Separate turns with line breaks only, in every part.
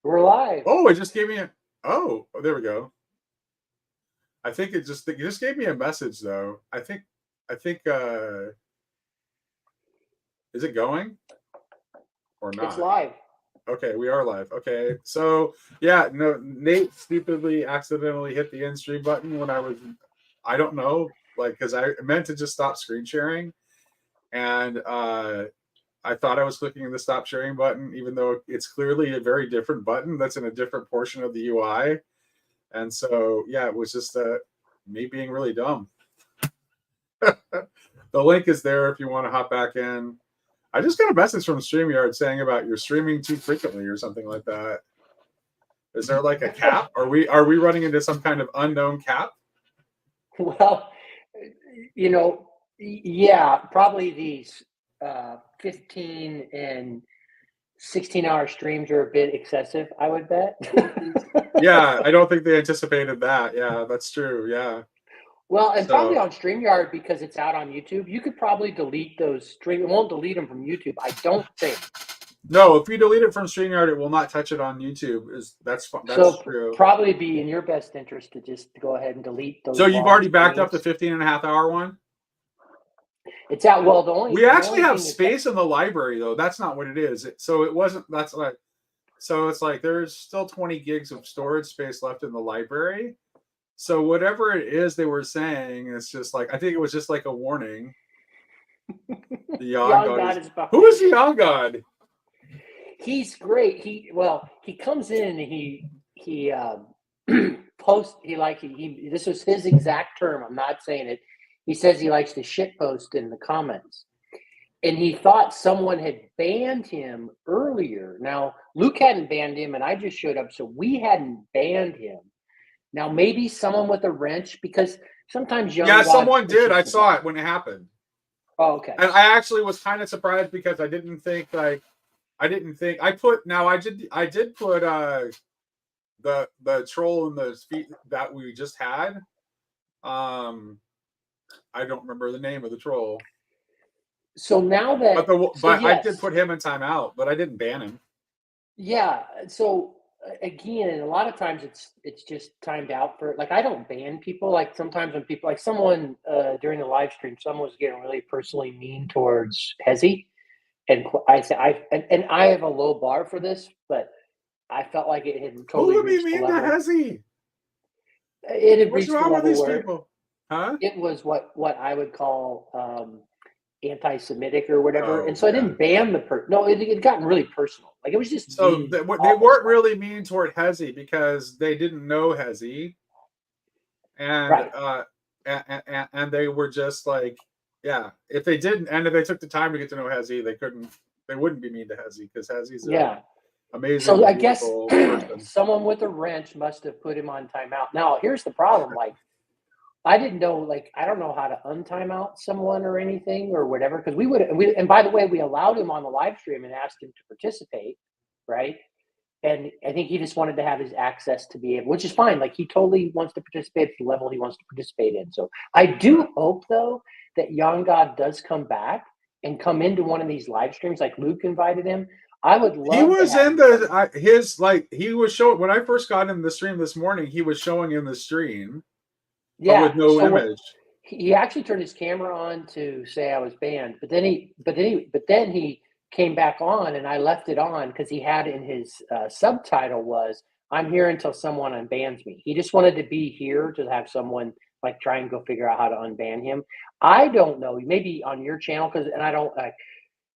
We're live.
Oh, it just gave me a. Oh, there we go. I think it just gave me a message though. I think. Is it going or
It's
not?
live.
Okay, we are live. Okay, so yeah, no, Nate stupidly accidentally hit the end stream button when I don't know, like because I meant to just stop screen sharing, and I thought I was clicking the stop sharing button, even though it's clearly a very different button that's in a different portion of the UI. And so, yeah, it was just me being really dumb. The link is there if you want to hop back in. I just got a message from StreamYard saying about you're streaming too frequently or something like that. Is there like a cap? Are we running into some kind of unknown cap?
Well, yeah, probably these 15 and 16-hour streams are a bit excessive, I would bet.
Yeah, I don't think they anticipated that. Yeah, that's true. Yeah.
Well, and probably
So
on StreamYard because it's out on YouTube. You could probably delete those streams. It won't delete them from YouTube, I don't think.
no, if you delete it from StreamYard, it will not touch it on YouTube. That's
So
true.
probably be in your best interest to just go ahead and delete those.
So you've
long
already backed up the
streams.
15 and a half hour one?
It's out. Well,
We actually
the only
have
thing
space in the library though. That's not what it is. So it wasn't. That's like. So it's like there's still 20 gigs of storage space left in the library. So whatever it is they were saying, it's just like I think it was just like a warning. The Yon God is. Who is the Yon God?
He's great. He comes in and he posts. He this was his exact term. I'm not saying it. He says he likes to shit post in the comments. And he thought someone had banned him earlier. Now, Luke hadn't banned him, and I just showed up, so we hadn't banned him. Now, maybe someone with a wrench, because sometimes
someone did. I saw it when it happened.
Oh, okay.
And I actually was kind of surprised because I did put the troll in the feet that we just had. I don't remember the name of the troll.
So now that,
yes. I did put him in timeout, but I didn't ban him.
Yeah. So again, a lot of times it's just timed out for. Like, I don't ban people. Like sometimes when people, like someone during the live stream, someone was getting really personally mean towards Hezi, and I said I have a low bar for this, but I felt like it had totally.
Who would be mean to Hezi?
It had reached
the level
with these
where people? Huh?
It was what I would call anti-Semitic or whatever, and so I didn't ban the person. No, it gotten really personal. Like it was just
so they weren't really mean toward Hezi because they didn't know Hezi, and right. And they were just like, yeah, if they didn't, and if they took the time to get to know Hezi, they wouldn't be mean to Hezi because Hezi's amazing.
So I guess someone with a wrench must have put him on timeout. Now here's the problem, like. I didn't know, like, I don't know how to untime out someone or anything or whatever. Because and by the way, we allowed him on the live stream and asked him to participate, right? And I think he just wanted to have his access to be able, which is fine. Like, he totally wants to participate at the level he wants to participate in. So I do hope, though, that Yon God does come back and come into one of these live streams, like Luke invited him. I would love.
He was in he was showing when I first got in the stream this morning. He was showing in the stream.
Yeah,
with no image.
He actually turned his camera on to say I was banned, but then he came back on, and I left it on because he had in his subtitle was "I'm here until someone unbans me." He just wanted to be here to have someone like try and go figure out how to unban him. I don't know, maybe on your channel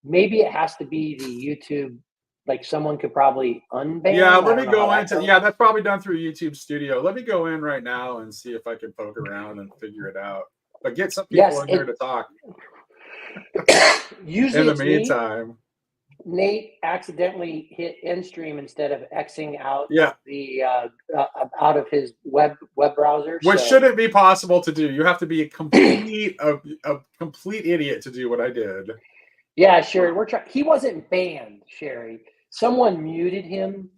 maybe it has to be the YouTube. Like someone could probably unban.
Yeah, let me go into. Yeah, that's probably done through YouTube Studio. Let me go in right now and see if I can poke around and figure it out. But get some people in here to talk.
Usually,
in the meantime,
Nate accidentally hit end stream instead of Xing out.
Yeah.
The out of his web browser,
which shouldn't be possible to do. You have to be a complete idiot to do what I did.
Yeah, Sherry, he wasn't banned, Sherry. Someone muted him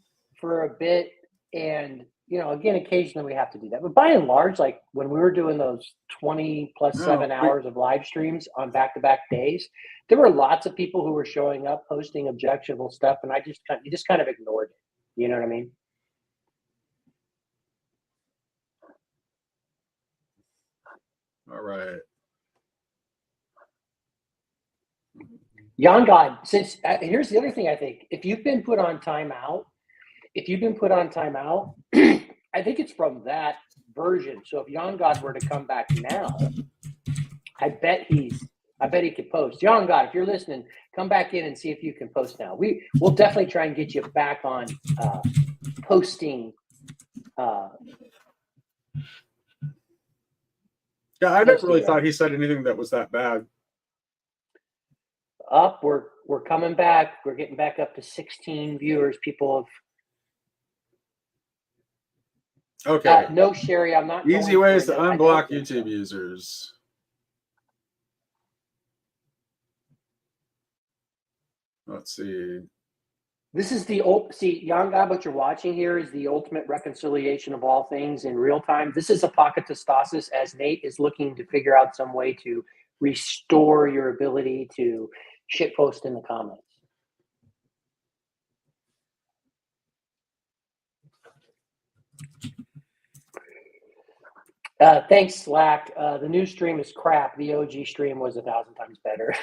for a bit, and again, occasionally we have to do that. But by and large, like when we were doing those 20 plus 7 hours of live streams on back-to-back days, there were lots of people who were showing up, posting objectionable stuff, and you just kind of ignored it. You know what I mean?
All right.
Jan God, since here's the other thing I think. If you've been put on timeout, I think it's from that version. So if Jan God were to come back now, I bet he could post. Jan God, if you're listening, come back in and see if you can post now. We'll definitely try and get you back on posting.
Yeah, I never really thought he said anything that was that bad.
We're coming back. We're getting back up to 16 viewers. People have
Okay.
no, Sherry, I'm not.
Easy ways to unblock YouTube users. Let's see.
This is Jan God, what you're watching here is the ultimate reconciliation of all things in real time. This is apokatastasis as Nate is looking to figure out some way to restore your ability to shitpost in the comments. Thanks, Slack. The new stream is crap. The OG stream was 1,000 times better.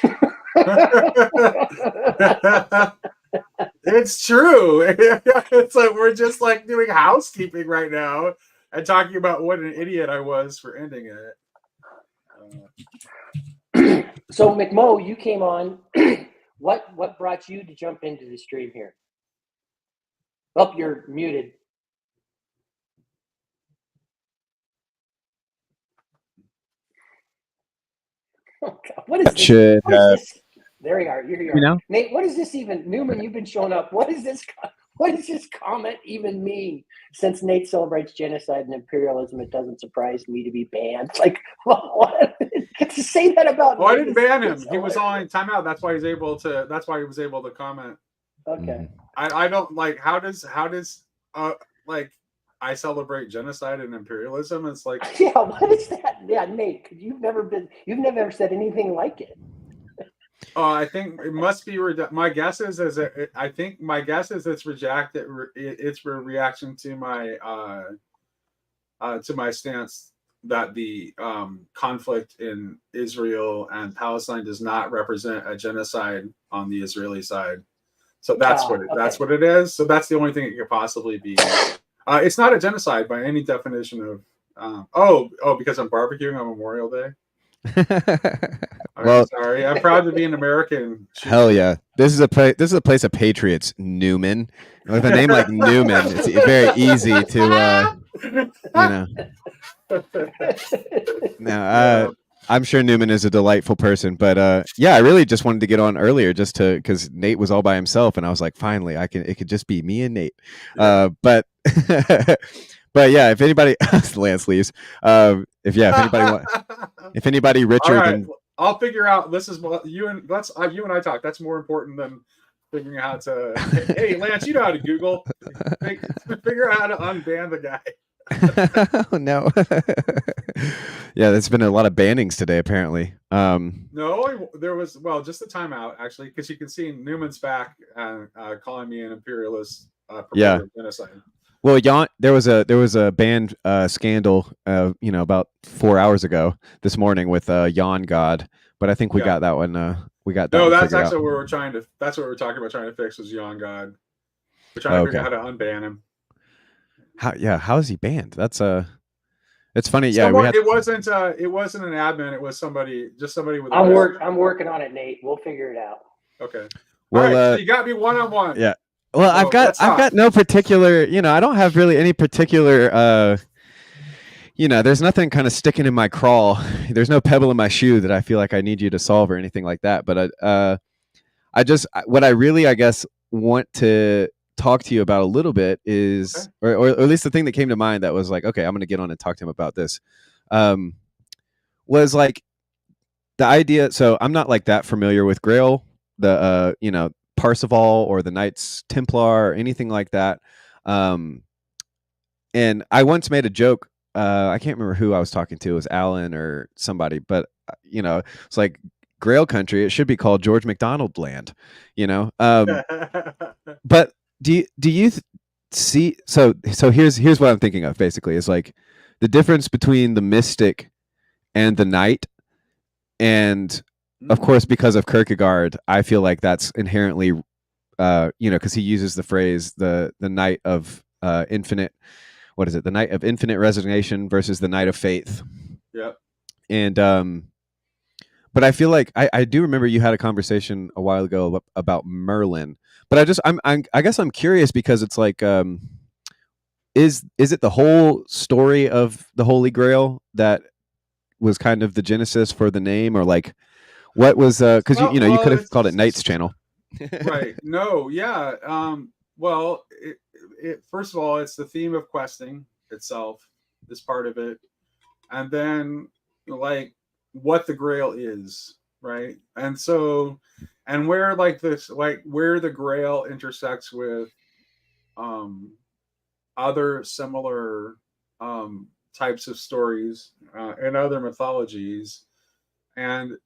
It's true. It's like we're just like doing housekeeping right now and talking about what an idiot I was for ending
it. So McMo, you came on. What brought you to jump into the stream here? Oh, you're muted. Oh God, what is this? There you are. You're here. You know? Nate, what is this even? Newman, you've been showing up. What is this? What does this comment even mean? Since Nate celebrates genocide and imperialism, it doesn't surprise me to be banned. Like, what? To say that about?
Oh, I didn't ban him. He was on timeout. That's why he was able to comment.
Okay.
I don't like. How does like I celebrate genocide and imperialism? It's like,
yeah. What is that? Yeah, Nate, you've never said anything like it.
I think it must be. My guess is it's rejected. It's a reaction to my stance that the conflict in Israel and Palestine does not represent a genocide on the Israeli side. So that's what it is. So that's the only thing it could possibly be. It's not a genocide by any definition of. Because I'm barbecuing on Memorial Day. Well, sorry, I'm proud to be an American.
Hell yeah! This is a place of patriots, Newman. With a name like Newman, it's very easy to, Now, I'm sure Newman is a delightful person, but I really just wanted to get on earlier because Nate was all by himself, and I was like, finally, it could just be me and Nate. Yeah. But yeah, if anybody, Lance leaves. If anybody richer than.
I'll figure out. This is what you and I talk. That's more important than figuring out how to. Hey, Lance, you know how to Google. Figure out how to unban the guy.
Oh no. Yeah, there's been a lot of bannings today, apparently.
No, there was just a timeout actually, because you can see Newman's back calling me an imperialist.
Yeah.
Genocide.
Well, there was a band scandal, about 4 hours ago this morning with Jan God, but I think we got that one. We got that.
No, that's actually what we're trying to. That's what we're talking about trying to fix was Jan God. We're trying to figure out how to unban him.
How is he banned? That's it's funny.
It wasn't an admin. It was somebody with.
I'm working on it, Nate. We'll figure it out.
Okay. Well, all right, so you got me one-on-one.
Yeah. Well, I've got no particular, I don't have really any particular, there's nothing kind of sticking in my crawl. There's no pebble in my shoe that I feel like I need you to solve or anything like that. But what I really, I guess, want to talk to you about a little bit is, or at least the thing that came to mind that was like, okay, I'm going to get on and talk to him about this, was like the idea. So I'm not like that familiar with Grail, Parsifal or the Knights Templar or anything like that. And I once made a joke. I can't remember who I was talking to. It was Alan or somebody, but it's like Grail country. It should be called George McDonald land, But do you see, so here's what I'm thinking of basically is like the difference between the mystic and the knight, and of course because of Kierkegaard, I feel like that's inherently, because he uses the phrase the night of infinite, what is it, the night of infinite resignation versus the night of faith.
Yeah.
And but I feel like I do remember you had a conversation a while ago about Merlin, but I guess I'm curious because it's like, is it the whole story of the Holy Grail that was kind of the genesis for the name, or like what was, because you could have called it Knight's Channel.
Right. No. Yeah. Well, first of all, it's the theme of questing itself is part of it, and then like what the Grail is, right? And so, and where like this, like where the Grail intersects with other similar types of stories and other mythologies, and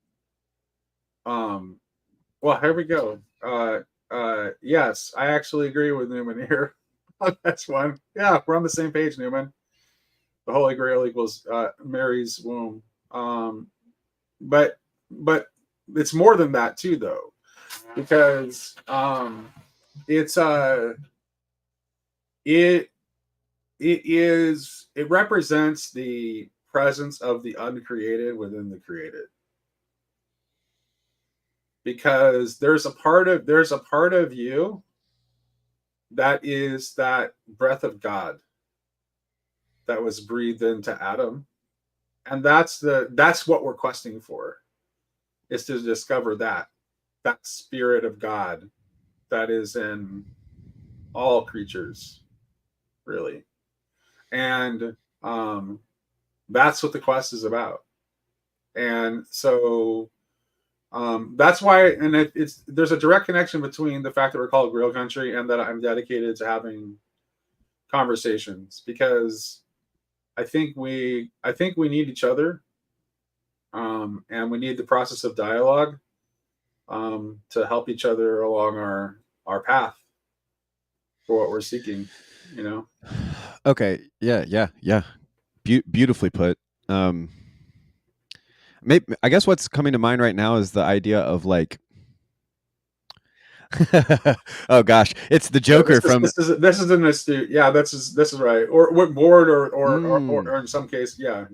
well, here we go. Yes, I actually agree with Newman here. That's one. Yeah, we're on the same page, Newman. The Holy Grail equals Mary's womb. But it's more than that too, though, because it's it represents the presence of the uncreated within the created. Because there's a part of you that is that breath of God that was breathed into Adam, and that's what we're questing for, is to discover that spirit of God that is in all creatures, really, and that's what the quest is about. And so that's why, and there's a direct connection between the fact that we're called Grail Country and that I'm dedicated to having conversations, because I think we need each other, and we need the process of dialogue to help each other along our path for what we're seeking.
Okay. Yeah. Beautifully put. Maybe, I guess what's coming to mind right now is the idea of like, oh gosh, it's the Joker from.
This is an astute. Yeah, this is right. Or what bored or in some case, yeah.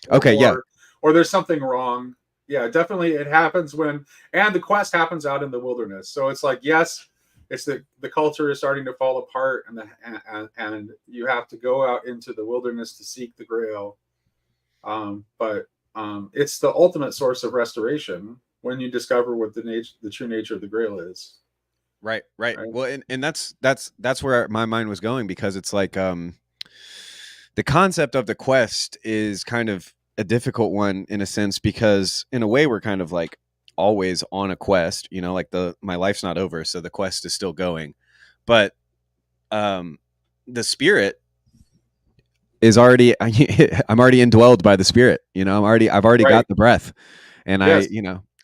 Okay, yeah.
Or there's something wrong. Yeah, definitely it happens and the quest happens out in the wilderness. So it's like, yes, it's the culture is starting to fall apart, and you have to go out into the wilderness to seek the Grail. But it's the ultimate source of restoration when you discover what the true nature of the Grail is.
Right. Well, and that's where my mind was going, because it's like the concept of the quest is kind of a difficult one in a sense, because in a way we're kind of like always on a quest, like my life's not over, so the quest is still going. But the spirit is already I'm already indwelled by the spirit, I've already got the breath, and yes.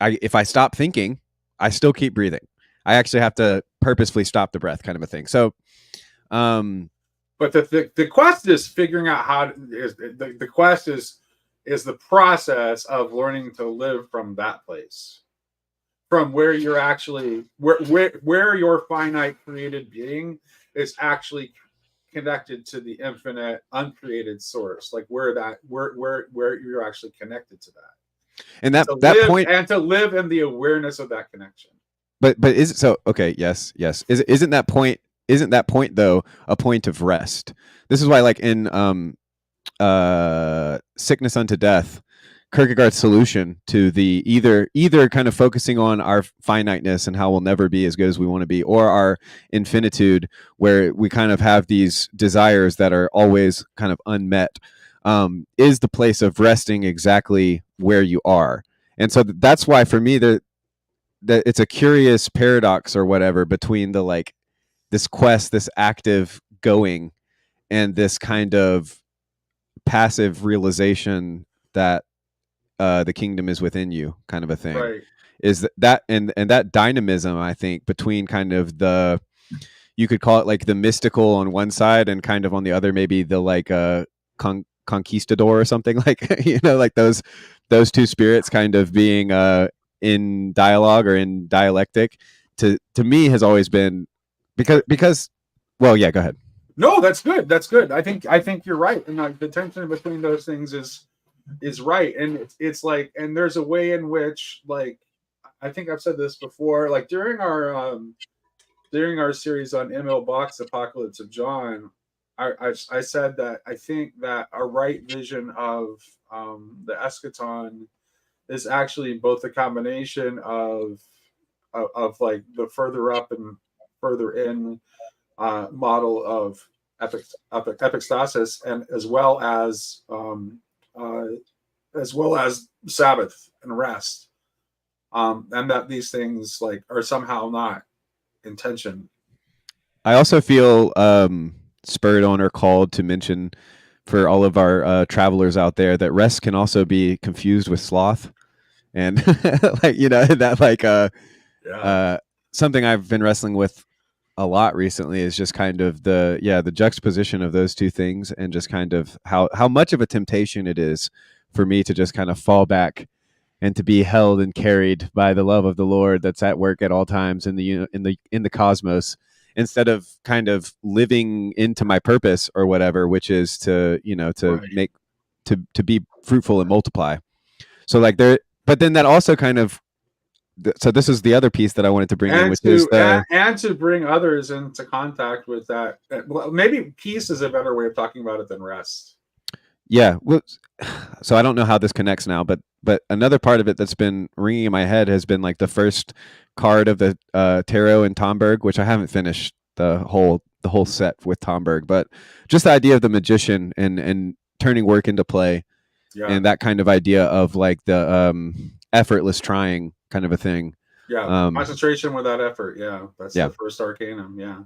If I stop thinking, I still keep breathing. I actually have to purposefully stop the breath, kind of a thing. So
but the quest is figuring out the quest is the process of learning to live from that place, from where you're actually where your finite created being is actually connected to the infinite uncreated source, like where you're actually connected to that,
and that point,
and to live in the awareness of that connection.
But is it so? Okay, yes. Isn't that point though a point of rest? This is why, like in Sickness Unto Death, Kierkegaard's solution to the either kind of focusing on our finiteness and how we'll never be as good as we want to be, or our infinitude, where we kind of have these desires that are always kind of unmet, is the place of resting exactly where you are. And so that's why for me that it's a curious paradox or whatever between the like this quest, this active going, and this kind of passive realization that the kingdom is within you, kind of a thing.
Right.
Is that and that dynamism, I think, between kind of the you could call it like the mystical on one side, and kind of on the other, maybe the like conquistador or something, like like those two spirits kind of being in dialogue or in dialectic. To me has always been because well, yeah, go ahead.
No, that's good. That's good. I think you're right, and the tension between those things is right, and it's like, and there's a way in which, like, I think I've said this before, like during our series on ML Box Apocalypse of John, I said that I think that a right vision of the eschaton is actually both a combination of like the further up and further in model of epistasis, and as well as Sabbath and rest, and that these things like are somehow not in tension.
I also feel spurred on or called to mention for all of our travelers out there that rest can also be confused with sloth, and like that like
Yeah.
something I've been wrestling with a lot recently is just kind of the juxtaposition of those two things, and just kind of how much of a temptation it is for me to just kind of fall back and to be held and carried by the love of the Lord that's at work at all times in the cosmos, instead of kind of living into my purpose or whatever, which is to
Right.
make to be fruitful and multiply. So like there, but then that also kind of, so this is the other piece that I wanted to bring in,
And
which is the
and to bring others into contact with that. Well, maybe peace is a better way of talking about it than rest.
yeah. Well, so I don't know how this connects now, but another part of it that's been ringing in my head has been like the first card of the tarot in Tomberg, which I haven't finished the whole set with Tomberg, but just the idea of the magician and turning work into play,
Yeah.
and that kind of idea of like the effortless trying kind of a thing.
Yeah. Concentration without effort. Yeah. That's the first arcanum. Yeah.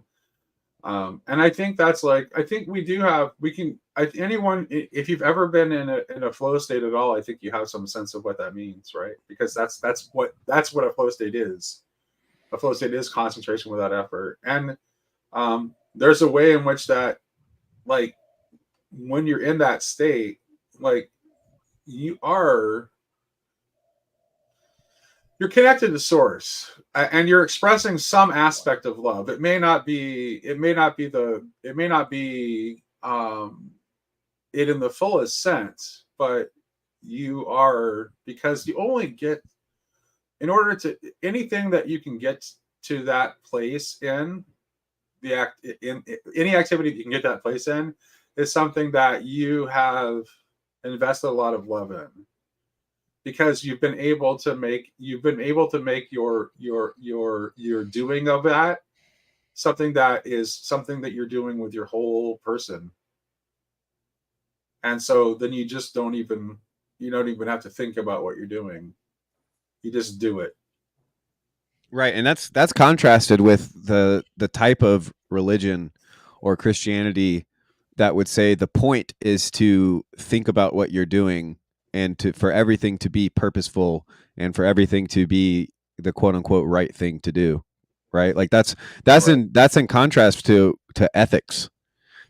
And I think that's like, I think we can, anyone, if you've ever been in a flow state at all, I think you have some sense of what that means, right? Because that's what a flow state is. A flow state is concentration without effort. And there's a way in which that, like, when you're in that state, like, you're connected to source, and you're expressing some aspect of love. It may not be it in the fullest sense, but you are, because you only get, in order to, anything that you can get to that place in any activity that you can get that place in is something that you have invested a lot of love in, because you've been able to make your doing of that something that you're doing with your whole person. And so then you don't even have to think about what you're doing. You just do it.
Right, and that's contrasted with the type of religion or Christianity that would say the point is to think about what you're doing, and for everything to be purposeful, and for everything to be the quote unquote right thing to do. Right, like that's
Right.
that's in contrast to ethics,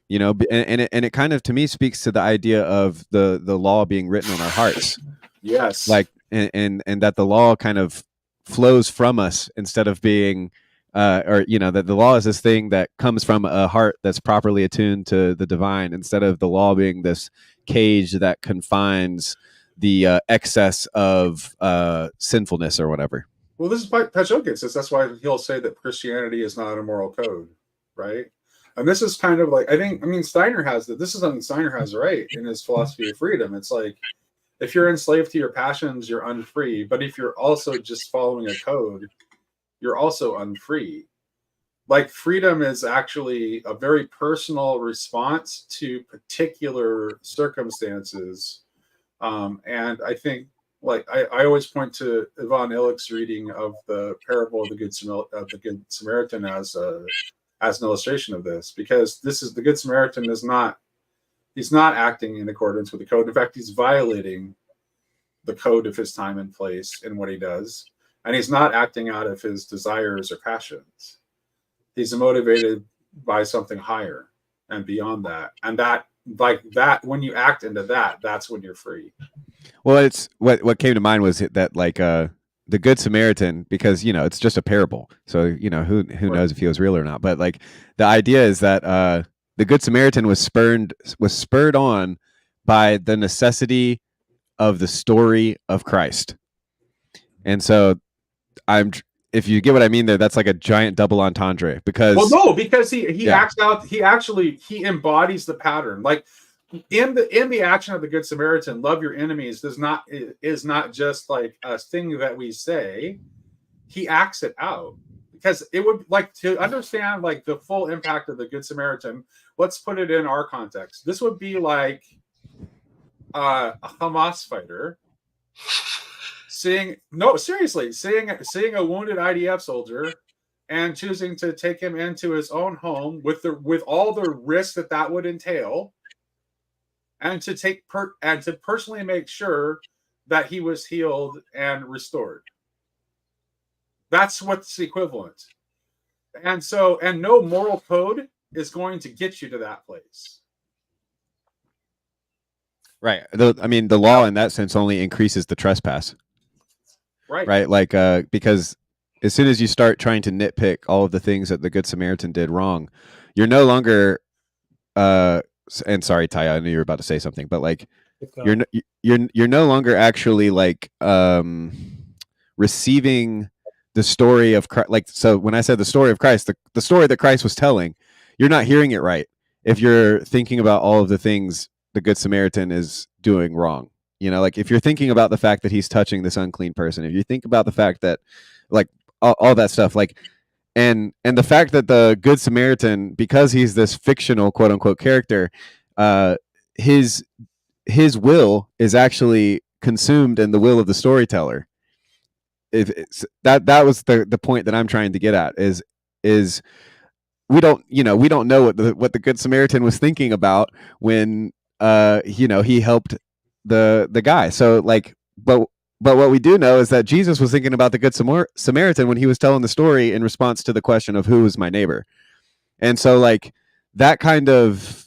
and it kind of, to me, speaks to the idea of the law being written on our hearts.
Yes.
Like, and that the law kind of flows from us, instead of being or that the law is this thing that comes from a heart that's properly attuned to the divine, instead of the law being this cage that confines the excess of sinfulness or whatever.
Well, this is why Pachokin says, that's why he'll say that Christianity is not a moral code, right? And this is kind of like, I mean, Steiner has that. This is something Steiner has, right, in his philosophy of freedom. It's like, if you're enslaved to your passions, you're unfree. But if you're also just following a code, you're also unfree. Like, freedom is actually a very personal response to particular circumstances. And I think, like, I always point to Ivan Illich's reading of the parable of the Good Samaritan as an illustration of this, because the Good Samaritan he's not acting in accordance with the code. In fact, he's violating the code of his time and place in what he does. And he's not acting out of his desires or passions. He's motivated by something higher and beyond that. And that, like that, when you act into that, that's when you're free.
Well, it's what came to mind was that like the Good Samaritan, because it's just a parable, so who knows if he was real or not. But like the idea is that the Good Samaritan was spurred on by the necessity of the story of Christ, and so if you get what I mean there, that's like a giant double entendre, because
because he acts out, he embodies the pattern. Like in the action of the Good Samaritan, love your enemies is not just like a thing that we say. He acts it out, because it would, like, to understand like the full impact of the Good Samaritan, let's put it in our context. This would be like a Hamas fighter seeing a wounded IDF soldier and choosing to take him into his own home with all the risk that would entail, and to personally make sure that he was healed and restored. That's what's equivalent. And no moral code is going to get you to that place.
Right. The law in that sense only increases the trespass.
Right.
Right. Like, because as soon as you start trying to nitpick all of the things that the Good Samaritan did wrong, you're no longer, and sorry, Ty, I knew you were about to say something, but like, you're no longer actually like receiving the story of Christ. Like, so when I said the story of Christ, the story that Christ was telling, you're not hearing it right if you're thinking about all of the things the Good Samaritan is doing wrong. Like if you're thinking about the fact that he's touching this unclean person, if you think about the fact that, like, all that stuff, like, and the fact that the Good Samaritan, because he's this fictional quote unquote character, his will is actually consumed in the will of the storyteller. That was the point that I'm trying to get at, is we don't know what the Good Samaritan was thinking about when he helped the guy. So like, but what we do know is that Jesus was thinking about the Good Samaritan when he was telling the story in response to the question of who was my neighbor. And so like that kind of,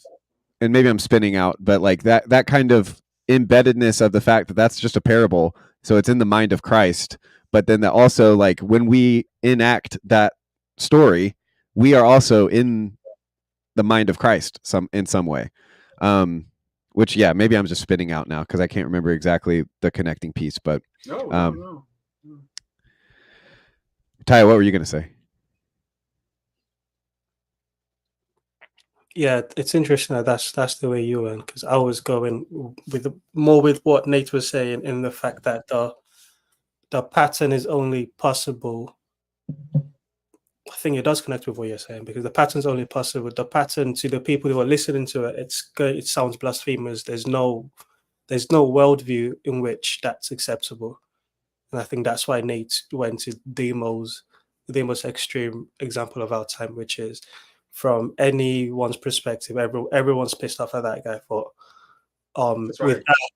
and maybe I'm spinning out, but like that kind of embeddedness of the fact that that's just a parable, so it's in the mind of Christ. But then that also, like, when we enact that story, we are also in the mind of Christ in some way. Which, yeah, maybe I'm just spinning out now because I can't remember exactly the connecting piece. But
no.
Ty, what were you going to say?
Yeah, it's interesting that that's the way you went, because I was going more with what Nate was saying, in the fact that the pattern is only possible. I think it does connect with what you're saying, because the pattern's only possible. The pattern, to the people who are listening to it, it sounds blasphemous. There's no worldview in which that's acceptable, and I think that's why Nate went to the most extreme example of our time, which is, from anyone's perspective, everyone's pissed off at that guy for
That's right.
with that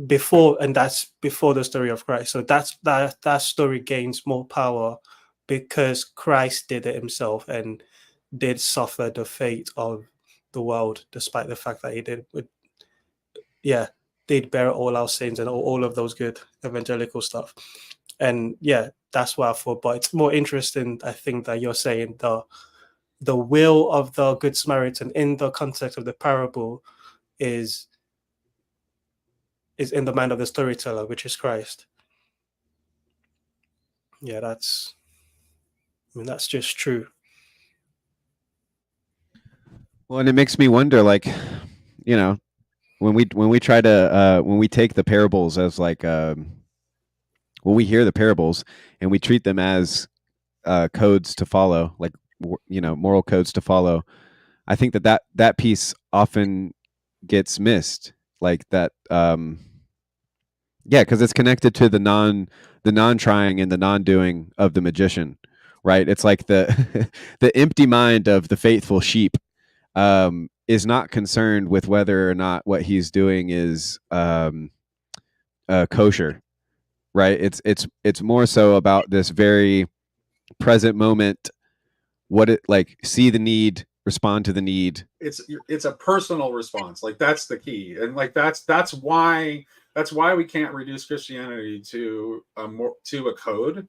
before, and that's before the story of Christ. So that story gains more power because Christ did it himself and did suffer the fate of the world, despite the fact that he did bear all our sins and all of those good evangelical stuff. And yeah, that's what I thought. But it's more interesting, I think, that you're saying the will of the Good Samaritan in the context of the parable is in the mind of the storyteller, which is Christ. Yeah, that's just true.
Well, and it makes me wonder, like, when we try to when we take the parables as like when we hear the parables and we treat them as codes to follow, like, moral codes to follow, I think that piece often gets missed, like that. Because it's connected to the non-trying and the non-doing of the magician, right? It's like the the empty mind of the faithful sheep is not concerned with whether or not what he's doing is kosher, right? It's more so about this very present moment, see the need, respond to the need.
It's a personal response. Like that's the key, and like that's why we can't reduce Christianity to a code.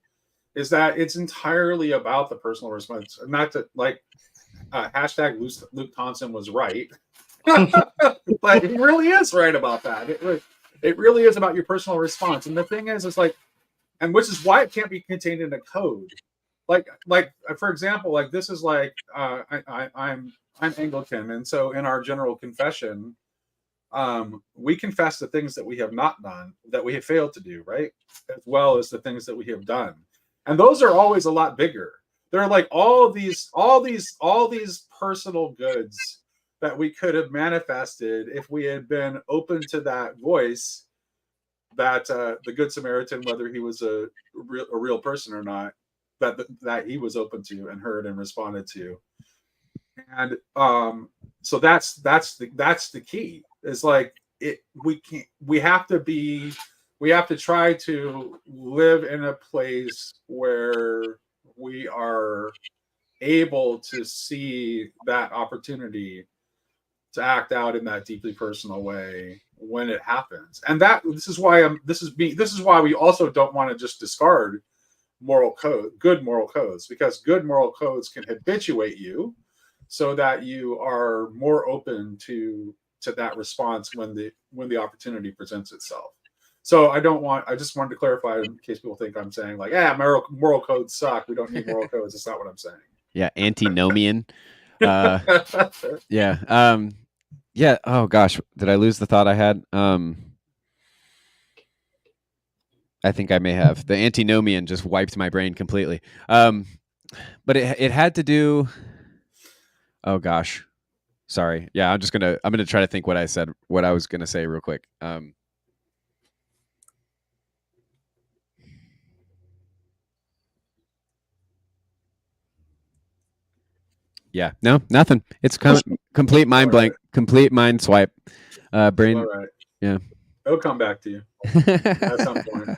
Is that it's entirely about the personal response, not to like hashtag Luke Thompson was right. But he really is right about that. It really is about your personal response. And the thing is like, and which is why it can't be contained in a code. Like for example, like this is like I'm Anglican, and so in our general confession, we confess the things that we have not done, that we have failed to do, right, as well as the things that we have done, and those are always a lot bigger. They're like all these personal goods that we could have manifested if we had been open to that voice, that the Good Samaritan, whether he was a real person or not, that he was open to and heard and responded to. And so that's the key. Is like we have to try to live in a place where we are able to see that opportunity to act out in that deeply personal way when it happens. And this is why we also don't want to just discard good moral codes, because good moral codes can habituate you so that you are more open to that response when the opportunity presents itself. So I just wanted to clarify in case people think I'm saying like, yeah, moral codes suck, we don't need moral codes. That's not what I'm saying.
Yeah, antinomian. Yeah. Yeah. Oh gosh, did I lose the thought I had? I think I may have. The antinomian just wiped my brain completely. But it had to do. Oh gosh, sorry. Yeah, I'm gonna try to think what I was gonna say real quick. Yeah, no, nothing. It's complete mind blank, complete mind swipe. Brain.
All right.
Yeah.
It'll come back to you at some point.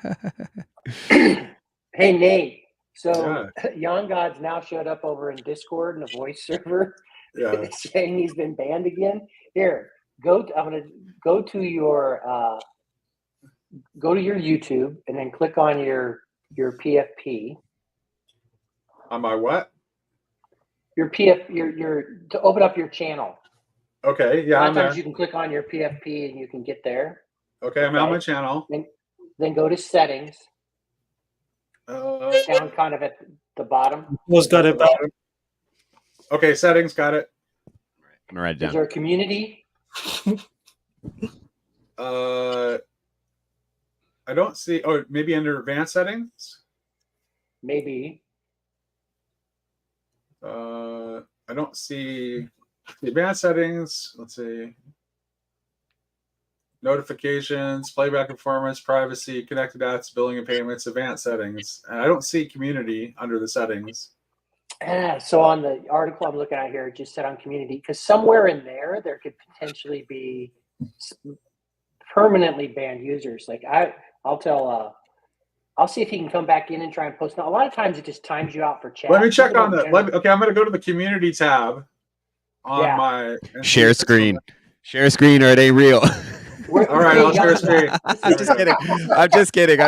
Hey, Nate. So Young God's now showed up over in Discord in a voice server, saying he's been banned again. Here, I'm gonna go to your YouTube and then click on your PFP.
On my what?
Your to open up your channel.
Okay, yeah.
Sometimes you can click on your PFP and you can get there.
Okay, I'm on my channel.
Then go to settings. Down kind of at the bottom.
Who's got it?
Okay, settings, got it.
I'm gonna write it down.
Is there a community?
I don't see. Oh, maybe under advanced settings.
Maybe.
I don't see the advanced settings. Let's see. Notifications, playback performance, privacy, connected apps, billing and payments, advanced settings. And I don't see community under the settings.
So on the article I'm looking at here, it just said on community, because somewhere in there could potentially be permanently banned users. Like I'll see if he can come back in and try and post. Now, a lot of times it just times you out for chat.
Let me check on that. Okay, I'm going to go to the community tab on my
share screen. Share screen, or it ain't real.
All right, I'll share screen.
I'm just kidding. I'm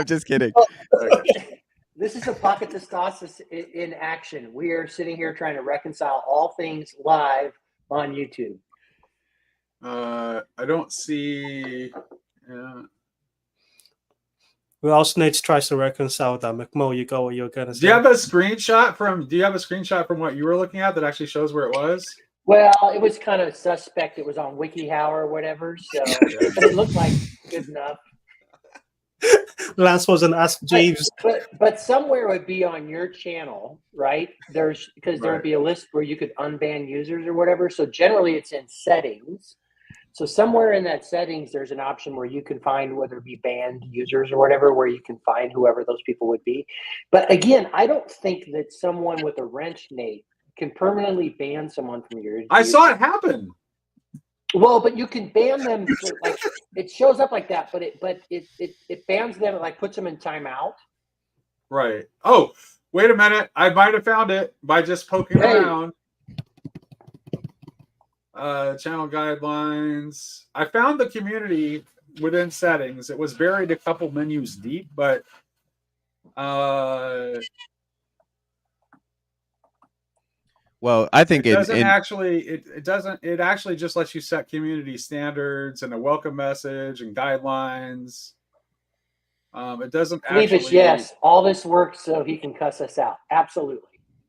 just kidding.
Okay.
This is a Pocket Testosis in action. We are sitting here trying to reconcile all things live on YouTube.
I don't see.
Well, else Nate tries to reconcile that. McMo, you go what you're gonna say.
Do you have a screenshot from what you were looking at that actually shows where it was?
Well, it was kind of suspect. It was on WikiHow or whatever, so but it looked like good enough.
Lance wasn't Ask Jeeves.
But somewhere would be on your channel, right? There would be a list where you could unban users or whatever. So generally it's in settings. So somewhere in that settings, there's an option where you can find whether it be banned users or whatever, where you can find whoever those people would be. But again, I don't think that someone with a wrench, Nate, can permanently ban someone from your.
I saw it happen.
Well, but you can ban them. Like it shows up like that, but it bans them. It like puts them in timeout.
Right. Oh, wait a minute! I might have found it by just poking around. channel guidelines. I found the community within settings. It was buried a couple menus deep, but
well, I think
it doesn't actually. It doesn't. It actually just lets you set community standards and a welcome message and guidelines. It doesn't
Cleavage, yes. All this works so he can cuss us out. Absolutely.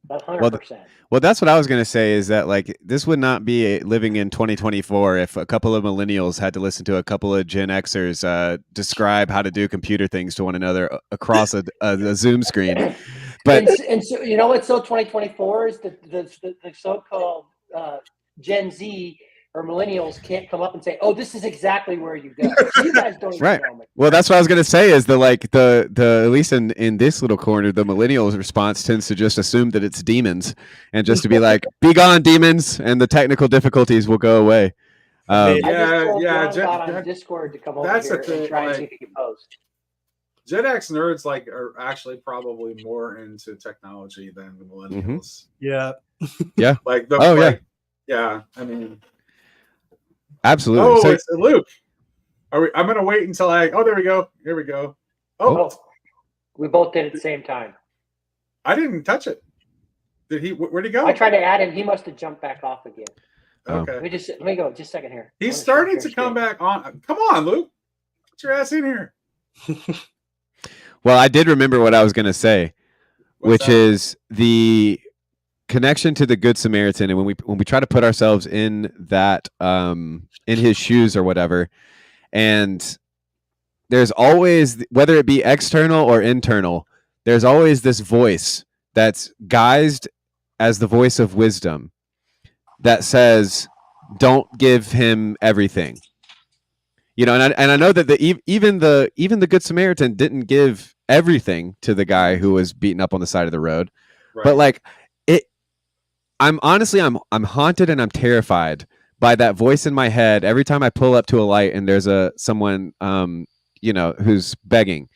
100%.
Well, that's what I was going to say is that like this would not be living in 2024 if a couple of millennials had to listen to a couple of Gen Xers describe how to do computer things to one another across a Zoom screen. But
and so, you know what's so 2024 is the so-called Gen Z or millennials can't come up and say, "Oh, this is exactly where you go." You guys don't even
right.
know me.
Well, that's what I was going to say is the at least in this little corner, the millennials response tends to just assume that it's demons and just to be like, "Be gone, demons," and the technical difficulties will go away.
I just told John on Discord to come over here and try and see if he can post.
Gen X nerds like are actually probably more into technology than the millennials.
Yeah.
Yeah.
Like yeah. I mean,
absolutely.
Oh, so, it's Luke. I'm gonna wait until oh, there we go. Here we go. Oh,
we both did it at the same time.
I didn't touch it. Did he? Where'd he go?
I tried to add him. He must have jumped back off again.
Okay.
Let me go. Just a second here.
He's starting to come back on. Come on, Luke. Get your ass in here.
Well, I did remember what I was going to say, which is the connection to the Good Samaritan, and when we try to put ourselves in that in his shoes or whatever, and there's always, whether it be external or internal, there's always this voice that's guised as the voice of wisdom that says, "Don't give him everything." You know, and I know that even the Good Samaritan didn't give everything to the guy who was beaten up on the side of the road, right. But like I'm haunted and I'm terrified by that voice in my head every time I pull up to a light and there's someone who's begging,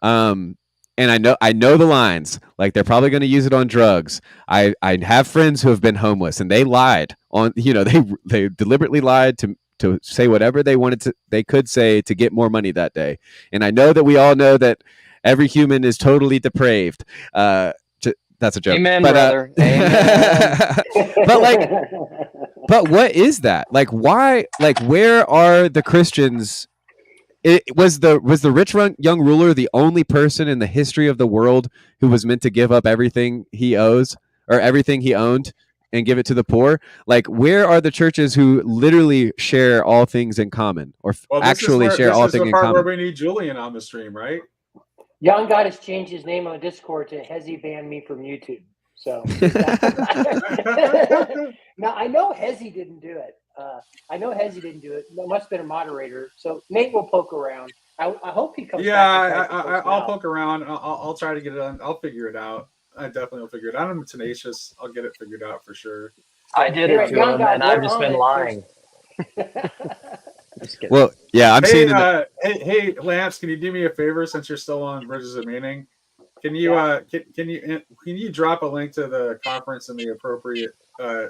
and I know the lines, like they're probably going to use it on drugs. I have friends who have been homeless and they lied on, they deliberately lied to say whatever they could say to get more money that day. And I know that we all know that every human is totally depraved. That's a joke.
Amen, brother. Amen.
but what is that? Like, why? Like, where are the Christians? Was the rich young ruler the only person in the history of the world who was meant to give up everything he owes or everything he owned and give it to the poor? Like, where are the churches who literally share all things in common or actually share all things in common?
Where we need Julian on the stream, right?
Young God has changed his name on Discord to Hezi banned me from YouTube. So now I know Hezi didn't do it. There must have been a moderator. So Nate will poke around. I hope he comes back.
I'll poke around. I'll try to get it on. I'll figure it out. I definitely will figure it out. I'm tenacious. I'll get it figured out for sure.
I did it to him, and I've just been lying.
Well, yeah, I'm seeing.
Hey, Lance, can you do me a favor since you're still on Bridges of Meaning? Can you can you drop a link to the conference in the appropriate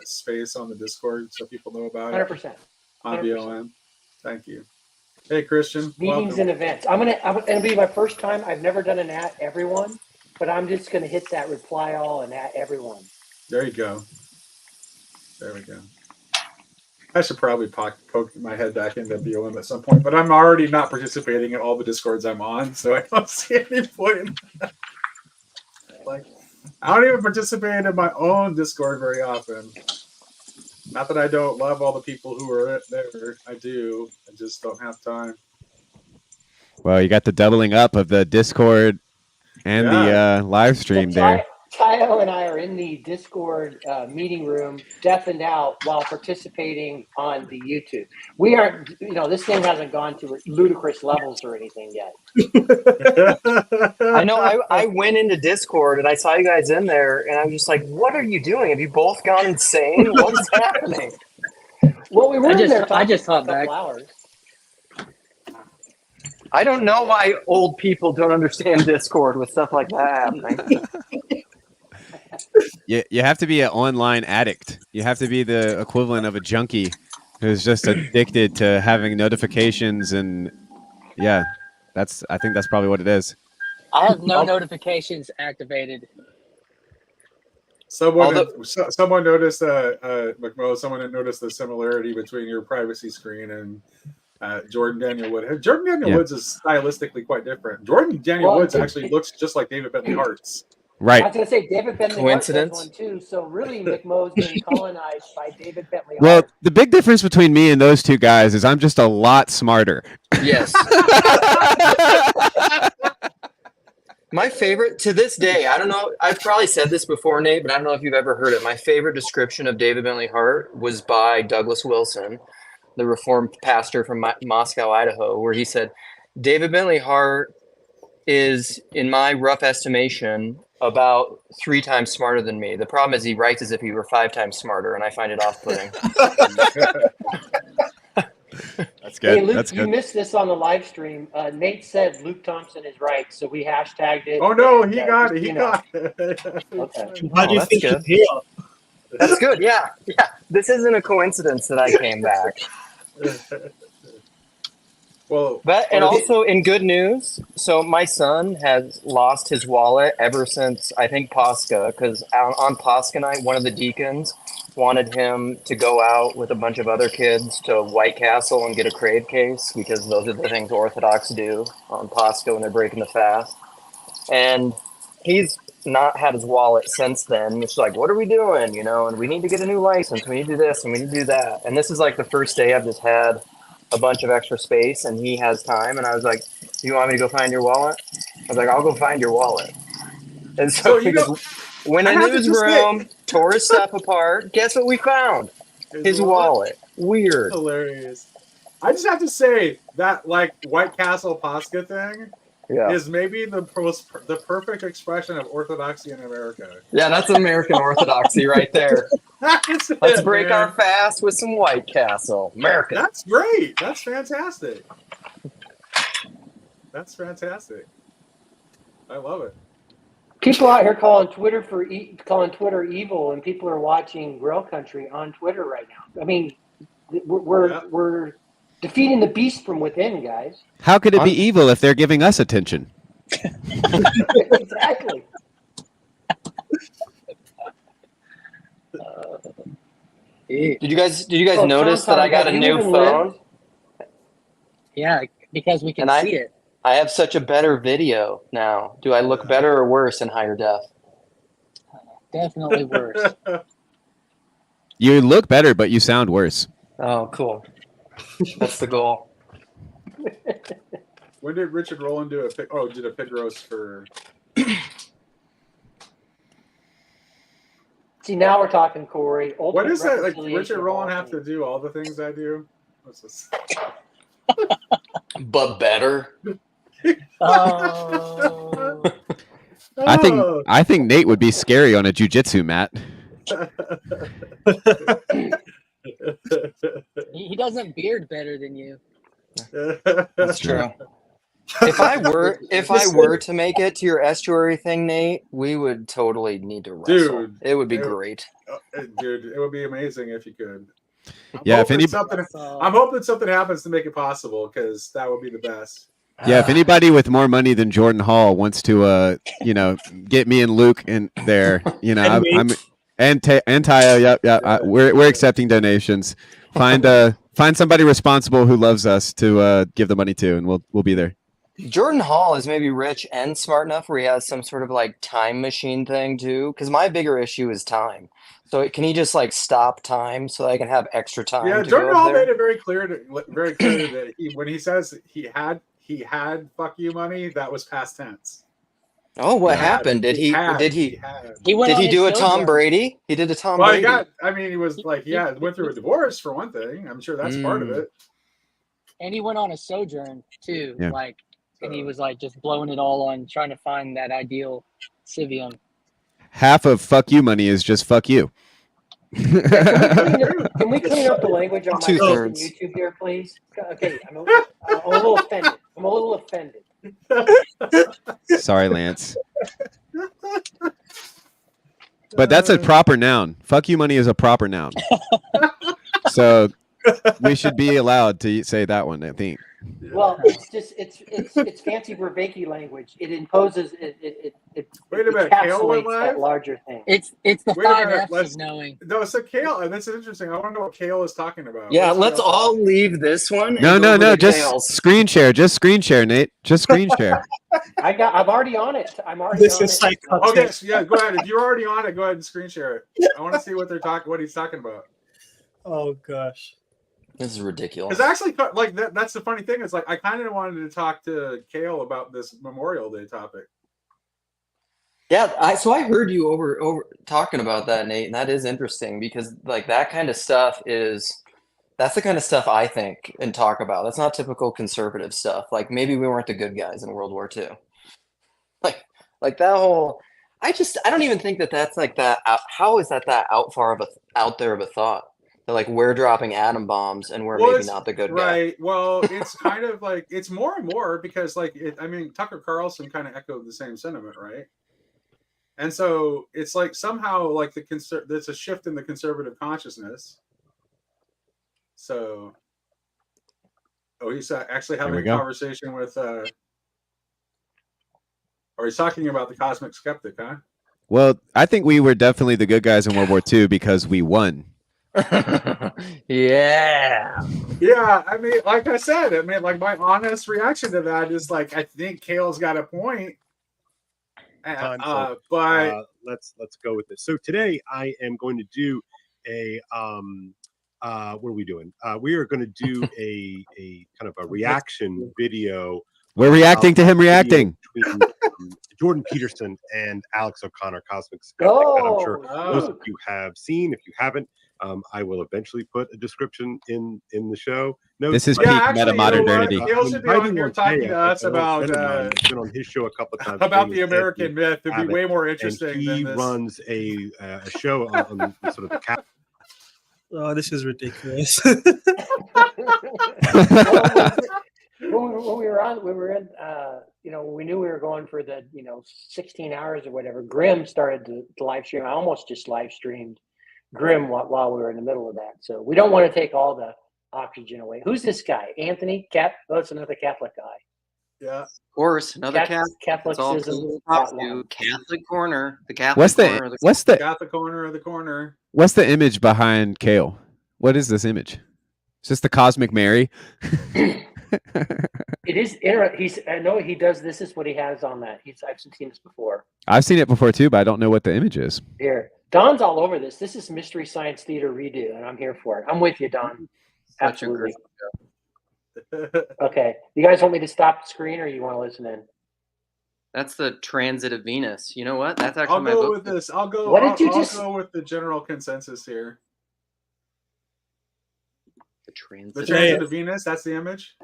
space on the Discord so people know about it?
100%.
On BLM. Thank you. Hey, Christian.
Meetings and events. It'll be my first time. I've never done an at everyone, but I'm just gonna hit that reply all and at everyone.
There you go. There we go. I should probably poke my head back into BLM at some point, but I'm already not participating in all the Discords I'm on, so I don't see any point in that. Like, I don't even participate in my own Discord very often. Not that I don't love all the people who are there. I do. I just don't have time.
Well, you got the doubling up of the Discord and the live stream there.
Tayo and I are in the Discord meeting room, deafened out while participating on the YouTube. We aren't, this thing hasn't gone to ludicrous levels or anything yet.
I know. I went into Discord and I saw you guys in there, and I'm just like, "What are you doing? Have you both gone insane? What's happening?"
Well, we were in there.
I just thought back.
Hours.
I don't know why old people don't understand Discord with stuff like that happening.
You have to be an online addict. You have to be the equivalent of a junkie who's just addicted to having notifications, and yeah, I think that's probably what it is.
I have no notifications activated.
Someone noticed McMo. Someone had noticed the similarity between your privacy screen and Jordan Daniel Wood. Jordan Daniel Woods is stylistically quite different. Jordan Daniel Woods actually looks just like David Bentley Hart's.
Right.
I was going to say David Bentley
Coincidence?
Hart does one too. So really, McMo's been colonized by David Bentley
Well,
Hart.
the big difference between me and those two guys is I'm just a lot smarter.
Yes. My favorite to this day, I don't know, I've probably said this before, Nate, but I don't know if you've ever heard it. My favorite description of David Bentley Hart was by Douglas Wilson, the Reformed pastor from Moscow, Idaho, where he said, David Bentley Hart is, in my rough estimation, about 3 times smarter than me. The problem is he writes as if he were 5 times smarter, and I find it off-putting.
That's good.
Hey, Luke,
That's
you
good.
missed this on the live stream. Nate said Luke Thompson is right, so we hashtagged it.
Oh no,
and,
he got it.
just,
He
you know.
got it.
Okay.
How do you
that's
think
good.
he's here?
That's good, yeah. This isn't a coincidence that I came back.
Well,
But and also in good news, so my son has lost his wallet ever since I think Pascha, because on Pascha night, one of the deacons wanted him to go out with a bunch of other kids to White Castle and get a crave case, because those are the things Orthodox do on Pascha when they're breaking the fast. And he's not had his wallet since then. It's like, what are we doing? You know, and we need to get a new license. We need to do this and we need to do that. And this is like the first day I've just had a bunch of extra space and he has time. And I was like, do you want me to go find your wallet? I was like, I'll go find your wallet. And so he just went into his room, tore his stuff apart. Guess what we found? His wallet. Weird.
Hilarious. I just have to say that like White Castle Pascha thing is maybe the perfect expression of orthodoxy in America.
Yeah, that's American orthodoxy right there. Let's break our fast with some White Castle. American.
That's great. That's fantastic. That's fantastic. I love it.
People out here calling Twitter calling Twitter evil, and people are watching Grail Country on Twitter right now. I mean, we're defeating the beast from within, guys.
How could it be evil if they're giving us attention?
Exactly.
Did you guys notice that I got a new phone?
Yeah, because we can see it.
I have such a better video now. Do I look better or worse in higher def?
Definitely worse.
You look better, but you sound worse.
Oh, cool. That's the goal.
When did Richard Rowland do a pig roast for?
See, now we're talking, Corey.
What is that? Like Richard Rowland have to do all the things I do? What's this?
But better.
Oh.
I think Nate would be scary on a jiu-jitsu mat.
He doesn't beard better than you.
That's true. If I were to make it to your estuary thing, Nate, we would totally need to wrestle. Dude, it would be great.
Dude, it would be amazing if you could.
I'm
hoping something happens to make it possible, because that would be the best.
Yeah, if anybody with more money than Jordan Hall wants to, get me and Luke in there, I'm and Tayo. Yep. We're accepting donations. Find somebody responsible who loves us to give the money to, and we'll be there.
Jordan Hall is maybe rich and smart enough where he has some sort of like time machine thing too. Because my bigger issue is time. So can he just like stop time so I can have extra time?
Yeah, Jordan Hall made it very clear that when he says he had fuck you money, that was past tense.
Oh, what happened? Did he do a Tom Brady? He did a Tom Brady.
He was like, went through a divorce for one thing. I'm sure that's part of it.
And he went on a sojourn too, and he was like just blowing it all on trying to find that ideal civium.
Half of fuck you money is just fuck you.
Can we clean up the language on my YouTube here, please? Okay, I'm a little offended.
Sorry, Lance. But that's a proper noun. Fuck you money is a proper noun. So we should be allowed to say that one, I think.
Well, it's just it's fancy Vervaeke language. It imposes it
Wait a minute, Kale went
encapsulates
live?
that larger thing.
It's the
Wait a
5
minute,
F's
let's-
of knowing.
No, so Kale, and this is interesting. I want to know what Kale is talking about.
Yeah,
What's
let's
Kale-
all leave this one.
No,
and go over to
just
Kale's.
screen share. Just screen share, Nate. Just screen share.
I'm already on it. I'm already
This
on
is
it.
psychotic.
Okay, so yeah, go ahead. If you're already on it, go ahead and screen share it. I want to see what what he's talking about.
Oh gosh.
This is ridiculous.
Because actually, like that's the funny thing is like I kind of wanted to talk to Kale about this Memorial Day topic.
Yeah, so I heard you over talking about that, Nate, and that is interesting because like that kind of stuff that's the kind of stuff I think and talk about. That's not typical conservative stuff. Like maybe we weren't the good guys in World War II. Like that whole. I don't even think that's like that. How is that out there of a thought? That like we're dropping atom bombs and we're maybe not the good guy.
Right. Well, it's kind of like it's more and more because like Tucker Carlson kind of echoed the same sentiment, right? And so it's like somehow like there's a shift in the conservative consciousness. So, he's actually having a conversation with, or he's talking about the cosmic skeptic, huh?
Well, I think we were definitely the good guys in World War II because we won.
Yeah.
Yeah, I mean, like I said, like my honest reaction to that is like I think Kale's got a point. But
let's go with this. So today I am going to do a what are we doing? We are going to do a kind of a reaction video.
We're reacting to him reacting.
Between Jordan Peterson and Alex O'Connor, Cosmic Skeptic, that I'm sure most of you have seen. If you haven't, I will eventually put a description in the show.
This is peak meta modernity.
Kale should be on here talking to us about
been on his show a couple of times
about the American myth. It'd be way more interesting.
And he runs a show on sort of the cap.
Oh, this is ridiculous.
When we were in, we knew we were going for the, 16 hours or whatever. Grimm started to live stream. I almost just live streamed Grimm while we were in the middle of that. So we don't want to take all the oxygen away. Who's this guy? Anthony? Oh, it's another Catholic guy.
Yeah.
Of course, another
Catholicism.
Catholic corner. The Catholic
What's
corner.
Got the corner of the corner.
What's the image behind Kale? What is this image? Is this the Cosmic Mary?
It is interesting. I know he does. This is what he has on that. I've seen this before.
I've seen it before too, but I don't know what the image is.
Here, Don's all over this. This is Mystery Science Theater redo, and I'm here for it. I'm with you, Don. Absolutely. Okay, you guys want me to stop the screen, or you want to listen in?
That's the transit of Venus. You know what? That's
I'll go with this. I'll go.
What did you
I'll
just
go with the general consensus here.
The
transit of Venus. That's the image.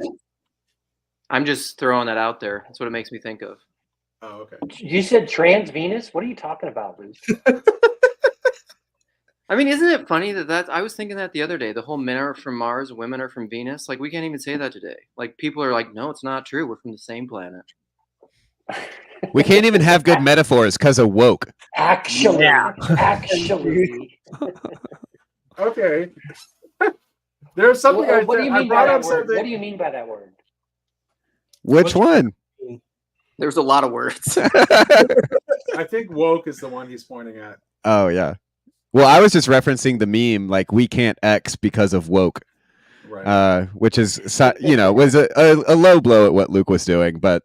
I'm just throwing that out there. That's what it makes me think of.
Oh, okay.
You said trans Venus? What are you talking about, Bruce?
I mean, isn't it funny that I was thinking that the other day, the whole men are from Mars, women are from Venus. Like, we can't even say that today. Like, people are like, no, it's not true. We're from the same planet.
We can't even have good metaphors because of woke.
Actually.
Okay. There's something
what do you mean by that word? What do you mean by that word?
Which one?
There's a lot of words.
I think woke is the one he's pointing at.
Oh, yeah. Well, I was just referencing the meme, like, we can't X because of woke. Right. Which is, was a low blow at what Luke was doing, but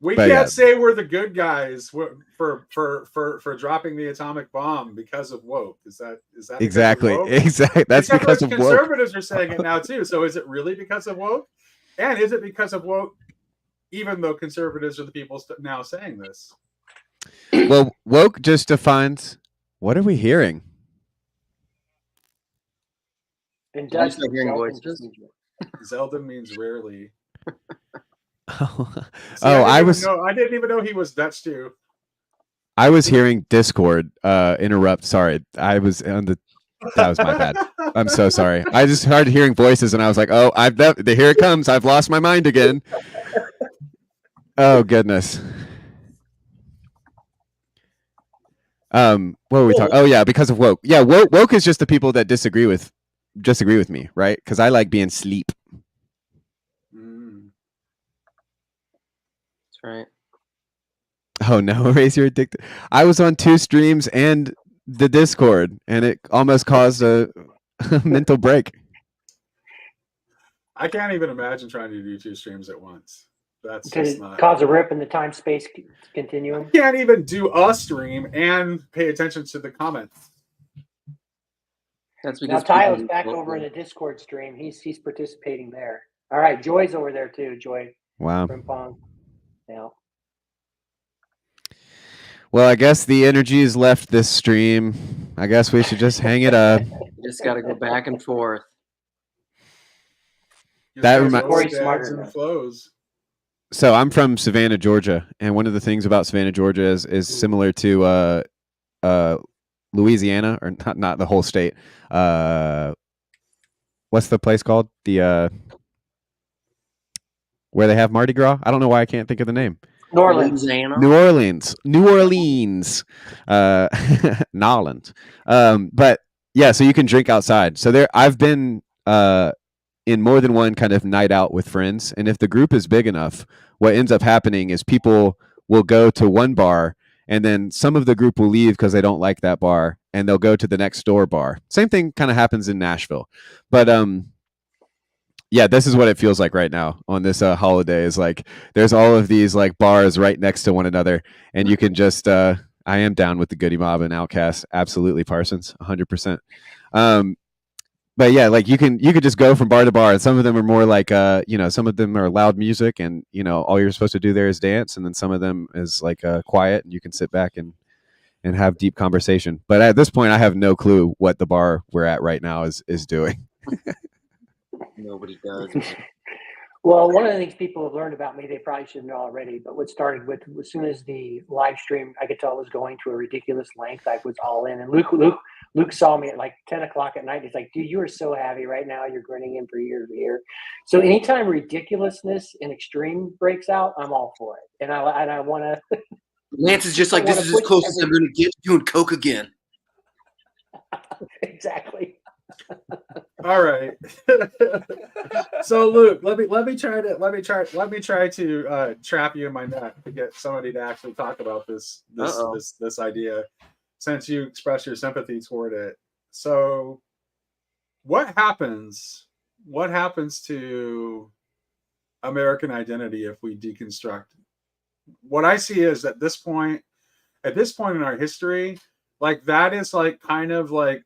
we can't say we're the good guys for dropping the atomic bomb because of woke. Is that
exactly? Exactly. That's because of woke.
Conservatives are saying it now too. So is it really because of woke? And is it because of woke? Even though conservatives are the people now saying this.
Well, woke just defines. What are we hearing?
And does
hearing voices?
Zelda means rarely.
I
didn't even know he was Dutch too.
I was hearing Discord interrupt. Sorry, I was on the. That was my bad. I'm so sorry. I just started hearing voices, and I was like, "Oh, here it comes! I've lost my mind again." Oh goodness. What were we talking? Oh yeah, because of woke. Yeah, woke is just the people that disagree with disagree with me, right? Because I like being sleep.
That's right.
Oh no, Raise Your Addicted. I was on 2 streams and the Discord, and it almost caused a mental break.
I can't even imagine trying to do 2 streams at once. That's just not.
Cause a rip in the time space continuum.
I can't even do a stream and pay attention to the comments.
That's
Now
because
Tyler's back over in the Discord stream. He's participating there. All right, Joy's over there too. Joy.
Wow.
Frimpong. Yeah.
Well, I guess the energy has left this stream. I guess we should just hang it up.
You just got to go back and forth.
That reminds
Corey's smarter.
and flows.
So I'm from Savannah, Georgia, and one of the things about Savannah, Georgia is similar to Louisiana, or not the whole state. What's the place called? The where they have Mardi Gras? I don't know why I can't think of the name.
New Orleans.
New Orleans, Nolland. But yeah, so you can drink outside. So there, I've been in more than one kind of night out with friends, and if the group is big enough, what ends up happening is people will go to one bar, and then some of the group will leave because they don't like that bar, and they'll go to the next door bar. Same thing kind of happens in Nashville, but yeah, this is what it feels like right now on this holiday. Is like there's all of these like bars right next to one another, and you can just I am down with the Goody Mob and Outkast, absolutely, Parsons, 100%. But yeah, like you could just go from bar to bar, and some of them are more like some of them are loud music, and all you're supposed to do there is dance, and then some of them is like quiet, and you can sit back and have deep conversation. But at this point, I have no clue what the bar we're at right now is doing.
Nobody does.
Well, one of the things people have learned about me, they probably should know already, but what started with, as soon as the live stream, I could tell it was going to a ridiculous length. I was all in. And Luke saw me at like 10 o'clock at night. He's like, dude, you are so happy right now. You're grinning in for year to year. So anytime ridiculousness and extreme breaks out, I'm all for it. And I want to.
Lance is just like, this is as close as I'm going to get to doing coke again.
Exactly.
All right. So Luke, let me try to trap you in my net to get somebody to actually talk about this idea, since you express your sympathy toward it. So what happens to American identity if we deconstruct? What I see is at this point in our history, like that is like kind of like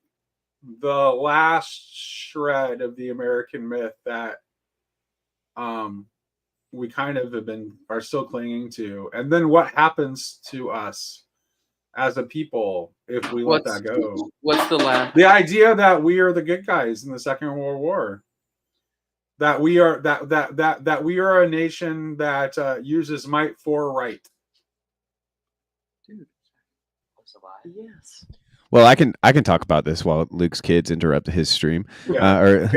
the last shred of the American myth that we kind of are still clinging to. And then what happens to us as a people if we let that go?
What's the last?
The idea that we are the good guys in the Second World War. That we are that we are a nation that uses might for right.
Dude, yes.
Well, I can talk about this while Luke's kids interrupt his stream.
Yeah.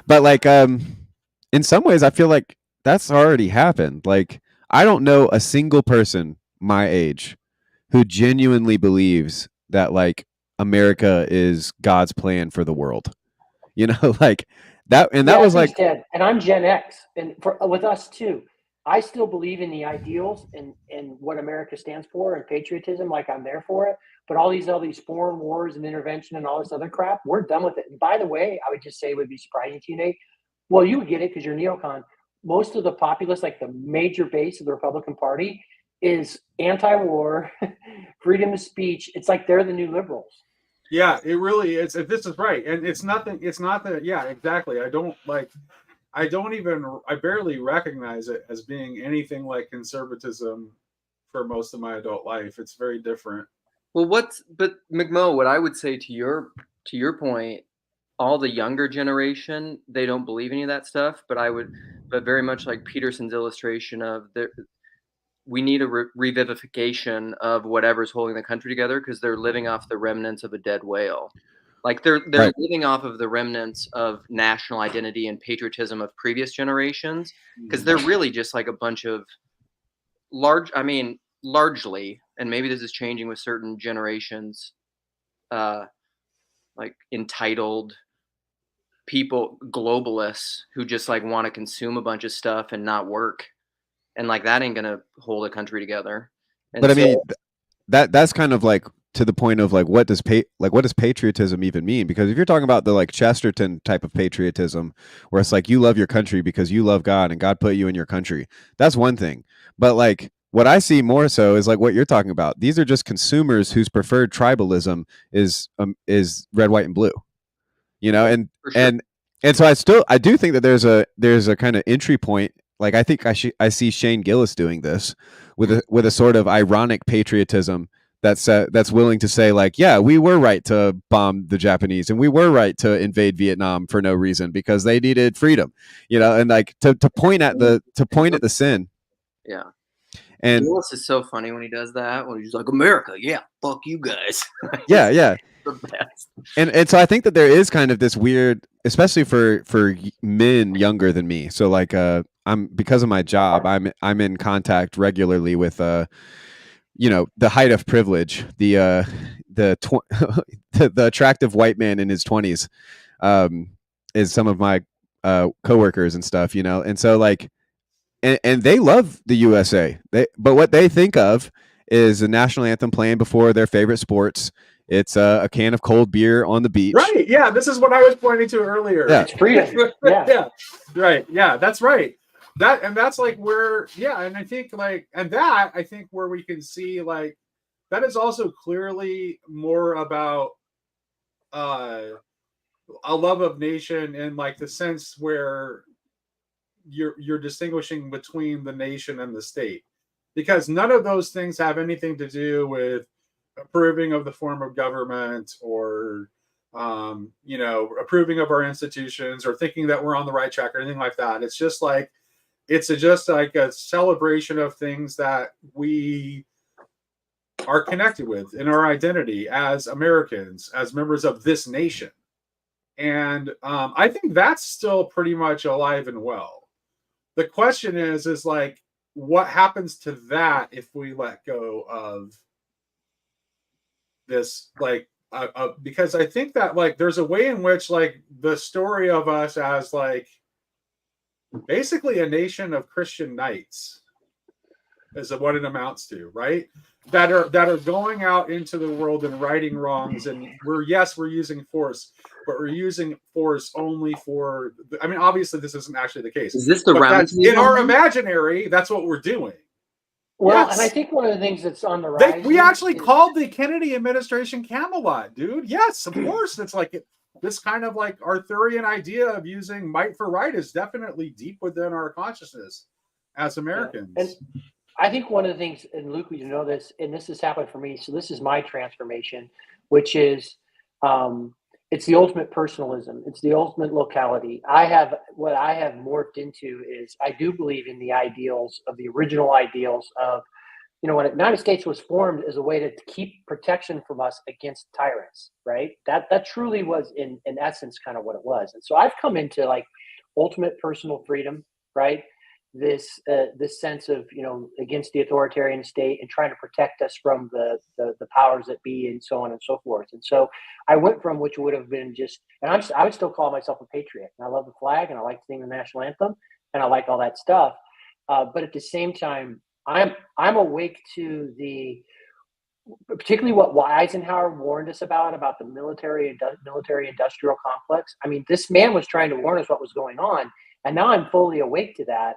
But like in some ways I feel like that's already happened. Like I don't know a single person my age who genuinely believes that like America is God's plan for the world. Like that, and that was like
10, and I'm Gen X, and with us too. I still believe in the ideals and what America stands for and patriotism, like I'm there for it. But all these foreign wars and intervention and all this other crap, we're done with it. And by the way, I would just say it would be surprising to you, Nate. Well, you would get it because you're neocon. Most of the populace, like the major base of the Republican Party, is anti-war, freedom of speech. It's like they're the new liberals.
Yeah, it really is. This is right. And it's not that, yeah, exactly. I barely recognize it as being anything like conservatism for most of my adult life. It's very different.
Well, but McMo, what I would say to your point, all the younger generation, they don't believe any of that stuff, but very much like Peterson's illustration of we need a revivification of whatever's holding the country together, because they're living off the remnants of a dead whale. Like they're
right.
living off of the remnants of national identity and patriotism of previous generations, because they're really just like a bunch of largely, and maybe this is changing with certain generations,
like entitled people, globalists who just like want to consume a bunch of stuff and not work, and like that ain't gonna hold a country together. And
but I
so,
mean, that's kind of like to the point of like what does patriotism even mean? Because if you're talking about the like Chesterton type of patriotism, where it's like you love your country because you love God and God put you in your country, that's one thing. But like what I see more so is like what you're talking about. These are just consumers whose preferred tribalism is red, white, and blue. You know, and
sure.
and so I do think that there's a kind of entry point. Like I think I see Shane Gillis doing this with a sort of ironic patriotism that's willing to say like, yeah, we were right to bomb the Japanese and we were right to invade Vietnam for no reason because they needed freedom, you know, and like to point at the sin.
Yeah.
And
Willis is so funny when he does that. When he's like, America, yeah, fuck you guys.
yeah.
The best.
And so I think that there is kind of this weird, especially for men younger than me. So like I'm, because of my job, I'm in contact regularly with you know, the height of privilege, the attractive white man in his 20s is some of my coworkers and stuff, you know. And so like and they love the USA. But what they think of is the national anthem playing before their favorite sports. It's a can of cold beer on the beach.
Right. Yeah. This is what I was pointing to earlier.
Yeah.
It's freedom.
Yeah. Right. Yeah. That's right. That's like where, yeah. And I think like, and that I think where we can see like, that is also clearly more about a love of nation in like the sense where you're distinguishing between the nation and the state, because none of those things have anything to do with approving of the form of government or you know, approving of our institutions or thinking that we're on the right track or anything like that. It's just like just like a celebration of things that we are connected with in our identity as Americans, as members of this nation. And I think that's still pretty much alive and well. The question is like, what happens to that if we let go of this, like, because I think that like there's a way in which like the story of us as like basically a nation of Christian knights is what it amounts to, right? That are going out into the world and righting wrongs, and we're using force, but we're using force only for. I mean, obviously, this isn't actually the case.
Is this the round
in our imaginary? That's what we're doing.
Well,
yes.
And I think one of the things that's on the rise.
We actually called the Kennedy administration Camelot, dude. Yes, of course. It's like this kind of like Arthurian idea of using might for right is definitely deep within our consciousness as Americans.
Yeah. And I think one of the things, and Luke, you know this, and this has happened for me. So this is my transformation, which is it's the ultimate personalism. It's the ultimate locality. What I have morphed into is I do believe in the ideals of the original ideals of, you know, when the United States was formed as a way to keep protection from us against tyrants, right? That truly was in essence kind of what it was. And so I've come into like ultimate personal freedom, right? This sense of, you know, against the authoritarian state and trying to protect us from the powers that be and so on and so forth. And so I went from which would have been just, and I would still call myself a patriot. And I love the flag and I like singing the national anthem and I like all that stuff. But at the same time, I'm awake to particularly what Eisenhower warned us about the military industrial complex. I mean, this man was trying to warn us what was going on, and now I'm fully awake to that.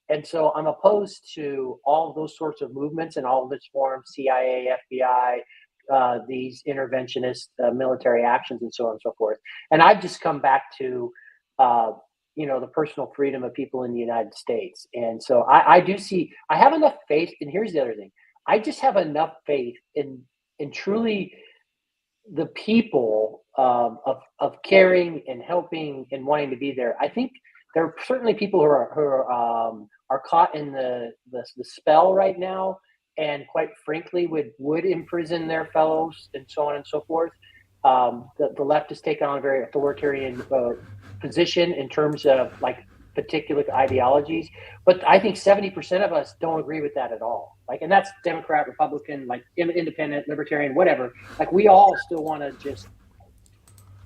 And so I'm opposed to all of those sorts of movements and all of its forms, CIA, FBI, these interventionist military actions and so on and so forth. And I've just come back to, you know, the personal freedom of people in the United States. And so I do see, I have enough faith. And here's the other thing. I just have enough faith in truly the people of caring and helping and wanting to be there. I think there are certainly people who are caught in the spell right now, and quite frankly would imprison their fellows and so on and so forth. The left has taken on a very authoritarian position in terms of like particular ideologies, but I think 70% of us don't agree with that at all. Like, and that's Democrat, Republican, like independent, libertarian, whatever. Like, we all still want to just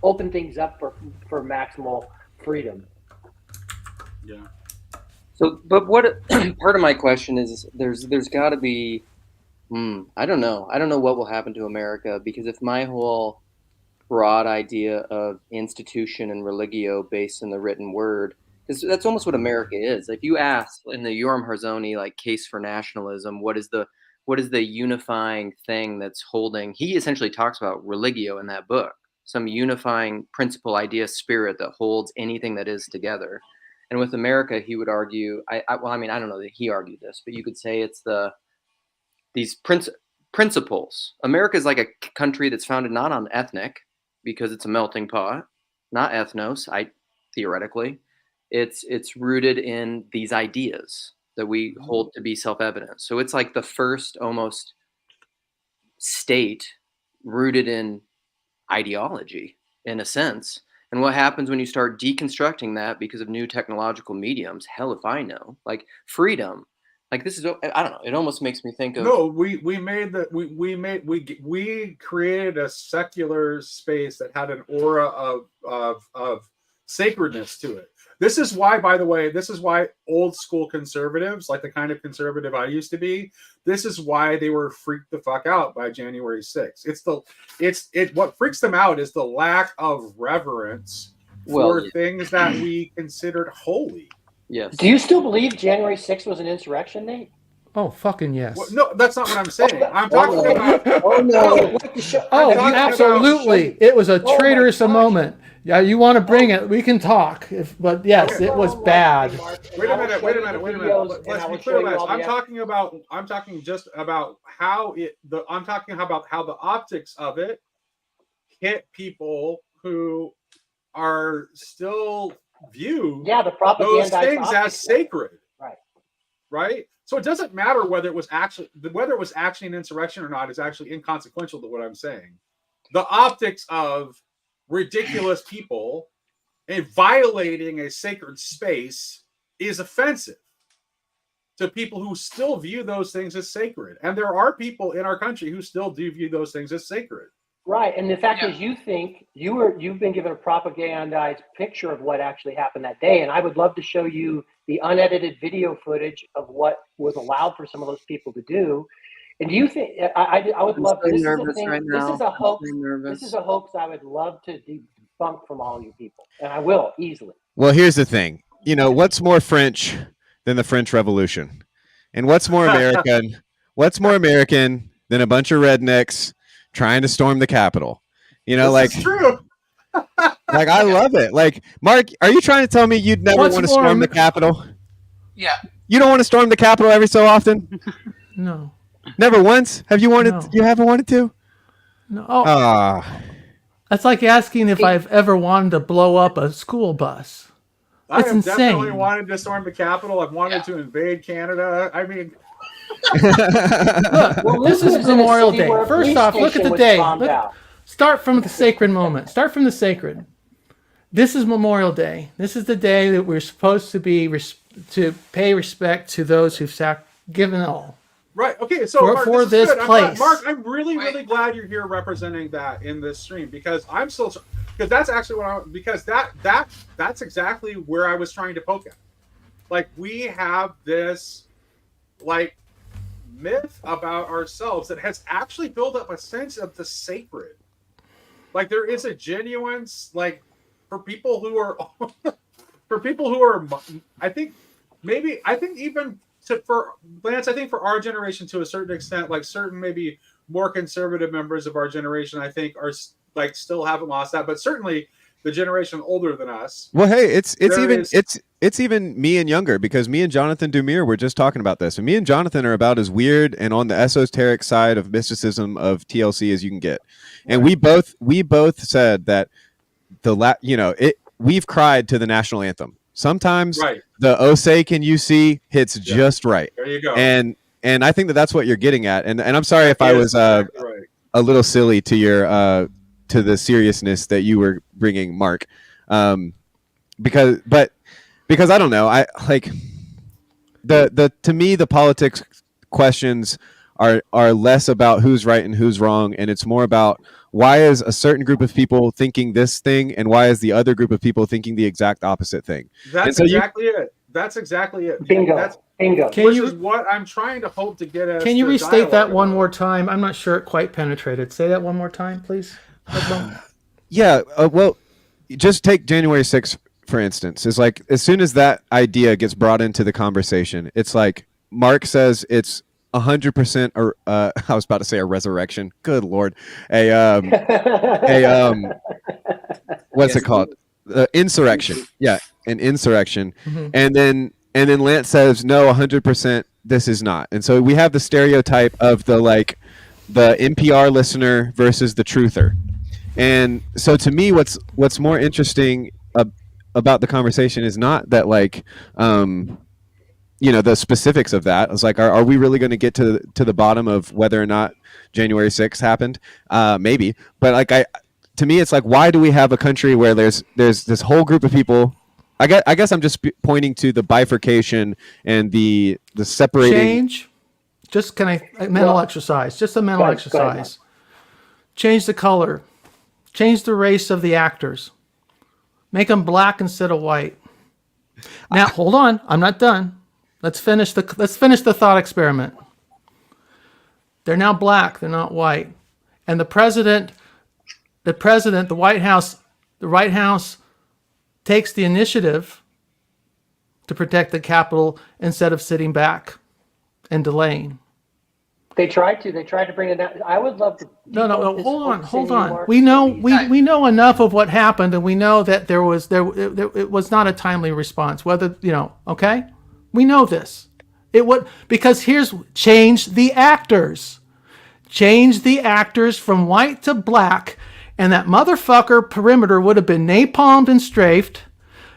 open things up for maximal freedom.
Yeah.
So, but what part of my question is there's got to be, I don't know what will happen to America, because if my whole broad idea of institution and religio based in the written word, because that's almost what America is. If you ask in the Yoram Harzoni like case for nationalism, what is the unifying thing that's holding? He essentially talks about religio in that book, some unifying principle, idea, spirit that holds anything that is together. And with America, he would argue, I don't know that he argued this, but you could say it's these principles. America is like a country that's founded not on ethnic, because it's a melting pot, not ethnos, theoretically. It's rooted in these ideas that we hold to be self-evident. So it's like the first almost state rooted in ideology, in a sense. And what happens when you start deconstructing that because of new technological mediums? Hell if I know. Like freedom. Like this is, I don't know. It almost makes me think of.
No, we created a secular space that had an aura of sacredness to it. This is why, by the way, old school conservatives, like the kind of conservative I used to be, this is why they were freaked the fuck out by January 6th. What freaks them out is the lack of reverence for things that we considered holy.
Yes.
Do you still believe January 6th was an insurrection, Nate?
Oh, fucking yes.
Well, no, that's not what I'm saying. I'm talking about.
Oh no!
Absolutely. It was a traitorous moment. Yeah, you want to bring it? We can talk. But yes, it was bad.
Wait a minute. Let's be clear, guys. I'm talking about how the optics of it hit people who are still view those things as sacred, right? So it doesn't matter whether it was actually an insurrection or not is actually inconsequential to what I'm saying. The optics of ridiculous people and violating a sacred space is offensive to people who still view those things as sacred, and there are people in our country who still do view those things as sacred.
Right, and the fact is, you think you've been given a propagandized picture of what actually happened that day, and I would love to show you the unedited video footage of what was allowed for some of those people to do. And do you think I would love? This is a thing. This is a hoax. This is a hoax. I would love to debunk from all you people, and I will easily.
Well, here's the thing. You know, what's more French than the French Revolution, and what's more American? What's more American than a bunch of rednecks trying to storm the Capitol? You know,
this is true.
Like, I love it. Like, Mark, are you trying to tell me you'd never want to storm the Capitol?
Yeah.
You don't want to storm the Capitol every so often?
No.
Never once? Have you wanted? No. You haven't wanted to?
No. Oh. That's like asking if I've ever wanted to blow up a school bus. It's insane.
Definitely wanted to storm the Capitol. I've wanted to invade Canada. I mean,
look, this is Memorial Day. First off, look at the day. Start from the sacred moment. Start from the sacred. This is Memorial Day. This is the day that we're supposed to be to pay respect to those who've given all.
Right. Okay. So
for this place,
Mark, I'm really glad you're here representing that in this stream, because that's actually that's exactly where I was trying to poke at. Like, we have this like myth about ourselves that has actually built up a sense of the sacred. Like, there is a genuine, like, for people who are I think even for Lance, I think for our generation to a certain extent, like certain maybe more conservative members of our generation, I think are like still haven't lost that, but certainly the generation older than us.
Well, hey, it's even me and younger, because me and Jonathan Dumire were just talking about this, and me and Jonathan are about as weird and on the esoteric side of mysticism of TLC as you can get. And we both said that we've cried to the national anthem. Sometimes the Osei Can You See hits just right.
There you go.
And I think that's what you're getting at. And I'm sorry if I was a little silly to your to the seriousness that you were bringing, Mark. Because I don't know. I like to me the politics questions are less about who's right and who's wrong, and it's more about why is a certain group of people thinking this thing, and why is the other group of people thinking the exact opposite thing?
That's exactly it. That's exactly it.
Bingo. Bingo.
Which is what I'm trying to hope to get at.
Can you restate that one more time? I'm not sure it quite penetrated. Say that one more time, please.
Yeah. Well, just take January 6th, for instance. It's like, as soon as that idea gets brought into the conversation, it's like Mark says it's 100%, or I was about to say a resurrection. Good Lord. What's it called? Insurrection. Yeah. An insurrection. Mm-hmm. And then Lance says, no, 100% this is not. And so we have the stereotype of the NPR listener versus the truther. And so to me, what's more interesting about the conversation is not that the specifics of that. It's like, are we really going to get to the bottom of whether or not January 6th happened? Maybe. But to me, it's like, why do we have a country where there's this whole group of people? I guess I'm just pointing to the bifurcation and the separating.
Change. Just mental exercise. Just a mental exercise. Change the color. Change the race of the actors. Make them black instead of white. Now, hold on. I'm not done. Let's finish the thought experiment. They're now black. They're not white. And the White House takes the initiative to protect the Capitol instead of sitting back and delaying.
They tried to bring it down. I would love to.
No. Hold on. We know enough of what happened, and we know that it was not a timely response. Okay, we know this. Because change the actors from white to black, and that motherfucker perimeter would have been napalmed and strafed.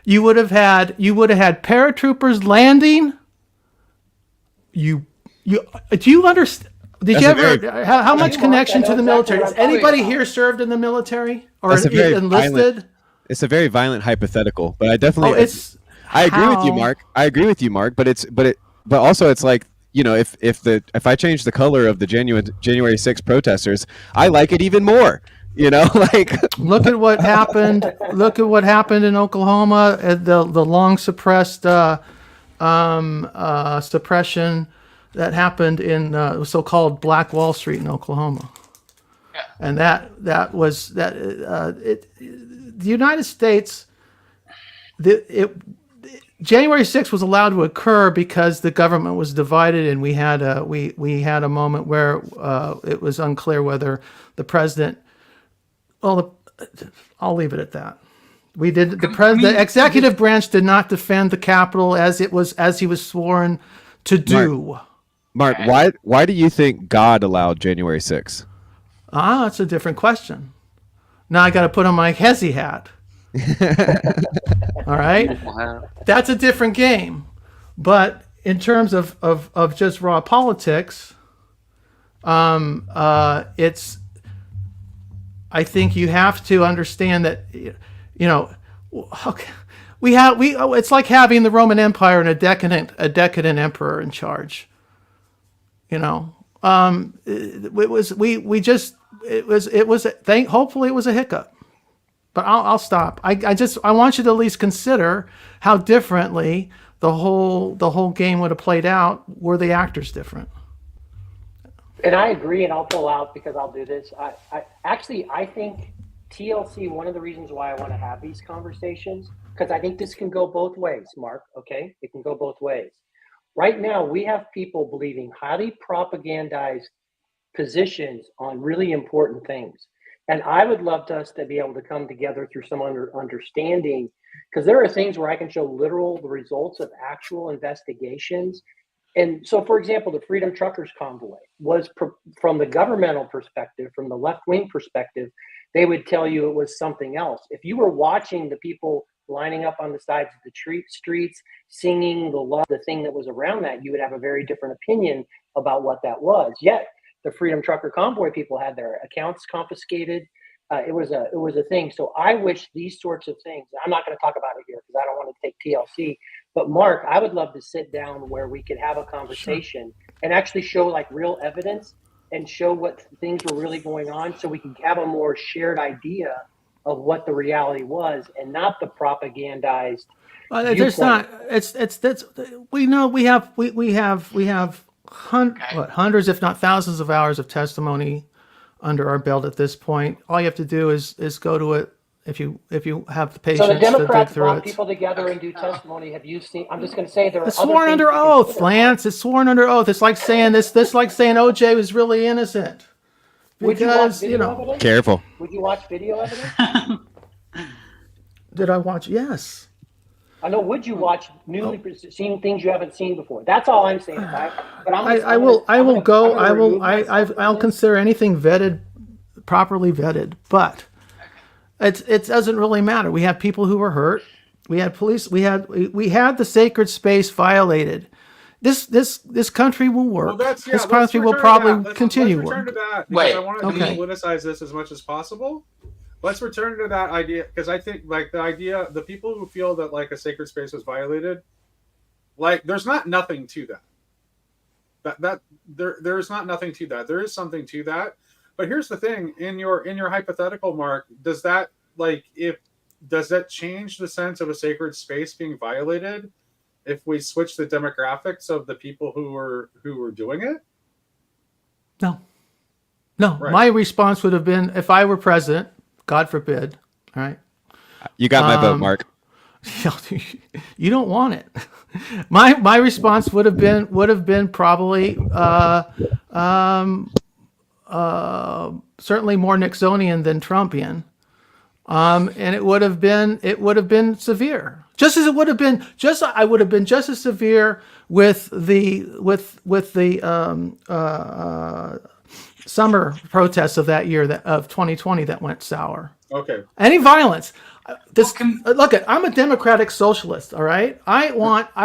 You would have had paratroopers landing. Do you understand? How much connection to the military? Has anybody here served in the military or enlisted?
It's a very violent hypothetical, but I definitely. I agree with you, Mark. But also it's like, if I change the color of the January 6th protesters, I like it even more.
Look at what happened. Look at what happened in Oklahoma. The long suppressed suppression that happened in so-called Black Wall Street in Oklahoma, and that was the United States. January 6th was allowed to occur because the government was divided, and we had a moment where it was unclear whether the president. Well, I'll leave it at that. The executive branch did not defend the Capitol as he was sworn to do.
Mark, why do you think God allowed January 6th?
That's a different question. Now I got to put on my Hezi hat. All right, that's a different game. But in terms of just raw politics, it's. I think you have to understand that, it's like having the Roman Empire and a decadent emperor in charge. Hopefully it was a hiccup, but I'll stop. I want you to at least consider how differently the whole game would have played out were the actors different.
And I agree, and I'll pull out because I'll do this. I think TLC, one of the reasons why I want to have these conversations, because I think this can go both ways, Mark, okay? It can go both ways. Right now, we have people believing highly propagandized positions on really important things. And I would love us to be able to come together through some understanding, because there are things where I can show the results of actual investigations. And so, for example, the Freedom Truckers Convoy was from the governmental perspective, from the left-wing perspective, they would tell you it was something else. If you were watching the people lining up on the sides of the streets, singing the thing that was around that, you would have a very different opinion about what that was. Yet, the Freedom Trucker Convoy people had their accounts confiscated. It was a thing. So I wish these sorts of things, I'm not going to talk about it here because I don't want to take TLC, but Mark, I would love to sit down where we could have a conversation and actually show real evidence and show what things were really going on, so we can have a more shared idea of what the reality was, and not the propagandized.
There's not. That's we know we have hundreds, if not thousands, of hours of testimony under our belt at this point. All you have to do is go to it if you have the patience
So the Democrats
to dig through
brought
it.
people together and do testimony. Have you seen? I'm just going to say there are.
It's sworn under oath, Lance. It's sworn under oath. It's like saying this like saying OJ was really innocent.
Would you watch video evidence?
Careful.
Would you watch video evidence?
Did I watch? Yes.
I know. Would you watch newly seen things you haven't seen before? That's all I'm saying.
I'll consider anything vetted, properly vetted, but it doesn't really matter. We have people who were hurt. We had police. We had the sacred space violated. This country will work.
Well,
this country will probably continue
working.
Let's
return to that because I want to politicize this as much as possible. Let's return to that idea because I think like the people who feel that like a sacred space was violated, like there's nothing to that. There's not nothing to that. There is something to that. But here's the thing: in your hypothetical, Mark, does that change the sense of a sacred space being violated if we switch the demographics of the people who were doing it?
No.
Right.
My response would have been, if I were president, God forbid, all right?
You got my vote, Mark.
You don't want it. My response would have been probably certainly more Nixonian than Trumpian, and it would have been severe. I would have been just as severe with the summer protests of that year of 2020 that went sour.
Okay.
Any violence. Look, I'm a democratic socialist. All right. I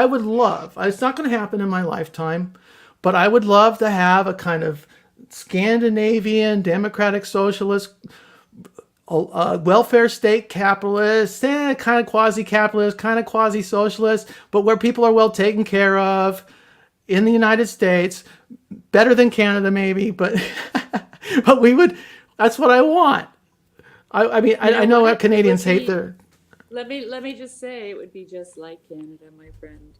would love. It's not going to happen in my lifetime, but I would love to have a kind of Scandinavian democratic socialist, welfare state capitalist, kind of quasi-capitalist, kind of quasi-socialist, but where people are well taken care of in the United States, better than Canada maybe, but but we would. That's what I want. I mean, I know what Canadians hate their.
Let me just say, it would be just like Canada, my friend.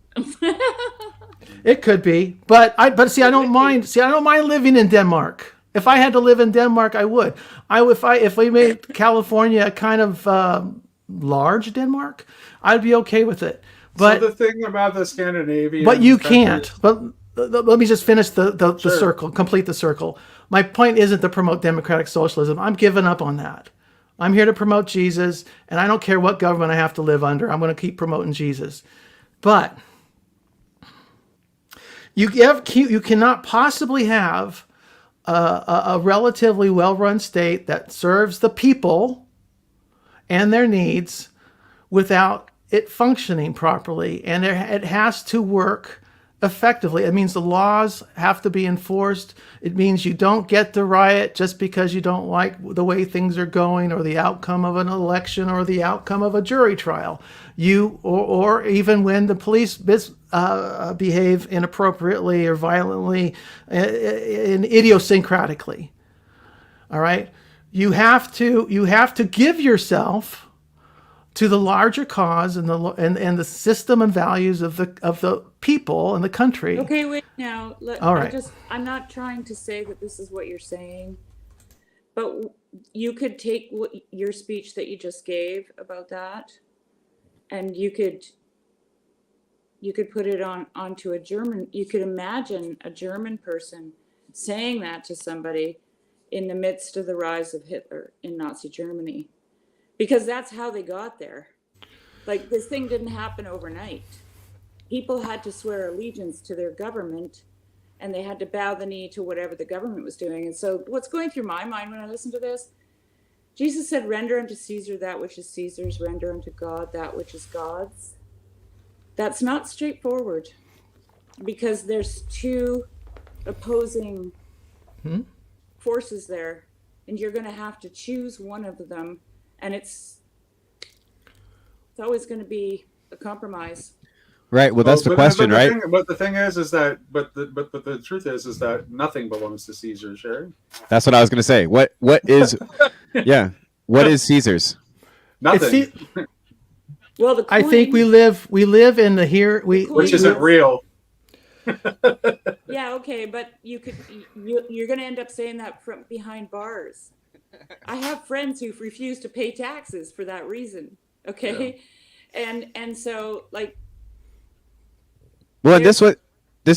It could be, but I don't mind. I don't mind living in Denmark. If I had to live in Denmark, I would. If we made California a kind of large Denmark, I'd be okay with it. But
so the thing about the Scandinavian,
but you can't. But let me just finish the circle, complete the circle. My point isn't to promote democratic socialism. I'm giving up on that. I'm here to promote Jesus, and I don't care what government I have to live under. I'm going to keep promoting Jesus. But you cannot possibly have a relatively well-run state that serves the people and their needs without it functioning properly. And it has to work effectively. It means the laws have to be enforced. It means you don't get to riot just because you don't like the way things are going or the outcome of an election or the outcome of a jury trial. Or even when the police behave inappropriately or violently and idiosyncratically. All right? You have to give yourself to the larger cause and the system and values of the people and the country.
Okay, wait now.
All right.
I'm not trying to say that this is what you're saying, but you could take your speech that you just gave about that, and you could put it onto a German. You could imagine a German person saying that to somebody in the midst of the rise of Hitler in Nazi Germany. Because that's how they got there. Like, this thing didn't happen overnight. People had to swear allegiance to their government, and they had to bow the knee to whatever the government was doing. And so what's going through my mind when I listen to this, Jesus said, render unto Caesar that which is Caesar's, render unto God that which is God's. That's not straightforward, because there's two opposing forces there, and you're going to have to choose one of them. And it's always going to be a compromise.
Right. Well, that's the question, right?
But the thing is that the truth is that nothing belongs to Caesar, Sherry.
That's what I was going to say. What is yeah? What is Caesar's?
Nothing.
Well, the coin,
I think we live in the here
which isn't real.
Yeah, okay, but you're going to end up saying that from behind bars. I have friends who refuse to pay taxes for that reason. Okay, yeah. and so like.
Well, this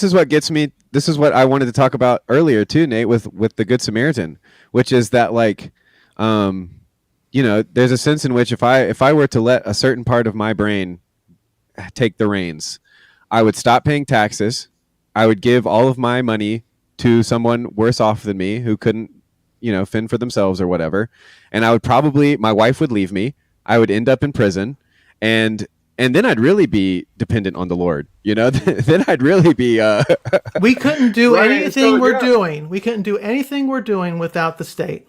is what gets me. This is what I wanted to talk about earlier too, Nate, with the Good Samaritan, which is that like, there's a sense in which if I were to let a certain part of my brain take the reins, I would stop paying taxes. I would give all of my money to someone worse off than me who couldn't, fend for themselves or whatever. And I would my wife would leave me. I would end up in prison, and then I'd really be dependent on the Lord. Then I'd really be.
We couldn't do anything we're doing. We couldn't do anything we're doing without the state.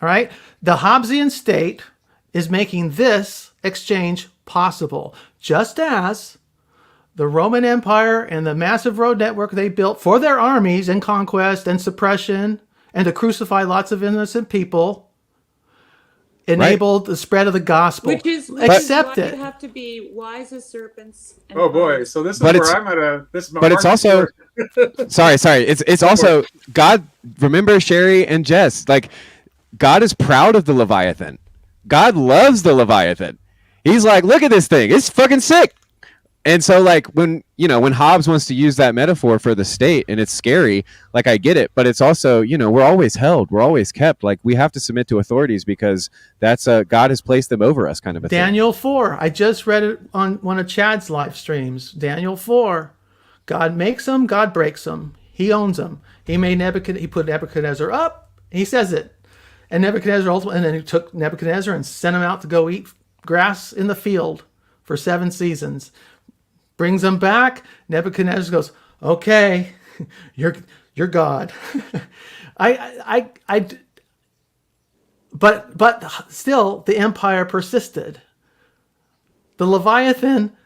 All right. The Hobbesian state is making this exchange possible, just as the Roman Empire and the massive road network they built for their armies and conquest and suppression and to crucify lots of innocent people enabled the spread of the gospel.
Which is why you have to be wise as serpents.
Oh boy! So this is where I'm at a.
But it's also. sorry. It's also God. Remember Sherry and Jess. Like God is proud of the Leviathan. God loves the Leviathan. He's like, look at this thing. It's fucking sick. And so like when Hobbes wants to use that metaphor for the state and it's scary, like I get it, but it's also, we're always held, we're always kept, like we have to submit to authorities because that's God has placed them over us kind of a
Daniel 4. I just read it on one of Chad's live streams. Daniel 4. God makes them, God breaks them. He owns them. He put Nebuchadnezzar up. He says it. And Nebuchadnezzar ultimately, and then he took Nebuchadnezzar and sent him out to go eat grass in the field for 7 seasons. Brings them back. Nebuchadnezzar goes, okay, you're God. But still, the empire persisted. The Leviathan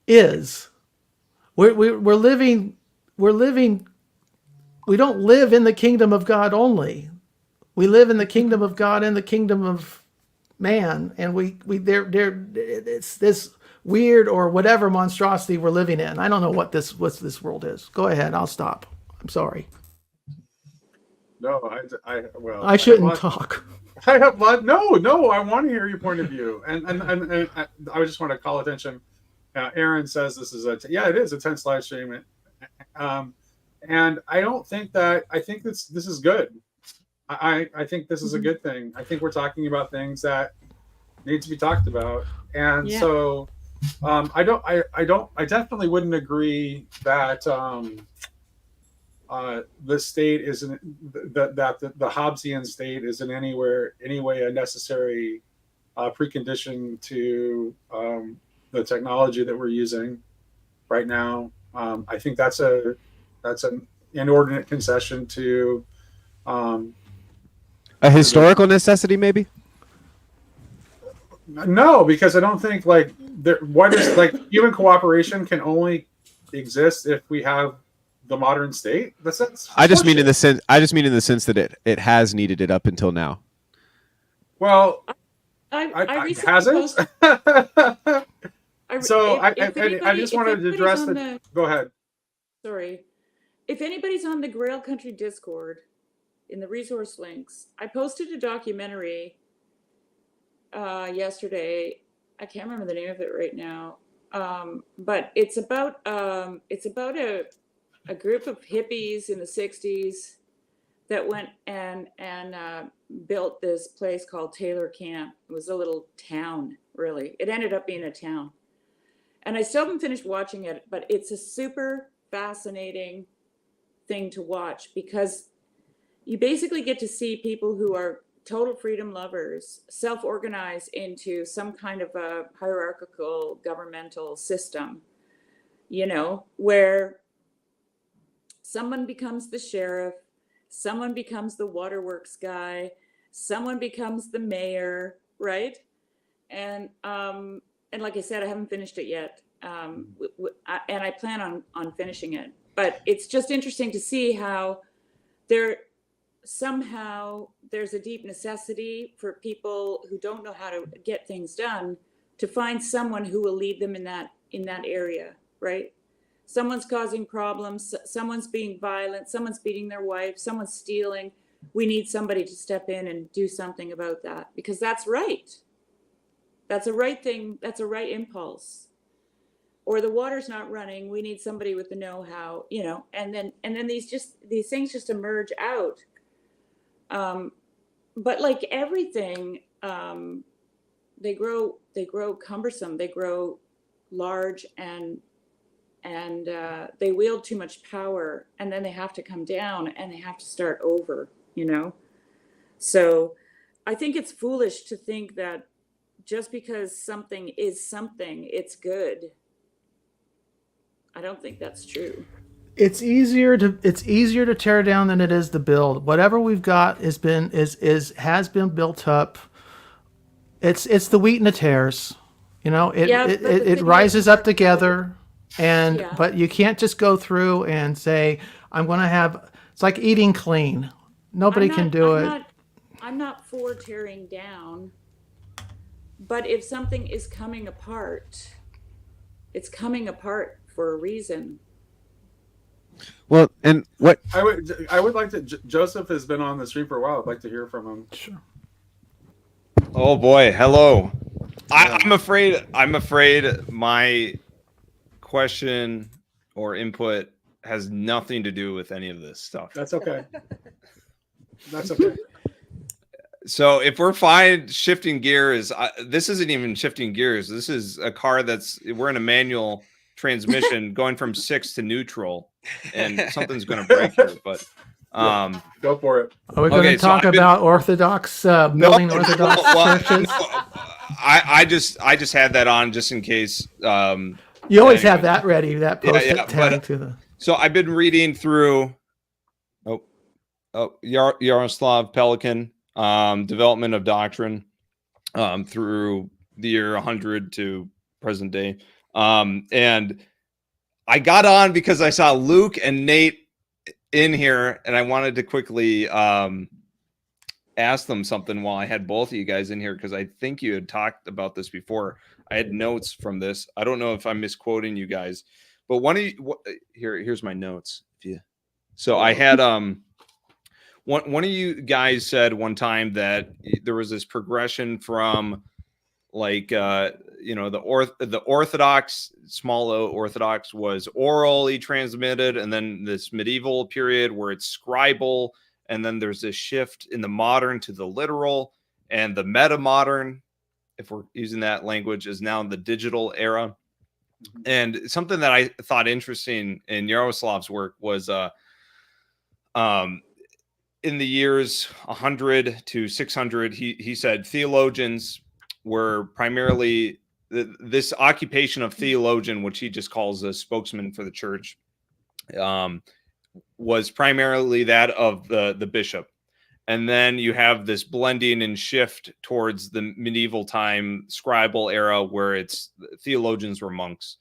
is. We're living. We don't live in the kingdom of God only. We live in the kingdom of God and the kingdom of man, and it's this weird or whatever monstrosity we're living in. I don't know what this world is. Go ahead, I'll stop. I'm sorry.
No,
I shouldn't talk.
I have no. I want to hear your point of view, and I just want to call attention. Aaron says this is it is a tense live stream, and I don't think that. I think this is good. I think this is a good thing. I think we're talking about things that need to be talked about, and so I definitely wouldn't agree that the state isn't that the Hobbesian state is in any way a necessary precondition to the technology that we're using right now. I think that's an inordinate concession to
a historical necessity, maybe.
No, because I don't think human cooperation can only exist if we have the modern state.
I just mean in the sense that it has needed it up until now.
Well,
I
hasn't. So I just wanted to address that. Go ahead.
Sorry, if anybody's on the Grail Country Discord, in the resource links, I posted a documentary yesterday. I can't remember the name of it right now, but it's about a group of hippies in the 60s that went and built this place called Taylor Camp. It was a little town, really. It ended up being a town. And I still haven't finished watching it, but it's a super fascinating thing to watch because you basically get to see people who are total freedom lovers self-organize into some kind of a hierarchical governmental system, where someone becomes the sheriff, someone becomes the waterworks guy, someone becomes the mayor, right? And like I said, I haven't finished it yet. And I plan on finishing it, but it's just interesting to see how somehow there's a deep necessity for people who don't know how to get things done to find someone who will lead them in that area, right? Someone's causing problems, someone's being violent, someone's beating their wife, someone's stealing. We need somebody to step in and do something about that, because that's right. That's a right thing. That's a right impulse. Or the water's not running. We need somebody with the know-how, you know, and then these things just emerge out. But like everything, they grow cumbersome. They grow large and they wield too much power, and then they have to come down and they have to start over, you know? So I think it's foolish to think that just because something is something, it's good. I don't think that's true.
It's easier to tear down than it is to build. Whatever we've got has been built up. It's the wheat and the tares. You know, it rises up together, and but you can't just go through and say, I'm going to have. It's like eating clean. Nobody can do it.
I'm not for tearing down, but if something is coming apart, it's coming apart for a reason.
Well, and what
I would like to. Joseph has been on the stream for a while. I'd like to hear from him.
Sure.
Oh boy, hello. I'm afraid my question or input has nothing to do with any of this stuff.
That's okay. That's okay.
So if we're fine shifting gears, this isn't even shifting gears. This is a car we're in a manual transmission going from 6 to neutral, and something's going to break here. But
go for it.
Are we going to talk about Orthodox building Orthodox churches?
No, I just had that on just in case.
You always have that ready. That post-it tag to the.
So I've been reading through. Yaroslav Pelikan, development of doctrine, through the year 100 to present day. And I got on because I saw Luke and Nate in here, and I wanted to quickly ask them something while I had both of you guys in here, because I think you had talked about this before. I had notes from this. I don't know if I'm misquoting you guys, but here's my notes. So I had one of you guys said one time that there was this progression from like the Orthodox, small O Orthodox was orally transmitted, and then this medieval period where it's scribal, and then there's this shift in the modern to the literal, and the meta modern, if we're using that language, is now in the digital era. And something that I thought interesting in Yaroslav's work was in the years 100 to 600, he said theologians were primarily this occupation of theologian, which he just calls a spokesman for the church, was primarily that of the bishop. And then you have this blending and shift towards the medieval time scribal era where it's theologians were monks.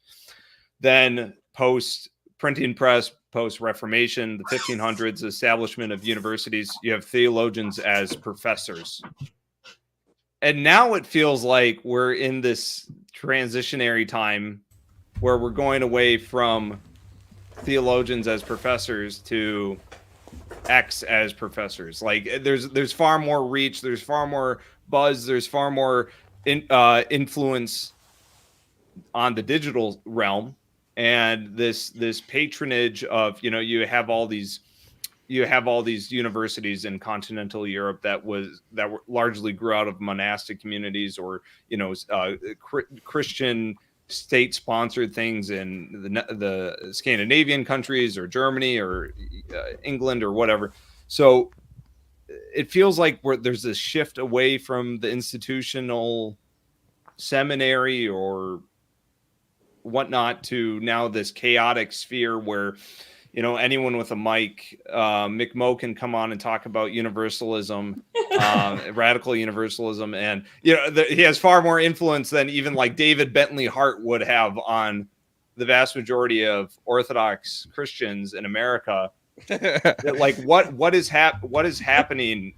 Then post printing press, post Reformation, the 1500s, establishment of universities, you have theologians as professors. And now it feels like we're in this transitionary time where we're going away from theologians as professors to X as professors. Like there's far more reach, there's far more buzz, there's far more influence on the digital realm, and this patronage of, you have all these universities in continental Europe that were largely grew out of monastic communities, or Christian state-sponsored things in the Scandinavian countries, or Germany, or England, or whatever. So it feels like there's this shift away from the institutional seminary or whatnot to now this chaotic sphere where anyone with a mic, Mick Mo can come on and talk about universalism, radical universalism, and he has far more influence than even like David Bentley Hart would have on the vast majority of Orthodox Christians in America. Like what is happening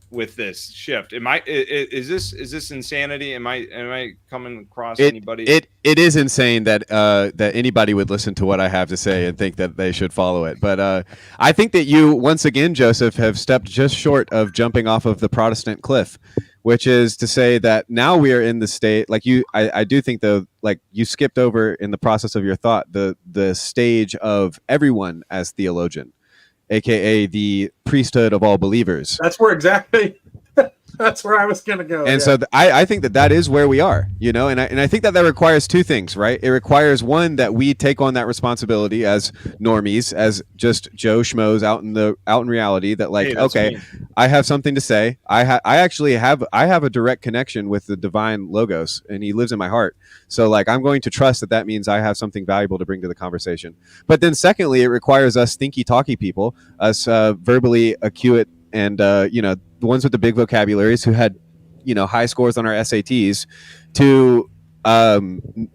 with this shift? Is this insanity? Am I coming across anybody?
It is insane that that anybody would listen to what I have to say and think that they should follow it. But I think that you once again, Joseph, have stepped just short of jumping off of the Protestant cliff, which is to say that now we are in the state like you. I do think though, like you skipped over in the process of your thought the stage of everyone as theologian, aka the priesthood of all believers.
That's where exactly. That's where I was going to go.
And so I think that is where we are, and I think that requires two things, right? It requires one, that we take on that responsibility as normies, as just Joe Schmoes out in reality, that like, hey, okay, me. I have something to say. I actually have a direct connection with the divine Logos, and he lives in my heart. So like, I'm going to trust that means I have something valuable to bring to the conversation. But then secondly, it requires us thinky talky people, us verbally acute and the ones with the big vocabularies who had high scores on our SATs to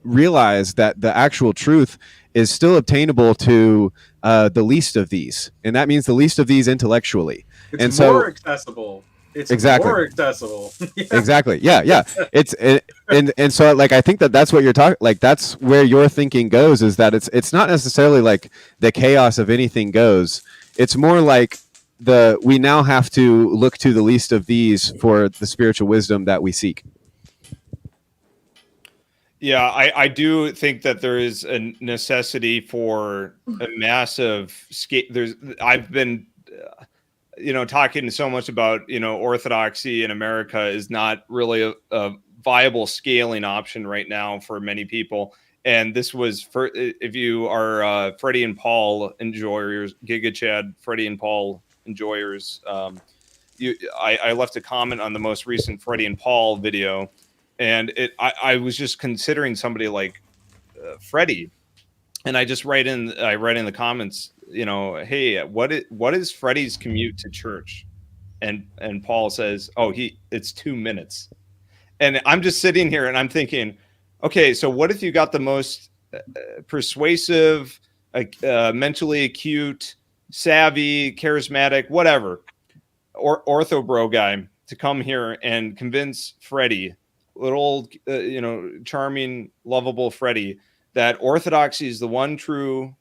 realize that the actual truth is still obtainable to the least of these, and that means the least of these intellectually.
It's more accessible. It's exactly more accessible.
Yeah. Exactly. Yeah. And so like I think that's what you're talking. Like that's where your thinking goes, is that it's not necessarily like the chaos of anything goes. It's more like we now have to look to the least of these for the spiritual wisdom that we seek.
Yeah, I do think that there is a necessity for a massive scale. I've been, talking so much about, orthodoxy in America is not really a viable scaling option right now for many people. And this was if you are Freddie and Paul enjoyers, Giga Chad, Freddie and Paul enjoyers, I left a comment on the most recent Freddie and Paul video, and I was just considering somebody like Freddie, and I write in the comments, hey, what is Freddie's commute to church? And Paul says, it's 2 minutes. And I'm just sitting here and I'm thinking, okay, so what if you got the most persuasive, mentally acute, savvy, charismatic, whatever, or ortho bro guy to come here and convince Freddie, little charming, lovable Freddie, that orthodoxy is the one true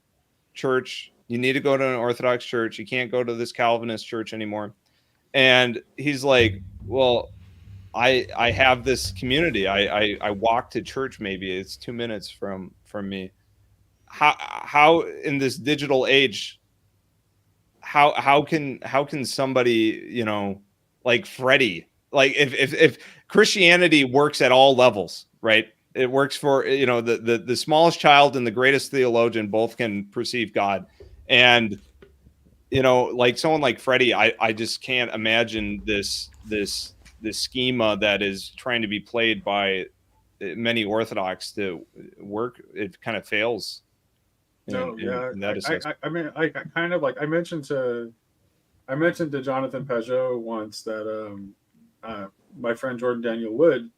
church. You need to go to an Orthodox church. You can't go to this Calvinist church anymore. And he's like, well, I have this community. I walk to church. Maybe it's 2 minutes from me. How in this digital age, how can somebody, like Freddie, like if Christianity works at all levels, right? It works for, the smallest child and the greatest theologian both can perceive God. And, like someone like Freddie, I just can't imagine this schema that is trying to be played by many Orthodox to work. It kind of fails.
I mentioned to Jonathan Pajot once that my friend Jordan Daniel Wood,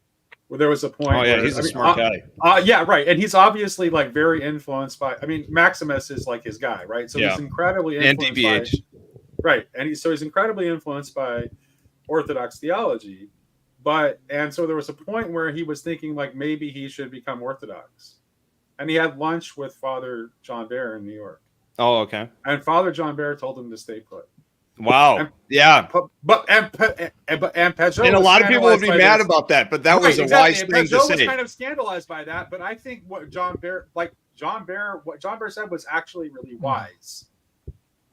well, there was a point.
Oh yeah, he's a smart guy.
Yeah, right, and he's obviously like very influenced by. I mean, Maximus is like his guy, right? So he's incredibly influenced
and DBH.
Right, and he's incredibly influenced by Orthodox theology, and so there was a point where he was thinking like maybe he should become Orthodox. And he had lunch with Father John Bear in New York.
Oh, okay.
And Father John Bear told him to stay put.
Wow. Yeah.
But Pajot,
and a lot of people would be mad about that, but that was a wise thing to say.
Pajot was kind of scandalized by that, but I think what John Bear said was actually really wise.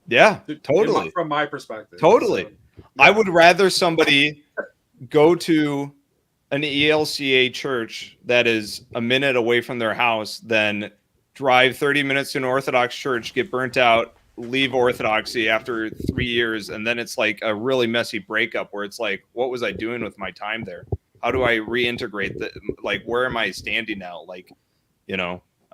Yeah, totally.
From my perspective.
Totally. So, yeah. I would rather somebody go to an ELCA church that is a minute away from their house than drive 30 minutes to an Orthodox church, get burnt out, leave Orthodoxy after 3 years, and then it's like a really messy breakup where it's like, what was I doing with my time there? How do I reintegrate where am I standing now? Like,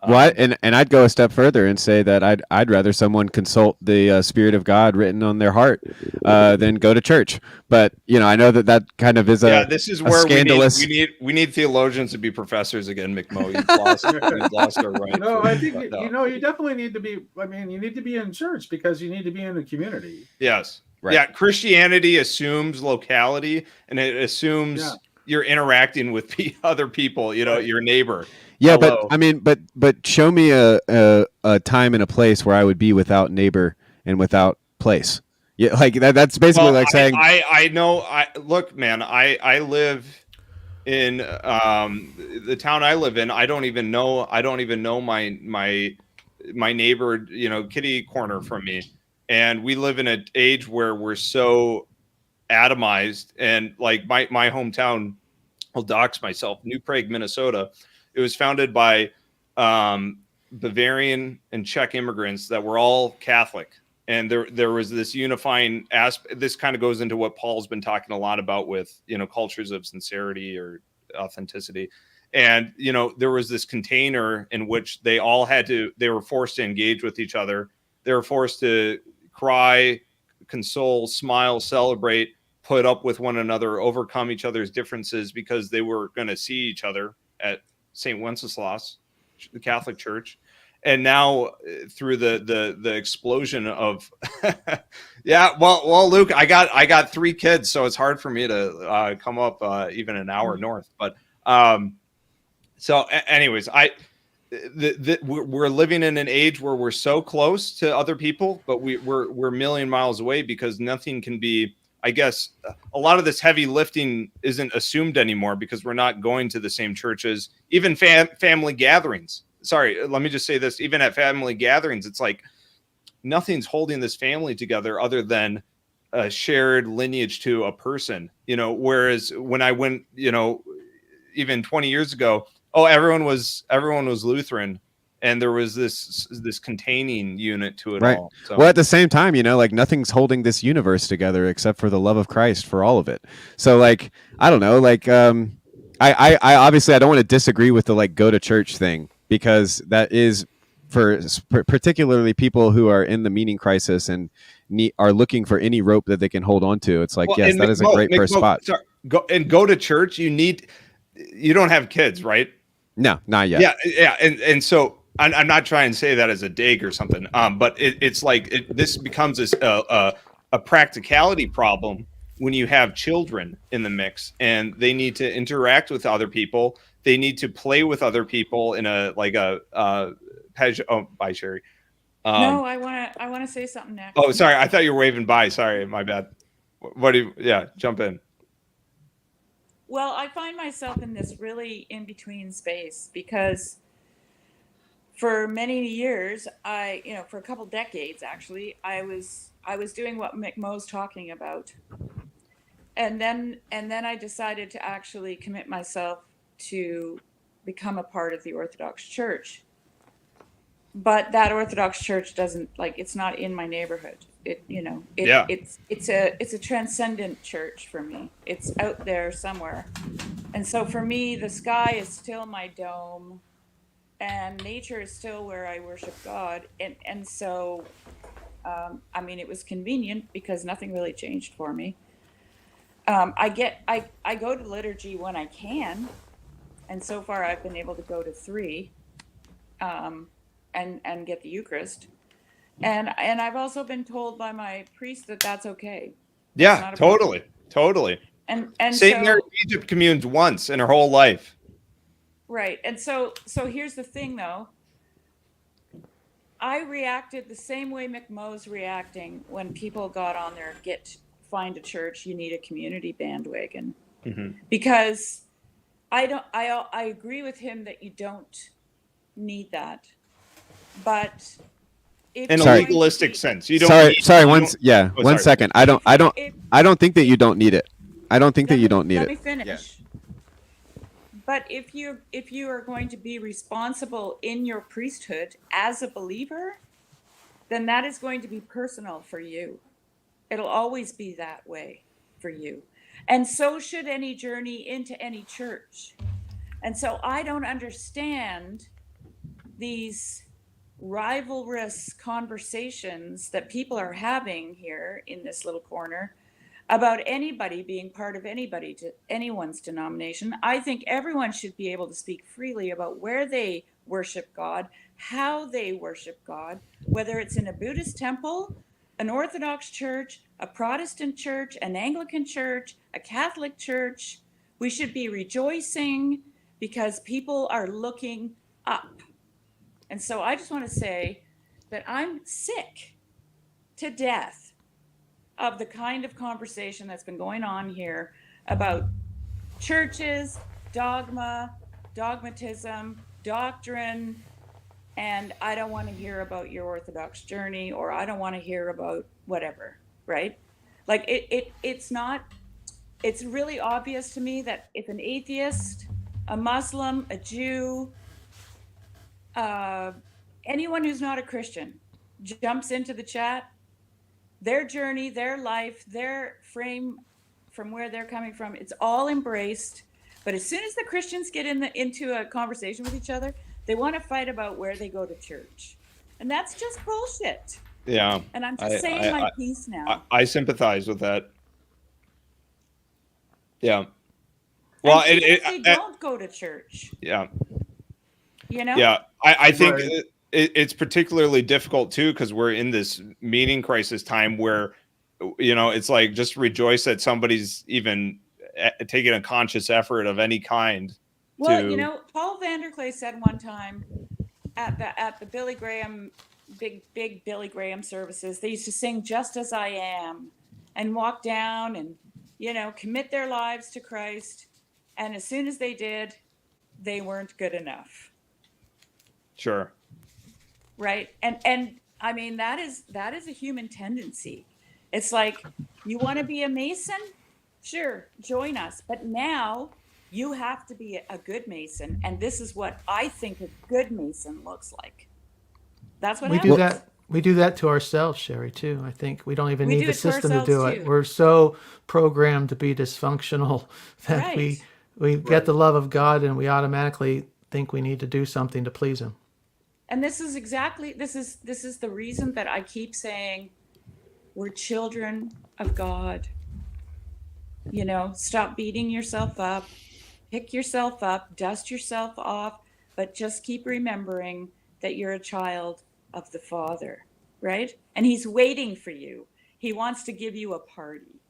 Well, and I'd go a step further and say that I'd rather someone consult the Spirit of God written on their heart than go to church. But I know that kind of is
this is where
scandalous.
we need theologians to be professors again, McMo. You've lost our right.
No, I think you definitely need to be. I mean, you need to be in church because you need to be in the community.
Yes.
Right.
Yeah. Christianity assumes locality, and it assumes you're interacting with other people. Your neighbor.
Yeah,
Hello.
but I mean, but show me a time and a place where I would be without neighbor and without place. Yeah, like that's basically like saying
I know. Look, man. I live in the town I live in. I don't even know my neighbor. Kitty corner from me, and we live in an age where we're so atomized. And like my hometown, I'll dox myself. New Prague, Minnesota. It was founded by Bavarian and Czech immigrants that were all Catholic. And there was this unifying aspect. This kind of goes into what Paul's been talking a lot about with, cultures of sincerity or authenticity. And, there was this container in which they were forced to engage with each other. They were forced to cry, console, smile, celebrate, put up with one another, overcome each other's differences because they were going to see each other at St. Wenceslas, the Catholic Church. And now through the explosion of Luke, I got 3 kids, so it's hard for me to come up even an hour north. But anyways, we're living in an age where we're so close to other people, but we're a million miles away because nothing can be. I guess a lot of this heavy lifting isn't assumed anymore because we're not going to the same churches, even family gatherings. Sorry, let me just say this. Even at family gatherings, it's like nothing's holding this family together other than a shared lineage to a person, whereas when I went, even 20 years ago, everyone was Lutheran. And there was this containing unit to it all. So.
Well, at the same time, like nothing's holding this universe together except for the love of Christ for all of it. So like, I don't know, like I obviously I don't want to disagree with the like go to church thing because that is for particularly people who are in the meaning crisis and are looking for any rope that they can hold on to. It's like, yes, that is a great first spot.
Sorry, go to church. You don't have kids, right?
No, not yet.
Yeah. And so I'm not trying to say that as a dig or something. But it's like this becomes a practicality problem when you have children in the mix and they need to interact with other people. They need to play with other people in bye, Sherry.
No, I want to say something next.
Oh, sorry. I thought you were waving bye. Sorry, my bad. Jump in.
Well, I find myself in this really in between space because for many years, for a couple decades actually, I was doing what McMo's talking about, and then I decided to actually commit myself to become a part of the Orthodox Church. But that Orthodox Church doesn't it's not in my neighborhood. It's a transcendent church for me. It's out there somewhere. And so for me, the sky is still my dome and nature is still where I worship God. And so, it was convenient because nothing really changed for me. I go to liturgy when I can. And so far I've been able to go to 3 and get the Eucharist. And I've also been told by my priest that that's okay.
Yeah, totally.
And
Saint Mary of Egypt communed once in her whole life.
Right. And so here's the thing though. I reacted the same way McMo's reacting when people got on their find a church, you need a community bandwagon. Mm-hmm. Because I agree with him that you don't need that. But
in a legalistic sense, you don't.
One second. I don't think that you don't need it. I don't think that you don't need it.
Let me finish. Yeah. But if you are going to be responsible in your priesthood as a believer, then that is going to be personal for you. It'll always be that way for you. And so should any journey into any church. And so I don't understand these rivalrous conversations that people are having here in this little corner about anybody being part of anyone's denomination. I think everyone should be able to speak freely about where they worship God, how they worship God, whether it's in a Buddhist temple, an Orthodox church, a Protestant church, an Anglican church, a Catholic church. We should be rejoicing because people are looking up. And so I just want to say that I'm sick to death of the kind of conversation that's been going on here about churches, dogma, dogmatism, doctrine, and I don't want to hear about your Orthodox journey, or I don't want to hear about whatever, right? Like it's really obvious to me that if an atheist, a Muslim, a Jew, anyone who's not a Christian jumps into the chat, their journey, their life, their frame from where they're coming from, it's all embraced. But as soon as the Christians get into a conversation with each other, they want to fight about where they go to church. And that's just bullshit.
Yeah.
And I'm just saying my piece now.
I sympathize with that. Yeah. Well,
they don't go to church.
Yeah.
You know?
Yeah. I think it's particularly difficult too, because we're in this meaning crisis time where, it's like just rejoice that somebody's even taking a conscious effort of any kind.
Well, Paul Vanderklay said one time at the Billy Graham, big Billy Graham services, they used to sing "Just as I Am" and walk down and, commit their lives to Christ. And as soon as they did, they weren't good enough.
Sure.
Right. And I mean, that is a human tendency. It's like, you want to be a Mason? Sure, join us. But now you have to be a good Mason. And this is what I think a good Mason looks like. That's what happens.
We do that to ourselves, Sherry, too. I think we don't even need the system to do it.
Too.
We're so programmed to be dysfunctional that we get the love of God and we automatically think we need to do something to please him.
And this is the reason that I keep saying we're children of God. Stop beating yourself up, pick yourself up, dust yourself off, but just keep remembering that you're a child of the Father, right? And he's waiting for you. He wants to give you a party.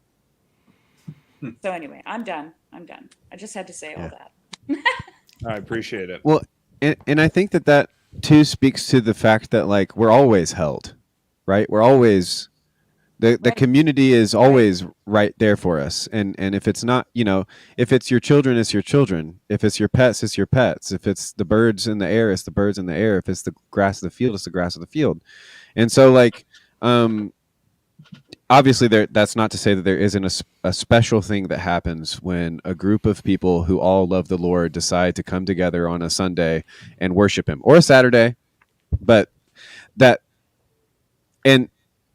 So anyway, I'm done. I just had to say all that.
I appreciate it.
Well, and I think that too speaks to the fact that, like, we're always held, right? We're always, the community is always right there for us. And if it's not, if it's your children, it's your children. If it's your pets, it's your pets. If it's the birds in the air, it's the birds in the air. If it's the grass of the field, it's the grass of the field. And so, like, obviously that's not to say that there isn't a special thing that happens when a group of people who all love the Lord decide to come together on a Sunday and worship him, or a Saturday. But and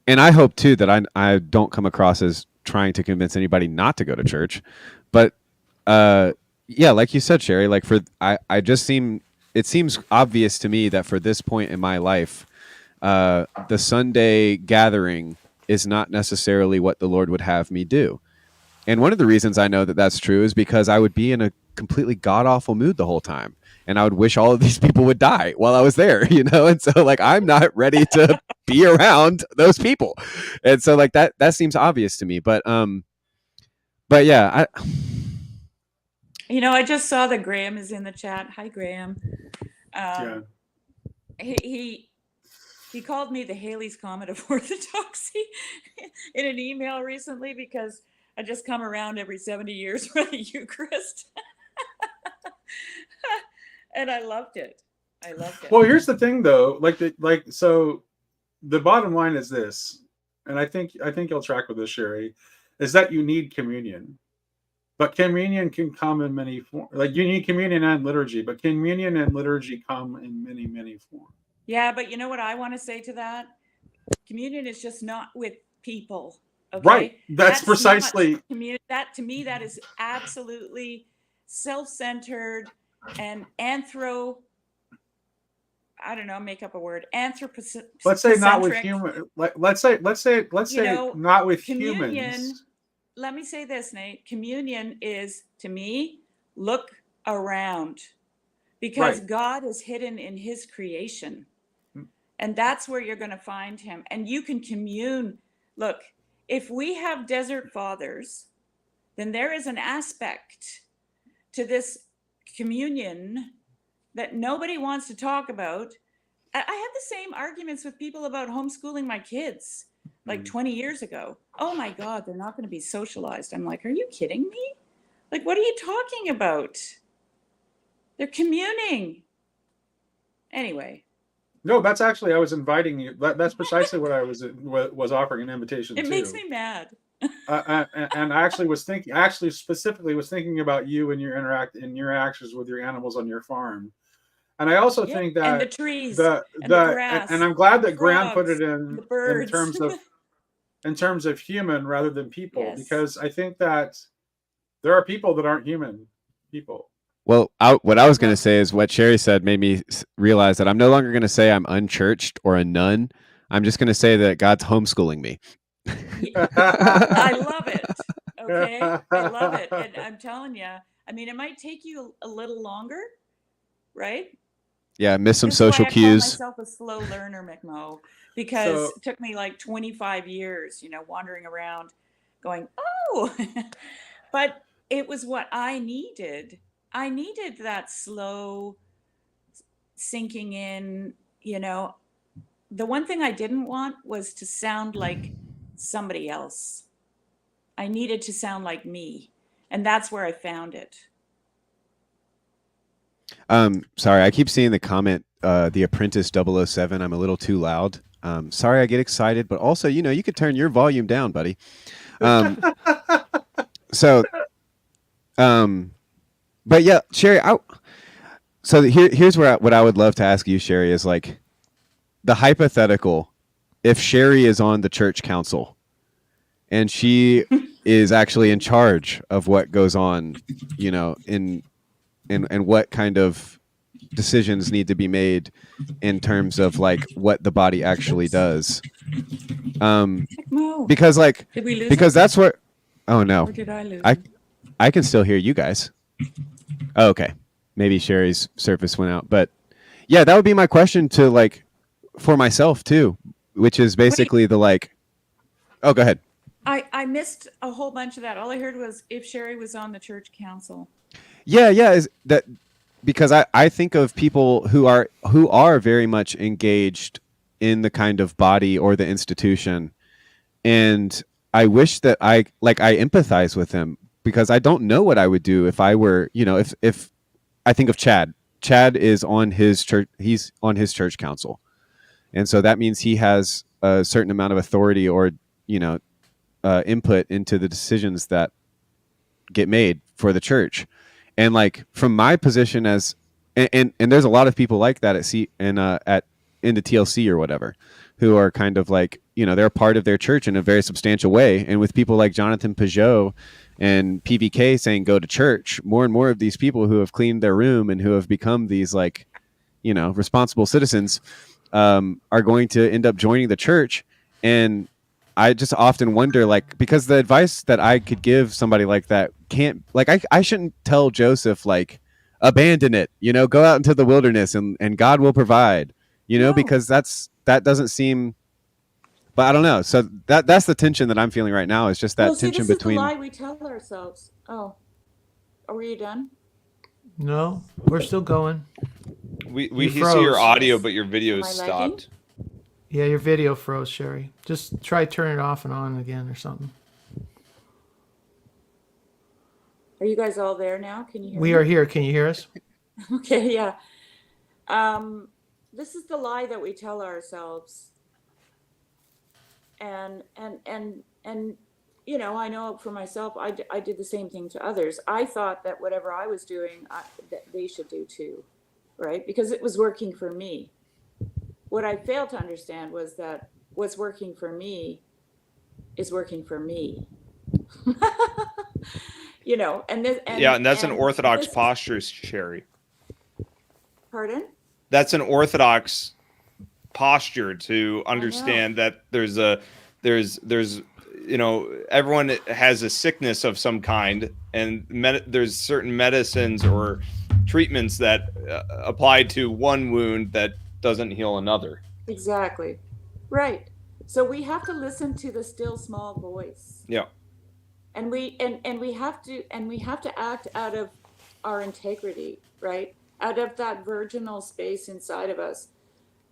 I hope too that I don't come across as trying to convince anybody not to go to church. But yeah, like you said, Sherry, like it seems obvious to me that for this point in my life, the Sunday gathering is not necessarily what the Lord would have me do. And one of the reasons I know that that's true is because I would be in a completely god-awful mood the whole time. And I would wish all of these people would die while I was there, And so, like, I'm not ready to be around those people. And so, like, that seems obvious to me. But yeah.
I just saw that Graham is in the chat. Hi, Graham. He called me the Halley's Comet of Orthodoxy in an email recently because I just come around every 70 years for the Eucharist. And I loved it.
Well, here's the thing, though. So the bottom line is this, and I think you'll track with this, Sherry, is that you need communion. But communion can come in many forms. Like, you need communion and liturgy, but communion and liturgy come in many, many forms.
Yeah, but you know what I want to say to that? Communion is just not with people. Okay?
Right. That's precisely
that to me. That is absolutely self-centered and I don't know, make up a word. Anthropocentric.
Let's say not with human. Let's say not with
communion,
humans.
Let me say this, Nate. Communion is, to me, look around, because
Right.
God is hidden in his creation. And that's where you're going to find him. And you can commune. Look, if we have desert fathers, then there is an aspect to this communion that nobody wants to talk about. I had the same arguments with people about homeschooling my kids like 20 years ago. Oh my God, they're not going to be socialized. I'm like, are you kidding me? Like, what are you talking about? They're communing. Anyway.
No, that's actually, I was inviting you. That's precisely what I was offering an invitation to.
It makes me mad.
And I actually specifically was thinking about you and your interactions with your animals on your farm. And I also think that
and the trees, and the grass,
and I'm glad that
frogs,
Graham put it in
birds.
in terms of human rather than people, because I think that there are people that aren't human people.
Well, what I was going to say is what Sherry said made me realize that I'm no longer going to say I'm unchurched or a nun. I'm just going to say that God's homeschooling me.
I love it. Okay, I love it, and I'm telling you, I mean, it might take you a little longer, right?
Yeah, miss some
That's
social
why
cues.
I call myself a slow learner, McMo, because it took me like 25 years, wandering around, going, oh, but it was what I needed. I needed that slow sinking in. The one thing I didn't want was to sound like somebody else. I needed to sound like me, and that's where I found it.
Sorry, I keep seeing the comment, The Apprentice 007. I'm a little too loud. Sorry, I get excited, but also, you could turn your volume down, buddy. But yeah, Sherry, here's what I would love to ask you, Sherry, is like the hypothetical, if Sherry is on the church council and she is actually in charge of what goes on, and what kind of decisions need to be made in terms of like what the body actually does. Because that's what. Oh no,
or did I lose
I can still hear you guys. Oh, okay, maybe Sherry's surface went out, but yeah, that would be my question to like for myself too, which is basically the like. Oh, go ahead.
I missed a whole bunch of that. All I heard was if Sherry was on the church council.
Yeah, is that because I think of people who are very much engaged in the kind of body or the institution, and I wish that I empathize with them, because I don't know what I would do if I were, if I think of Chad. Chad is on his church. He's on his church council, and so that means he has a certain amount of authority or input into the decisions that get made for the church. And like from my position as and there's a lot of people like that in the TLC or whatever, who are kind of like, they're a part of their church in a very substantial way. And with people like Jonathan Peugeot and PVK saying go to church, more and more of these people who have cleaned their room and who have become these like, responsible citizens are going to end up joining the church. And I just often wonder, like, because the advice that I could give somebody like that can't, like, I shouldn't tell Joseph, like, abandon it, go out into the wilderness and God will provide, because that doesn't seem, but I don't know. So that's the tension that I'm feeling right now, is just that tension between.
This is the lie we tell ourselves. Oh, are you done?
No, we're still going.
We see your audio, but your video is stopped.
Yeah, your video froze, Sherry. Just try turning it off and on again or something.
Are you guys all there now? Can you hear me?
We are here. Can you hear us?
Okay, yeah. This is the lie that we tell ourselves. And I know for myself, I did the same thing to others. I thought that whatever I was doing, that they should do too, right? Because it was working for me. What I failed to understand was that what's working for me is working for me.
And that's an orthodox posture, Sherry.
Pardon?
that's an orthodox posture to understand that there's everyone has a sickness of some kind, and there's certain medicines or treatments that apply to one wound that doesn't heal another.
Exactly. Right. So we have to listen to the still small voice.
Yeah.
And we have to act out of our integrity, right? Out of that virginal space inside of us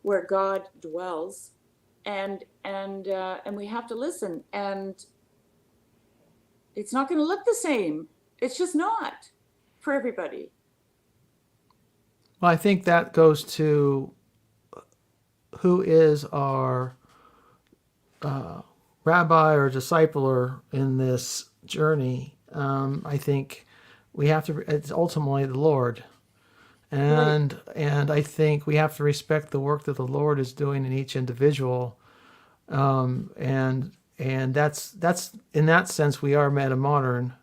where God dwells. And we have to listen, and it's not going to look the same. It's just not for everybody.
Well, I think that goes to who is our rabbi or discipler in this journey. I think we have to. It's ultimately the Lord, and I think we have to respect the work that the Lord is doing in each individual, and that's in that sense we are meta modern,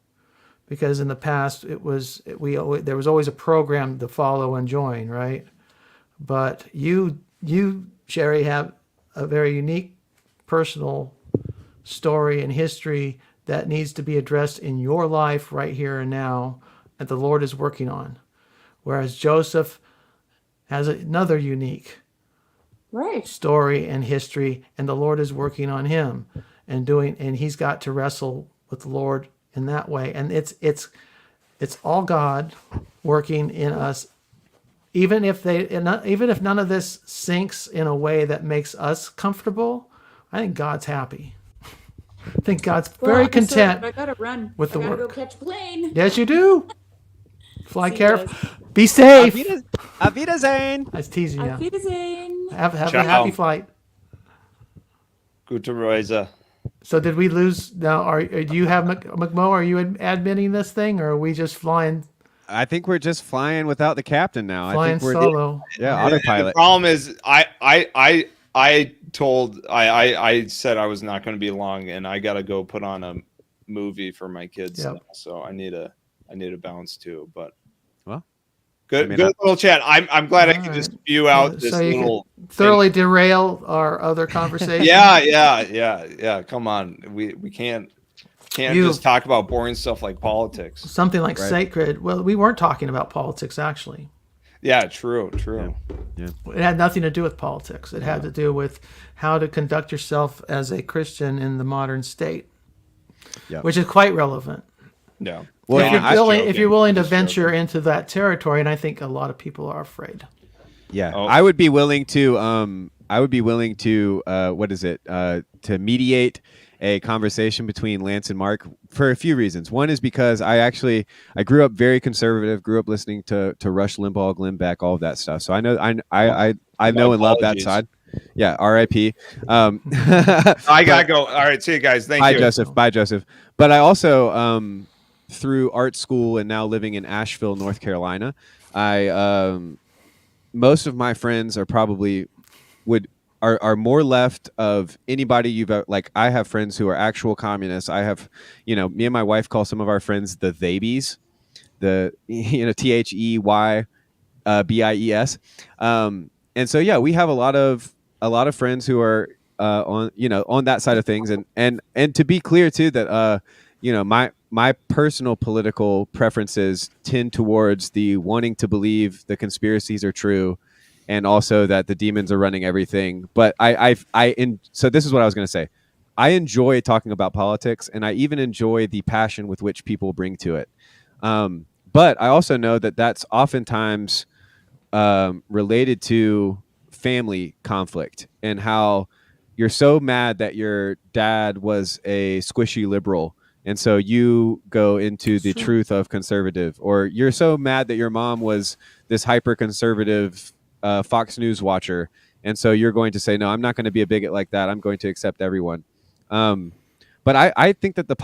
because in the past there was always a program to follow and join, right? But you Sherry have a very unique personal story and history that needs to be addressed in your life right here and now that the Lord is working on. Whereas Joseph has another unique story and history, and the Lord is working on him and he's got to wrestle with the Lord in that way. And it's all God working in us. Even if none of this sinks in a way that makes us comfortable, I think God's happy. I think God's very content.
I gotta run.
With the
I gotta
work.
go catch a plane.
Yes, you do. Fly
See you
careful.
guys.
Be safe.
Auf Wiedersehen.
I was teasing you.
Auf Wiedersehen.
Have a happy flight.
Gute Reise.
So did we lose? Now, do you have McMo? Are you admitting this thing, or are we just flying?
I think we're just flying without the captain now.
Flying
I think we're
solo.
autopilot.
The problem is, I said I was not going to be long, and I got to go put on a movie for my kids.
Yep.
Now, so I need a bounce too. But
well,
good little chat. I'm glad I could just spew out this
so you
little
could thoroughly derail our other conversation.
Yeah. Come on, we can't just talk about boring stuff like politics.
Something like sacred. Well, we weren't talking about politics actually.
Yeah, true.
Yeah.
It had nothing to do with politics. It had to do with how to conduct yourself as a Christian in the modern state, which is quite relevant.
Yeah.
Well, if you're willing to venture into that territory, and I think a lot of people are afraid.
Yeah, I would be willing to. What is it? To mediate a conversation between Lance and Mark for a few reasons. One is because I grew up very conservative, grew up listening to Rush Limbaugh, Glenn Beck, all of that stuff. So I know and love that side. Yeah, R.I.P.
I gotta go. All right, see you guys. Thank you.
Bye, Joseph. But I also, through art school and now living in Asheville, North Carolina, most of my friends are probably are more left of anybody you've like. I have friends who are actual communists. I have, me and my wife call some of our friends the Theybies, THEY BIES. And so we have a lot of friends who are on that side of things, and to be clear too that my personal political preferences tend towards the wanting to believe the conspiracies are true, and also that the demons are running everything. But so this is what I was going to say. I enjoy talking about politics, and I even enjoy the passion with which people bring to it. But I also know that that's oftentimes related to family conflict, and how you're so mad that your dad was a squishy liberal, and so you go into the truth of conservative, or you're so mad that your mom was this hyper conservative Fox News watcher, and so you're going to say, no, I'm not going to be a bigot like that. I'm going to accept everyone. But I think that the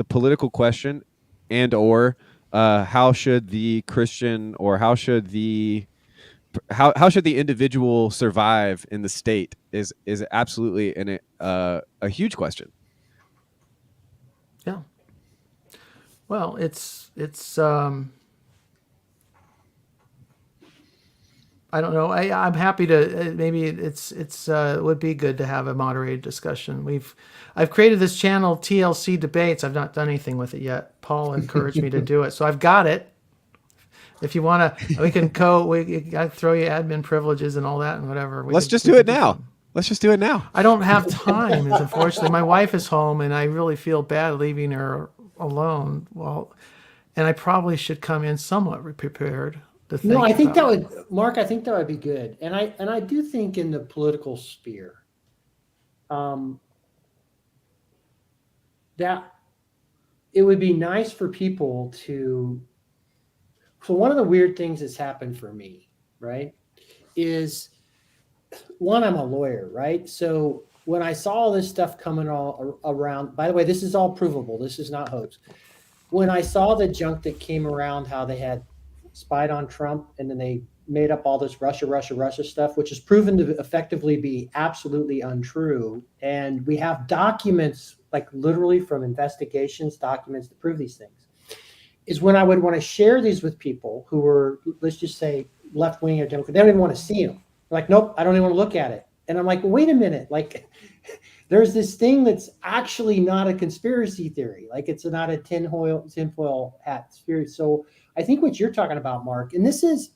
political question and/or how should the Christian, or how should the individual survive in the state is absolutely a huge question.
Yeah. Well, it's I don't know. I'm happy to. Maybe it would be good to have a moderated discussion. I've created this channel TLC Debates. I've not done anything with it yet. Paul encouraged me to do it, so I've got it. If you want to, we can I throw you admin privileges and all that and whatever.
Let's just do it now. Let's just do it now.
I don't have time, unfortunately. My wife is home, and I really feel bad leaving her alone. Well, and I probably should come in somewhat prepared.
No, I think that would, Mark. I think that would be good, and I do think in the political sphere, that it would be nice for people to. So one of the weird things that's happened for me, right, is one, I'm a lawyer, right? So when I saw all this stuff coming all around, by the way, this is all provable. This is not hoax. When I saw the junk that came around, how they had spied on Trump, and then they made up all this Russia stuff, which is proven to effectively be absolutely untrue. And we have documents, like literally from investigations, documents to prove these things. Is when I would want to share these with people who were, let's just say, left wing or Democrat. They don't even want to see them. They're like, nope, I don't even want to look at it. And I'm like, well, wait a minute. Like, there's this thing that's actually not a conspiracy theory. Like, it's not a tinfoil hat theory. So I think what you're talking about, Mark, and this is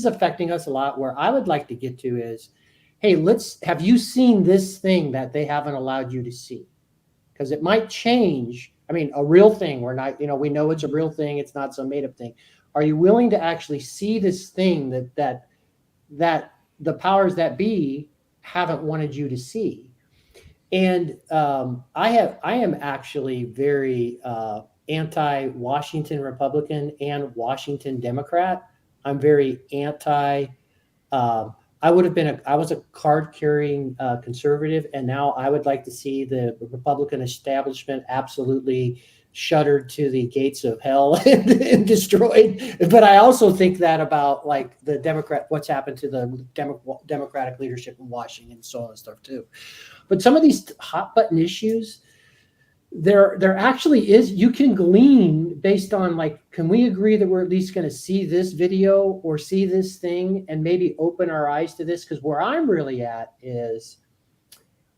affecting us a lot. Where I would like to get to is, hey, have you seen this thing that they haven't allowed you to see? Because it might change. I mean, a real thing. We're not, we know it's a real thing. It's not some made up thing. Are you willing to actually see this thing that the powers that be haven't wanted you to see? And I am actually very anti-Washington Republican and Washington Democrat. I'm very anti. I was a card-carrying conservative, and now I would like to see the Republican establishment absolutely shuttered to the gates of hell and destroyed. But I also think that about like the what's happened to the Democratic leadership in Washington and so on and stuff too. But some of these hot button issues, there actually is, you can glean based on, like, can we agree that we're at least going to see this video or see this thing and maybe open our eyes to this? Because where I'm really at is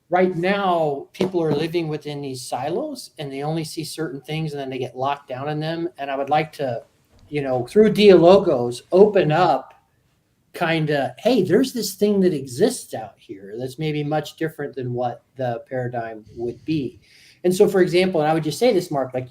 right now, people are living within these silos and they only see certain things and then they get locked down in them. And I would like to, through Dialogos, open up kind of, hey, there's this thing that exists out here that's maybe much different than what the paradigm would be. And so, for example, and I would just say this, Mark, like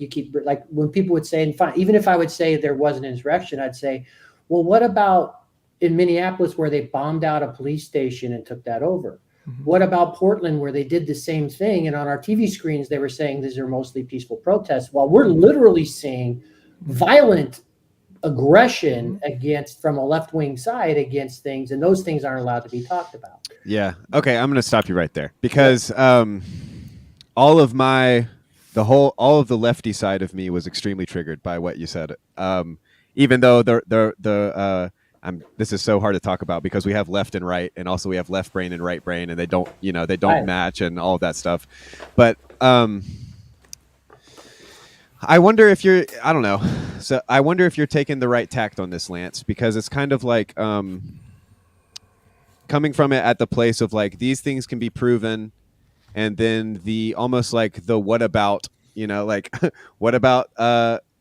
when people would say, and fine, even if I would say there was an insurrection, I'd say, well, what about in Minneapolis where they bombed out a police station and took that over? Mm-hmm. What about Portland where they did the same thing? And on our TV screens, they were saying these are mostly peaceful protests, while we're literally seeing violent aggression from a left-wing side against things, and those things aren't allowed to be talked about.
Yeah. Okay. I'm going to stop you right there because all of the lefty side of me was extremely triggered by what you said. Even though this is so hard to talk about because we have left and right, and also we have left brain and right brain, and they don't match and all of that stuff. But I wonder if you're, I don't know. So I wonder if you're taking the right tact on this, Lance, because it's kind of like coming from it at the place of like, these things can be proven. And then the almost like the what about, like what about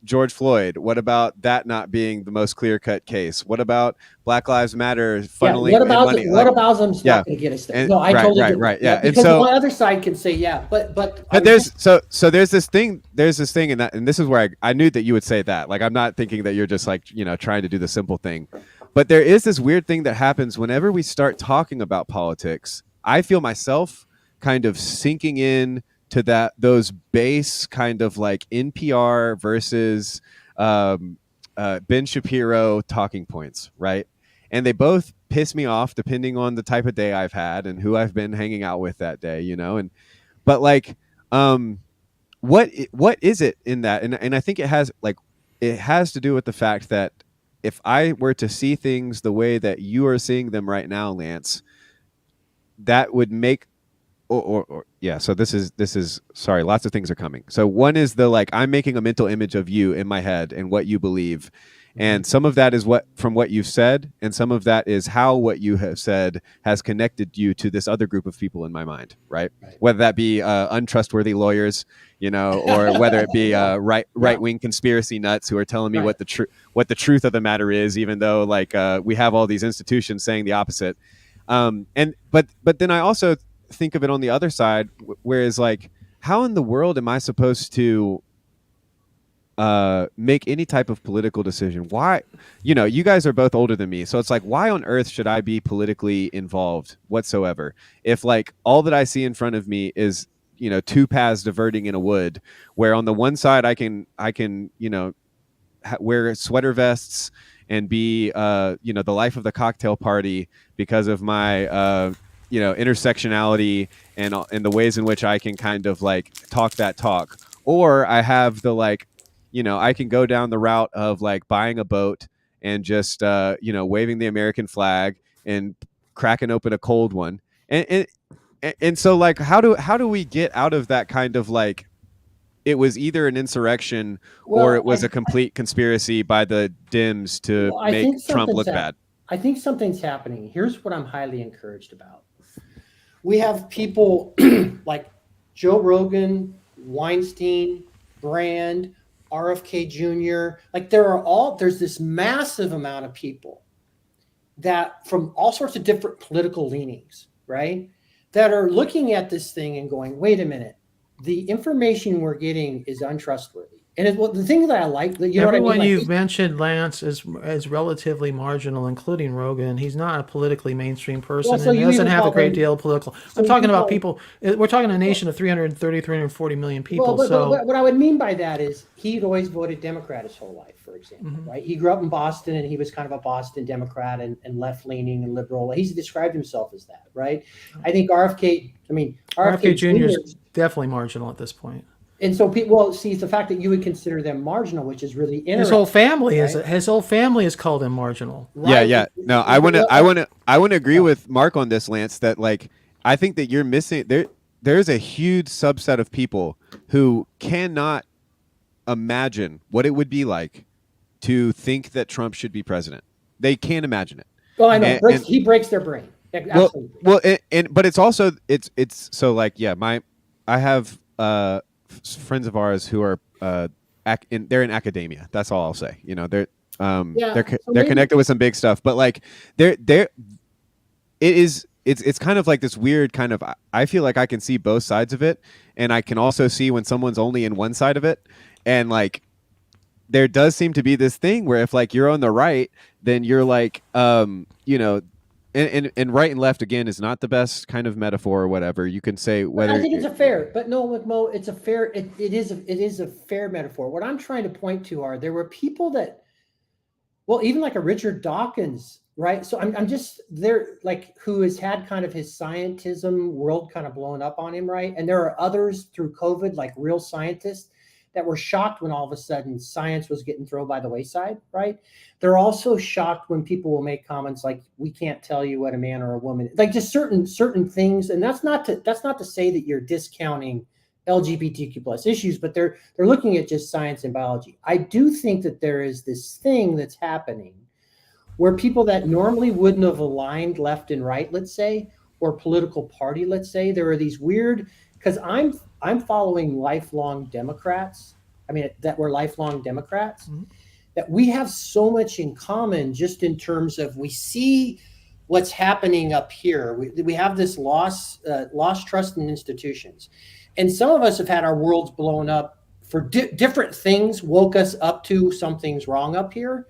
George Floyd? What about that not being the most clear-cut case? What about Black Lives Matter funneling money?
What about them's not going to get us there? No, I totally agree.
Right. Yeah.
Because the other side can say, yeah, but
there's this thing, and this is where I knew that you would say that. Like, I'm not thinking that you're just like, trying to do the simple thing. But there is this weird thing that happens whenever we start talking about politics. I feel myself kind of sinking in to those base kind of like NPR versus Ben Shapiro talking points, right? And they both piss me off depending on the type of day I've had and who I've been hanging out with that day, but like what is it in that? And I think it has to do with the fact that if I were to see things the way that you are seeing them right now, Lance, that would make so this is sorry, lots of things are coming. So one is I'm making a mental image of you in my head and what you believe, And some of that is from what you've said, and some of that is how what you have said has connected you to this other group of people in my mind, right? Whether that be untrustworthy lawyers, or whether it be right-wing conspiracy nuts who are telling me what the truth of the matter is, even though we have all these institutions saying the opposite. But then I also think of it on the other side, whereas how in the world am I supposed to make any type of political decision? Why, you guys are both older than me, so it's why on earth should I be politically involved whatsoever if all that I see in front of me is two paths diverting in a wood, where on the one side I can wear sweater vests and be the life of the cocktail party because of my intersectionality and the ways in which I can kind of talk that talk, or I have the I can go down the route of buying a boat and just waving the American flag and cracking open a cold one, and so how do we get out of that kind of it was either an insurrection or it was a complete conspiracy by the Dems to make Trump look bad?
I think something's happening. Here's what I'm highly encouraged about. We have people like Joe Rogan, Weinstein, Brand, RFK Jr. There's this massive amount of people that from all sorts of different political leanings, right, that are looking at this thing and going, wait a minute, the information we're getting is untrustworthy. And the thing that I like,
everyone you've mentioned, Lance, is relatively marginal, including Rogan. He's not a politically mainstream person, and he doesn't have a great deal of political. I'm talking about people. We're talking a nation of 330, 340 million people.
But what I would mean by that is he'd always voted Democrat his whole life, for example, right? He grew up in Boston, and he was kind of a Boston Democrat and left-leaning and liberal. He's described himself as that, right? I think RFK
Jr. is definitely marginal at this point.
And so people see the fact that you would consider them marginal, which is really interesting.
His whole family is called him marginal.
Right? Yeah. No, I want to agree with Mark on this, Lance. That I think that you're missing there's a huge subset of people who cannot imagine what it would be like to think that Trump should be president. They can't imagine it.
Well, I know he breaks their brain. Absolutely.
But it's also it's so I have friends of ours who are they're in academia. That's all I'll say. They're connected with some big stuff, but it's kind of this weird kind of, I feel like I can see both sides of it, and I can also see when someone's only in one side of it, and there does seem to be this thing where if you're on the right, then you're and right and left again is not the best kind of metaphor or whatever. You can say whether
I think it's a fair, but no, with Mo, it's a fair. It is a fair metaphor. What I'm trying to point to are there were people that, well, even like a Richard Dawkins, right? So I'm just there, who has had kind of his scientism world kind of blown up on him, right? And there are others through COVID, real scientists, that were shocked when all of a sudden science was getting thrown by the wayside, right? They're also shocked when people will make comments like, we can't tell you what a man or a woman, just certain things. And that's not to say that you're discounting LGBTQ plus issues, but they're looking at just science and biology. I do think that there is this thing that's happening where people that normally wouldn't have aligned left and right, let's say, or political party, let's say, there are these weird, because I'm following lifelong Democrats. That we're lifelong Democrats, that we have so much in common just in terms of we see what's happening up here. We have this lost trust in institutions. And some of us have had our worlds blown up for different things, woke us up to something's wrong up here,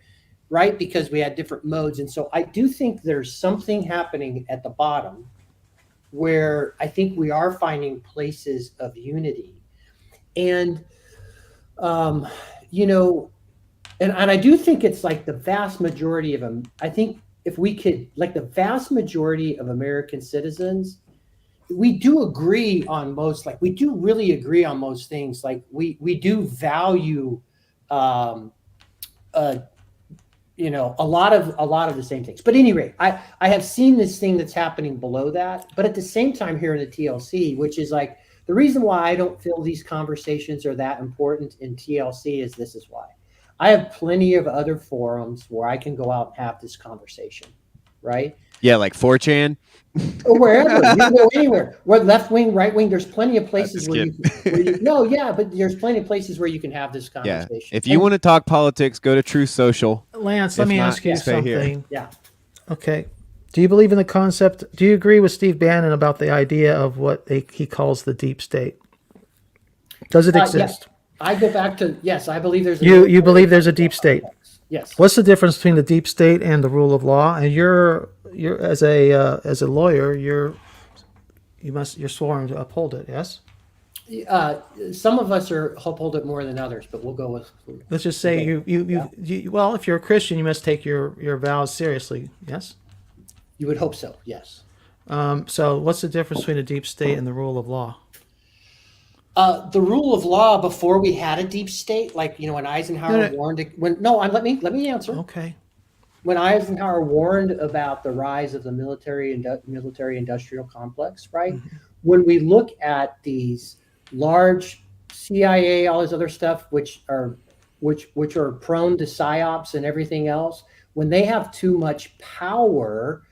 right? Because we had different modes. And so I do think there's something happening at the bottom where I think we are finding places of unity. And, and I do think it's the vast majority of them. I think if we could, the vast majority of American citizens, we do agree on most, we do really agree on most things. We do value, a lot of the same things. But at any rate, I have seen this thing that's happening below that. But at the same time here in the TLC, which is the reason why I don't feel these conversations are that important in TLC is this is why. I have plenty of other forums where I can go out and have this conversation, right?
Yeah, like 4chan.
Or wherever. You can go anywhere. Where left wing, right wing, there's plenty of places where you no, yeah, but there's plenty of places where you can have this conversation.
Yeah. If you want to talk politics, go to Truth Social.
Lance, let me ask you something.
Here.
Yeah.
Okay. Do you believe in the concept? Do you agree with Steve Bannon about the idea of what he calls the deep state? Does it exist?
Yeah. I go back to yes. I believe there's.
You believe there's a deep state?
Yes.
What's the difference between the deep state and the rule of law? And you're as a lawyer, you're sworn to uphold it. Yes.
Some of us uphold it more than others, but we'll go with.
Let's just say you well, if you're a Christian, you must take your vows seriously. Yes.
You would hope so. Yes.
So what's the difference between a deep state and the rule of law?
The rule of law before we had a deep state, like when Eisenhower warned. Let me answer.
Okay.
When Eisenhower warned about the rise of the military industrial complex, right? Mm-hmm. When we look at these large CIA, all this other stuff, which are prone to psyops and everything else, when they have too much power.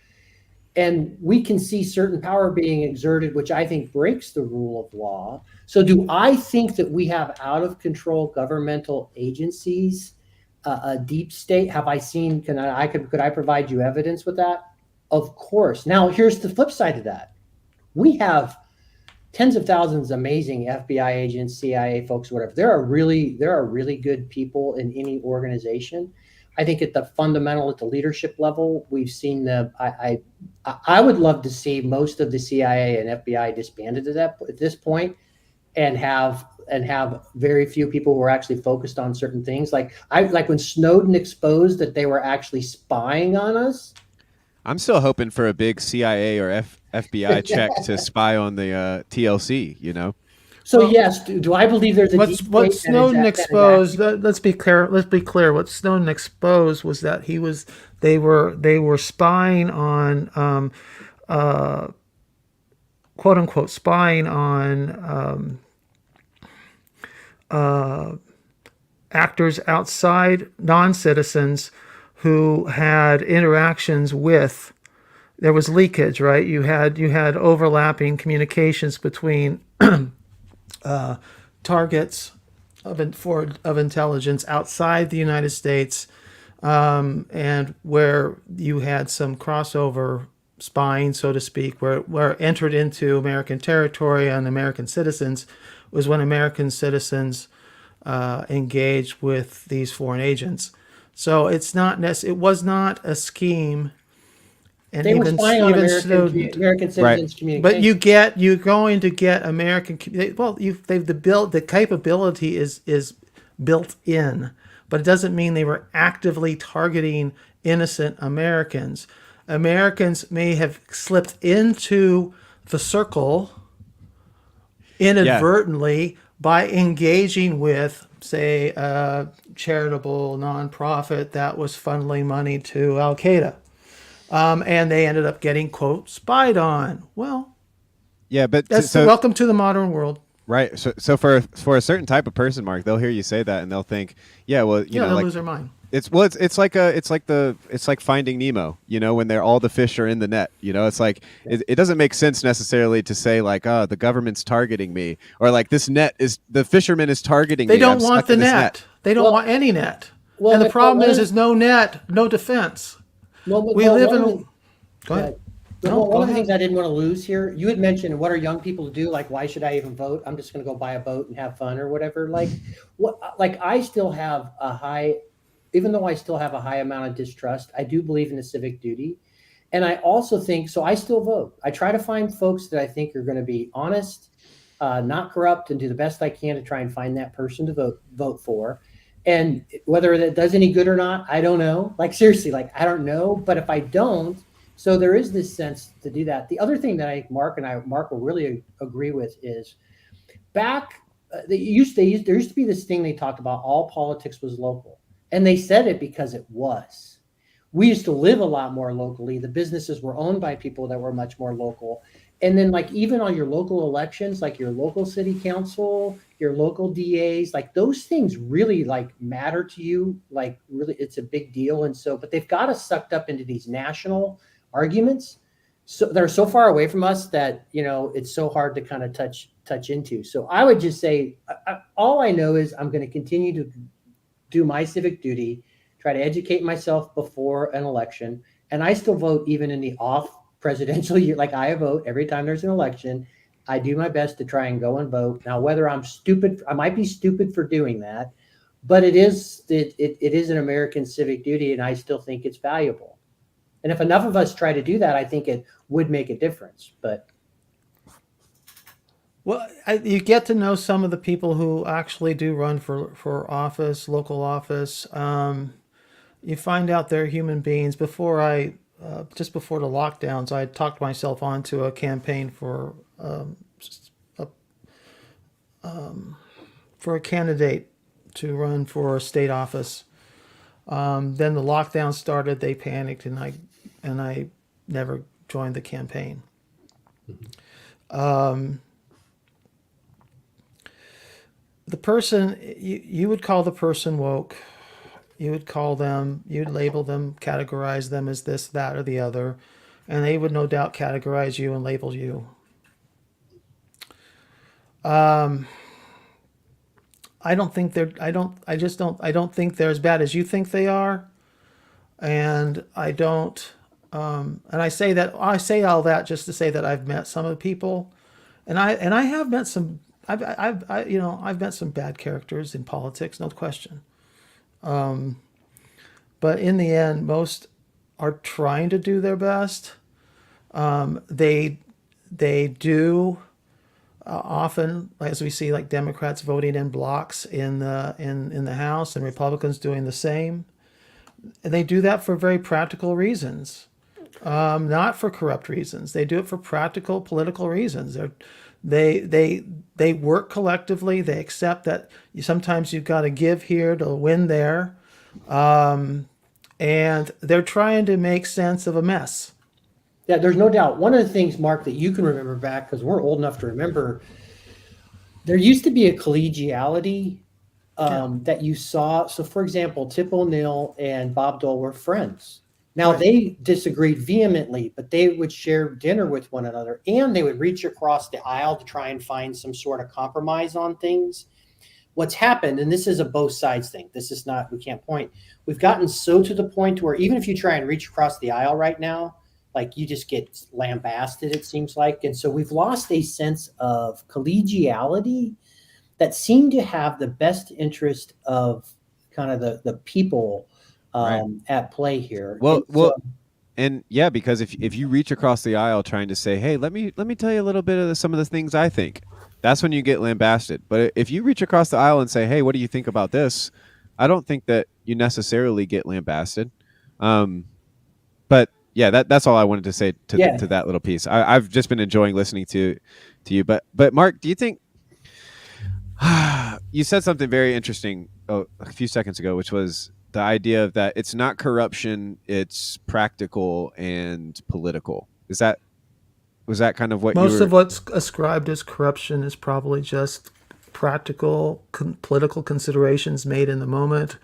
And we can see certain power being exerted, which I think breaks the rule of law. So do I think that we have out of control governmental agencies, a deep state? Have I seen, could I provide you evidence with that? Of course. Now, here's the flip side of that. We have tens of thousands of amazing FBI agents, CIA folks, whatever. There are really good people in any organization. I think at the leadership level, we've seen I would love to see most of the CIA and FBI disbanded at this point, and have very few people who are actually focused on certain things. Like when Snowden exposed that they were actually spying on us.
I'm still hoping for a big CIA or FBI check to spy on the TLC.
So yes, do I believe there's a
what Snowden exposed? Let's be clear. What Snowden exposed was that they were spying on quote unquote spying on actors outside non-citizens who had interactions with. There was leakage, right? You had overlapping communications between. Targets of intelligence outside the United States, and where you had some crossover spying, so to speak, where entered into American territory on American citizens, was when American citizens engaged with these foreign agents. So it was not a scheme. And
they were spying on American citizens' communication.
But you're going to get American. The capability is built in, but it doesn't mean they were actively targeting innocent Americans. Americans may have slipped into the circle inadvertently by engaging with, say, a charitable nonprofit that was funneling money to Al Qaeda. And they ended up getting, quote, spied on. Well,
yeah, but
welcome to the modern world.
Right. So for a certain type of person, Mark, they'll hear you say that and they'll think, yeah, well,
they'll lose their mind.
It's like Finding Nemo, when all the fish are in the net, it's like, it doesn't make sense necessarily to say like, oh, the government's targeting me, or like the fisherman is targeting me.
They don't want the net. They don't want any net. Well, and the problem is no net, no defense. We live in. Go ahead.
One of the things I didn't want to lose here, you had mentioned, what are young people to do? Like, why should I even vote? I'm just going to go buy a boat and have fun or whatever. I still have even though I still have a high amount of distrust, I do believe in the civic duty. And I also think, so I still vote. I try to find folks that I think are going to be honest, not corrupt, and do the best I can to try and find that person to vote for. And whether that does any good or not, I don't know. Like, seriously, I don't know. But if I don't, so there is this sense to do that. The other thing that I think Mark will really agree with is back, there used to be this thing they talked about, all politics was local. And they said it because it was. we used to live a lot more locally. The businesses were owned by people that were much more local. And then like even on your local elections, like your local city council, your local DAs, like those things really like matter to you. Like really, it's a big deal. And so, but they've got us sucked up into these national arguments. So they're so far away from us that, you know, it's so hard to kind of touch into. So I would just say, all I know is I'm going to continue to do my civic duty, try to educate myself before an election. And I still vote even in the off presidential year. Like I vote every time there's an election. I do my best to try and go and vote. Now, whether I'm stupid, I might be stupid for doing that, but it is an American civic duty, and I still think it's valuable. And if enough of us try to do that, I think it would make a difference. But
well, you get to know some of the people who actually do run for office, local office. You find out they're human beings. Just before the lockdowns, I talked myself onto a campaign for a candidate to run for a state office. Then the lockdown started. They panicked, and I never joined the campaign. The person you would call the person woke. You would label them, categorize them as this, that, or the other, and they would no doubt categorize you and label you. I don't think they're as bad as you think they are. And I don't, and I say all that just to say that I've met some of the people, and I have met some, I've met some bad characters in politics, no question. But in the end, most are trying to do their best. They do often, as we see, like Democrats voting in blocks in the House, and Republicans doing the same. And they do that for very practical reasons, not for corrupt reasons. They do it for practical political reasons. They work collectively. They accept that sometimes you've got to give here to win there. And they're trying to make sense of a mess.
Yeah, there's no doubt. One of the things, Mark, that you can remember back, because we're old enough to remember, there used to be a collegiality that you saw. So, for example, Tip O'Neill and Bob Dole were friends. Now, they disagreed vehemently, but they would share dinner with one another, and they would reach across the aisle to try and find some sort of compromise on things. What's happened, and this is a both sides thing. This is not, we can't point. We've gotten so to the point where even if you try and reach across the aisle right now, like you just get lambasted, it seems like. And so we've lost a sense of collegiality that seemed to have the best interest of kind of the people at play here.
And yeah, because if you reach across the aisle trying to say, hey, let me tell you a little bit of some of the things I think, that's when you get lambasted. But if you reach across the aisle and say, hey, what do you think about this? I don't think that you necessarily get lambasted. But yeah, that's all I wanted to say to that little piece. I've just been enjoying listening to you. But Mark, do you think you said something very interesting a few seconds ago, which was the idea of that it's not corruption, it's practical and political. Was that kind of what
most of what's ascribed as corruption is probably just practical political considerations made in the moment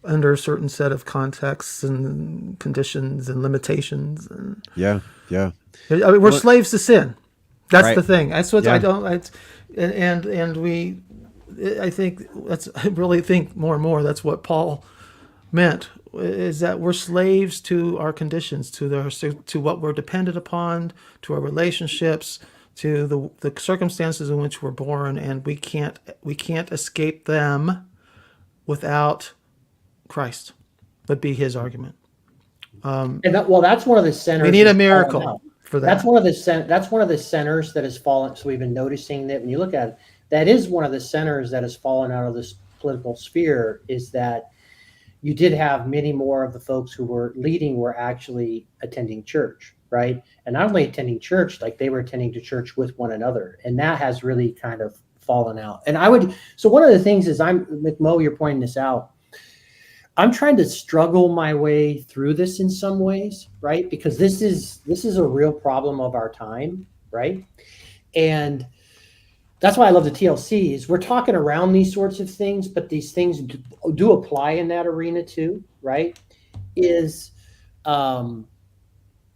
under a certain set of contexts and conditions and limitations. And
yeah.
I mean, we're slaves to sin. That's the thing. That's what I really think more and more that's what Paul meant, is that we're slaves to our conditions, to what we're dependent upon, to our relationships, to the circumstances in which we're born, and we can't escape them without Christ. Would be his argument.
That's one of the centers.
We need a miracle for that.
That's one of the centers that has fallen. So we've been noticing that when you look at it, that is one of the centers that has fallen out of this political sphere, is that you did have many more of the folks who were leading were actually attending church, right? And not only attending church, like they were attending to church with one another. And that has really kind of fallen out. And so one of the things is McMo, you're pointing this out. I'm trying to struggle my way through this in some ways, right? Because this is a real problem of our time, right? And that's why I love the TLCs. We're talking around these sorts of things, but these things do apply in that arena too, right?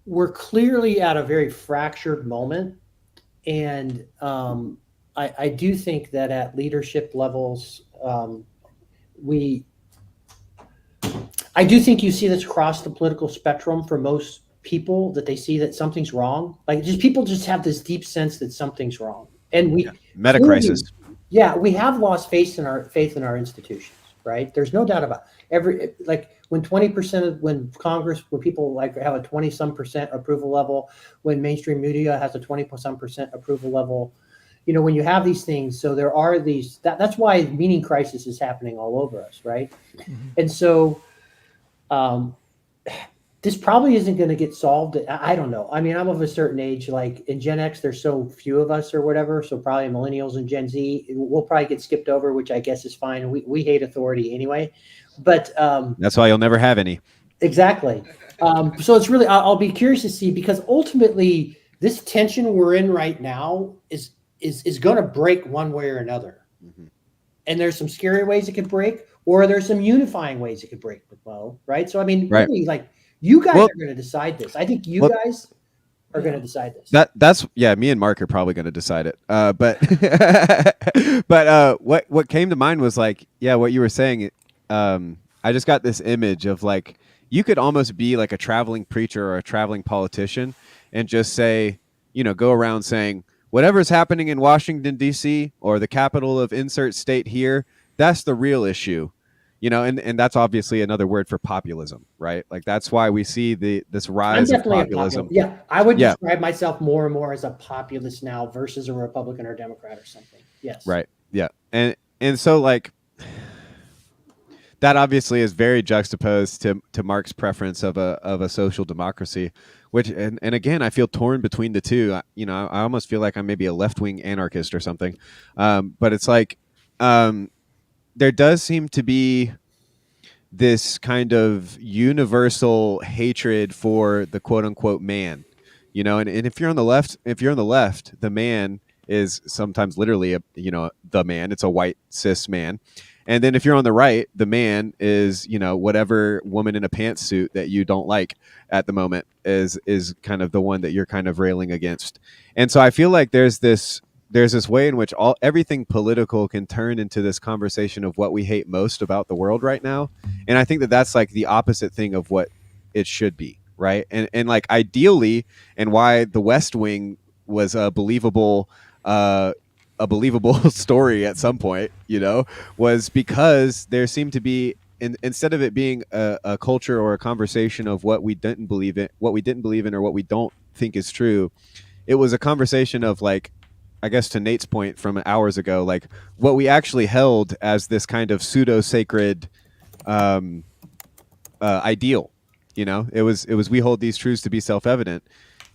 We're clearly at a very fractured moment. And I do think that at leadership levels, I do think you see this across the political spectrum for most people, that they see that something's wrong. Like people just have this deep sense that something's wrong. And
meta crisis.
Yeah, we have lost faith in our institutions, right? There's no doubt about when 20% when people have a 20-some% approval level, when mainstream media has a 20-some% approval level, when you have these things, so there are these, that's why meaning crisis is happening all over us, right? Mm-hmm. And so this probably isn't going to get solved. I don't know. I mean, I'm of a certain age, like in Gen X, there's so few of us or whatever. So probably millennials and Gen Z will probably get skipped over, which I guess is fine. We hate authority anyway, but
that's why you'll never have any.
Exactly. So it's really, I'll be curious to see, because ultimately this tension we're in right now is going to break one way or another. Mm-hmm. And there's some scary ways it could break, or there's some unifying ways it could break, right? So, I mean, really, you guys are going to decide this. I think you guys are going to decide this.
That's me and Mark are probably going to decide it. But what came to mind was what you were saying. I just got this image of you could almost be like a traveling preacher or a traveling politician and just say, go around saying, whatever's happening in Washington, D.C. or the capital of insert state here, that's the real issue. And that's obviously another word for populism, right? That's why we see this rise of populism.
I would describe myself more and more as a populist now versus a Republican or Democrat or something. Yes.
Right. Yeah. And so that obviously is very juxtaposed to Mark's preference of a social democracy, which and again I feel torn between the two. I almost feel like I'm maybe a left-wing anarchist or something. But it's there does seem to be this kind of universal hatred for the quote unquote man, and if you're on the left, the man is sometimes literally the man. It's a white cis man. And then if you're on the right, the man is, whatever woman in a pantsuit that you don't like at the moment is kind of the one that you're kind of railing against. And so I feel like there's this way in which everything political can turn into this conversation of what we hate most about the world right now. And I think that that's the opposite thing of what it should be, right? And ideally, and why The West Wing was a believable story at some point, was because there seemed to be, instead of it being a culture or a conversation of what we didn't believe in, or what we don't think is true, it was a conversation of I guess to Nate's point from hours ago, what we actually held as this kind of pseudo sacred ideal. It was we hold these truths to be self-evident,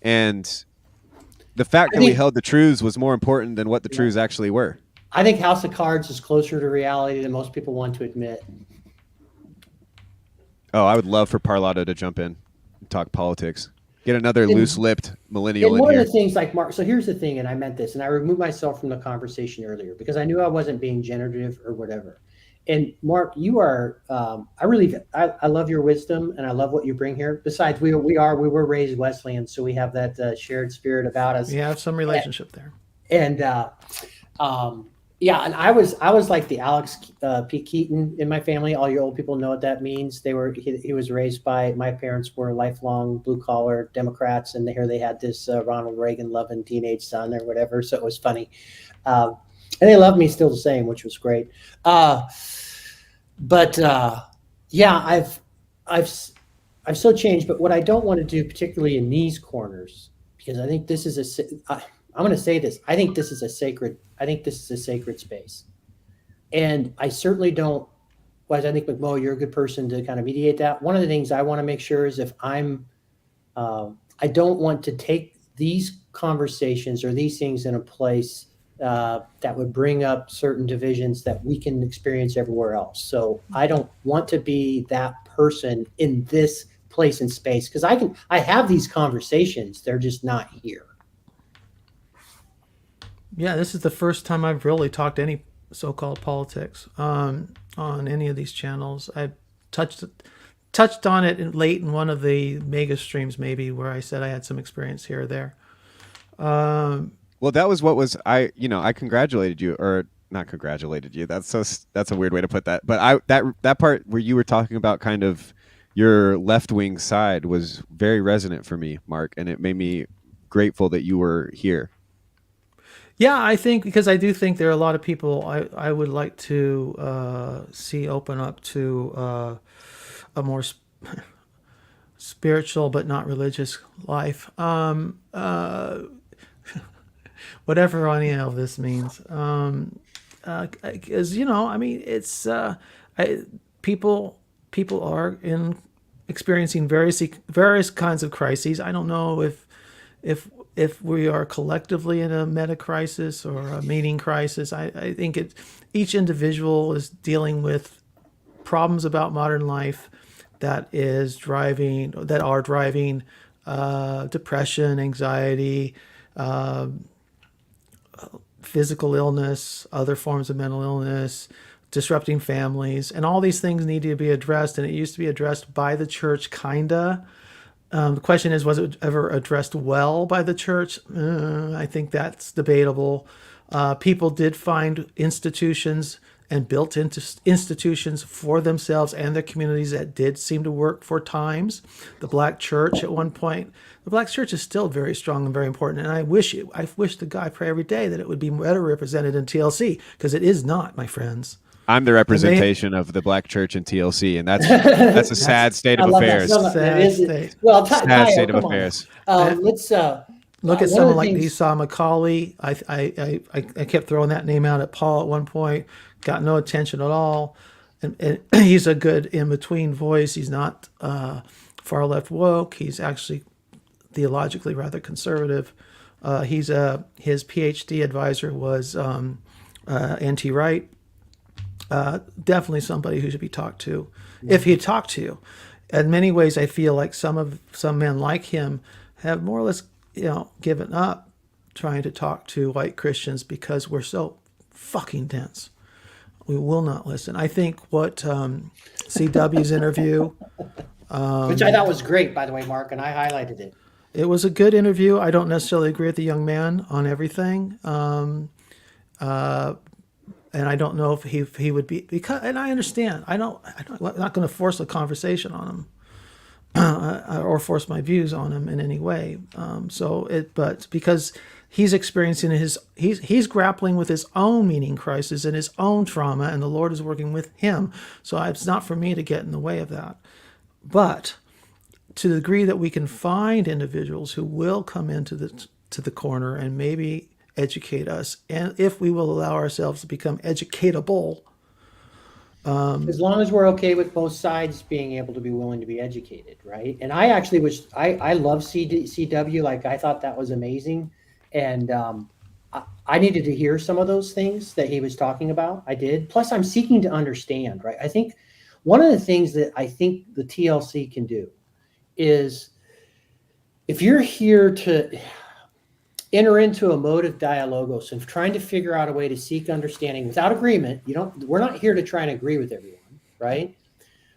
and the fact that we held the truths was more important than what the truths actually were.
I think House of Cards is closer to reality than most people want to admit.
Oh, I would love for Parlato to jump in and talk politics. Get another loose-lipped millennial in here.
One of the things, Mark, so here's the thing, and I meant this, and I removed myself from the conversation earlier because I knew I wasn't being generative or whatever. And Mark, you are, I love your wisdom and I love what you bring here. Besides, we were raised Wesleyan, so we have that shared spirit about us.
We have some relationship there.
And and I was like the Alex P. Keaton in my family. All you old people know what that means. He was raised by, my parents were lifelong blue collar Democrats, and here they had this Ronald Reagan loving teenage son or whatever. So it was funny. And they love me still the same, which was great. I've so changed. But what I don't want to do, particularly in these corners, because I think this is I'm going to say this. I think this is a sacred space, and I certainly don't. Whereas I think McMo, you're a good person to kind of mediate that. One of the things I want to make sure is if I don't want to take these conversations or these things in a place
that would bring up certain divisions that we can experience everywhere else. So I don't want to be that person in this place and space, because I have these conversations. They're just not here.
Yeah, this is the first time I've really talked any so-called politics on any of these channels. I touched on it late in one of the mega streams, maybe, where I said I had some experience here or there.
Well, that was what was I congratulated you, or not congratulated you. That's a weird way to put that. But that part where you were talking about kind of your left-wing side was very resonant for me, Mark, and it made me grateful that you were here.
Yeah, I think, because I do think there are a lot of people I would like to see open up to a more spiritual but not religious life. Whatever any of this means. Because, I mean, it's people are experiencing various kinds of crises. I don't know if we are collectively in a meta crisis or a meaning crisis. I think each individual is dealing with problems about modern life that are driving depression, anxiety, physical illness, other forms of mental illness, disrupting families, and all these things need to be addressed. And it used to be addressed by the church, kinda. The question is, was it ever addressed well by the church? I think that's debatable. People did find institutions and built into institutions for themselves and their communities that did seem to work for times. The Black church at one point, the Black church is still very strong and very important. And I wish to God, I pray every day that it would be better represented in TLC, because it is not, my friends.
I'm the representation of the Black church in TLC, and that's a sad state of affairs.
Sad state of
affairs.
Let's
look at someone like Esau McCauley. I kept throwing that name out at Paul at one point. Got no attention at all, and he's a good in-between voice. He's not far left woke. He's actually theologically rather conservative. His PhD advisor was N.T. Wright. Definitely somebody who should be talked to, if he talked to you. In many ways, I feel like some men like him have more or less, given up trying to talk to white Christians because we're so fucking dense. We will not listen. I think what CW's interview,
which I thought was great, by the way, Mark, and I highlighted it.
It was a good interview. I don't necessarily agree with the young man on everything. And I don't know if he would be, because, and I understand. I'm not going to force a conversation on him or force my views on him in any way. But because he's experiencing he's grappling with his own meaning crisis and his own trauma, and the Lord is working with him. So it's not for me to get in the way of that. But to the degree that we can find individuals who will come into the corner and maybe educate us, and if we will allow ourselves to become educatable,
as long as we're okay with both sides being able to be willing to be educated, right? And I actually I love CW. Like, I thought that was amazing, and I needed to hear some of those things that he was talking about. I did. Plus, I'm seeking to understand, right? I think one of the things that I think the TLC can do is, if you're here to enter into a mode of dialogos and trying to figure out a way to seek understanding without agreement, we're not here to try and agree with everyone, right?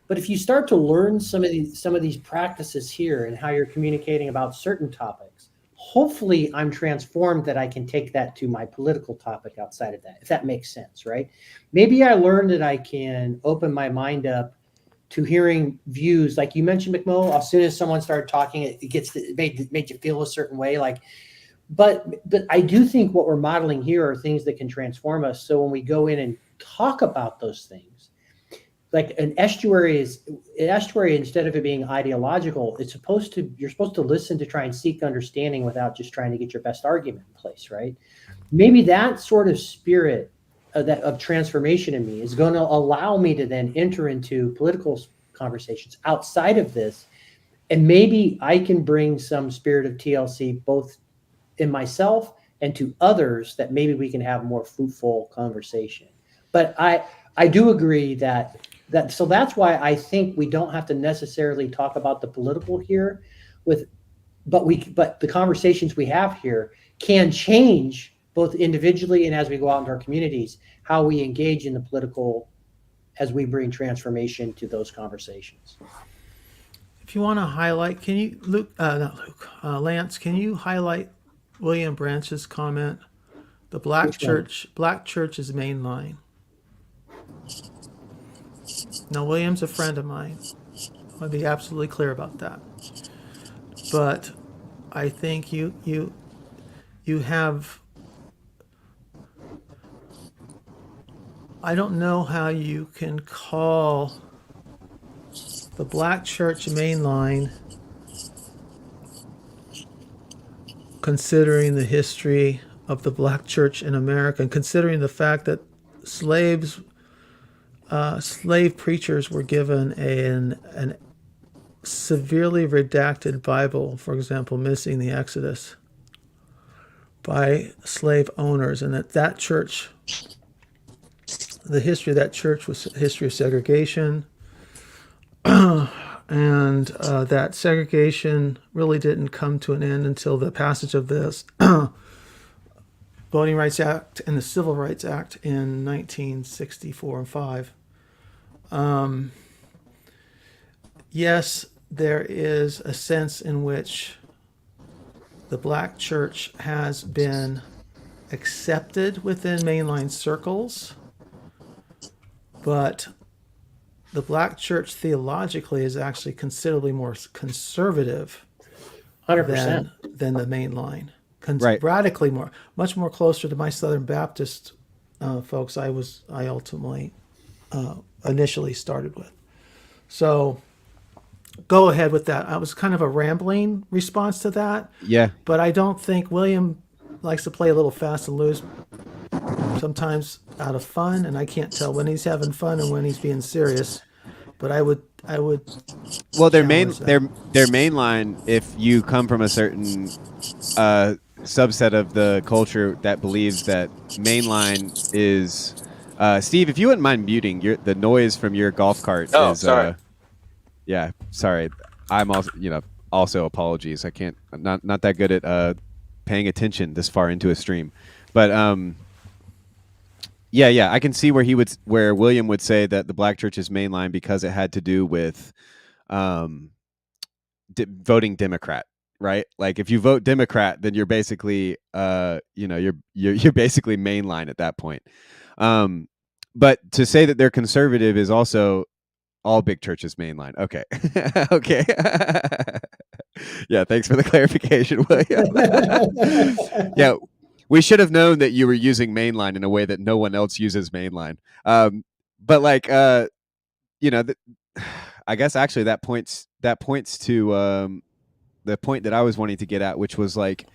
But if you start to learn some of these practices here and how you're communicating about certain topics, hopefully I'm transformed that I can take that to my political topic outside of that, if that makes sense, right? Maybe I learned that I can open my mind up to hearing views, like you mentioned, McMo. As soon as someone started talking, it made you feel a certain way, like. But I do think what we're modeling here are things that can transform us. So when we go in and talk about those things, like an estuary, instead of it being ideological, you're supposed to listen to try and seek understanding without just trying to get your best argument in place, right? Maybe that sort of spirit of transformation in me is going to allow me to then enter into political conversations outside of this, and maybe I can bring some spirit of TLC both in myself and to others that maybe we can have more fruitful conversation. But I do agree that so that's why I think we don't have to necessarily talk about the political here but the conversations we have here can change both individually and as we go out into our communities, how we engage in the political as we bring transformation to those conversations.
If you want to highlight, can you, Lance, can you highlight William Branch's comment? The black church is mainline. Now, William's a friend of mine. I want to be absolutely clear about that. But I think you have, I don't know how you can call the black church mainline, considering the history of the black church in America and considering the fact that slave preachers were given an severely redacted Bible, for example, missing the Exodus, by slave owners, and that church, the history of that church was a history of segregation, and that segregation really didn't come to an end until the passage of this Voting Rights Act and the Civil Rights Act in 1964 and 5. Yes, there is a sense in which the black church has been accepted within mainline circles, but the black church theologically is actually considerably more conservative
100%
than the mainline.
Right.
Radically more, much more closer to my Southern Baptist folks I ultimately initially started with. So go ahead with that. I was kind of a rambling response to that.
Yeah.
But I don't think William likes to play a little fast and loose, sometimes out of fun, and I can't tell when he's having fun and when he's being serious. But I would.
Well, their main line, if you come from a certain subset of the culture that believes that mainline is, Steve, if you wouldn't mind muting the noise from your golf cart.
Oh,
is,
sorry.
Yeah, sorry. I'm also apologies. I can't, not that good at paying attention this far into a stream, but yeah, I can see where William would say that the black church is mainline because it had to do with voting Democrat, right? Like if you vote Democrat, then you're basically you're basically mainline at that point. But to say that they're conservative is also all big churches mainline. Okay. Okay. Yeah, thanks for the clarification, William. Yeah. We should have known that you were using mainline in a way that no one else uses mainline. But like, I guess actually that points to the point that I was wanting to get at, which was like,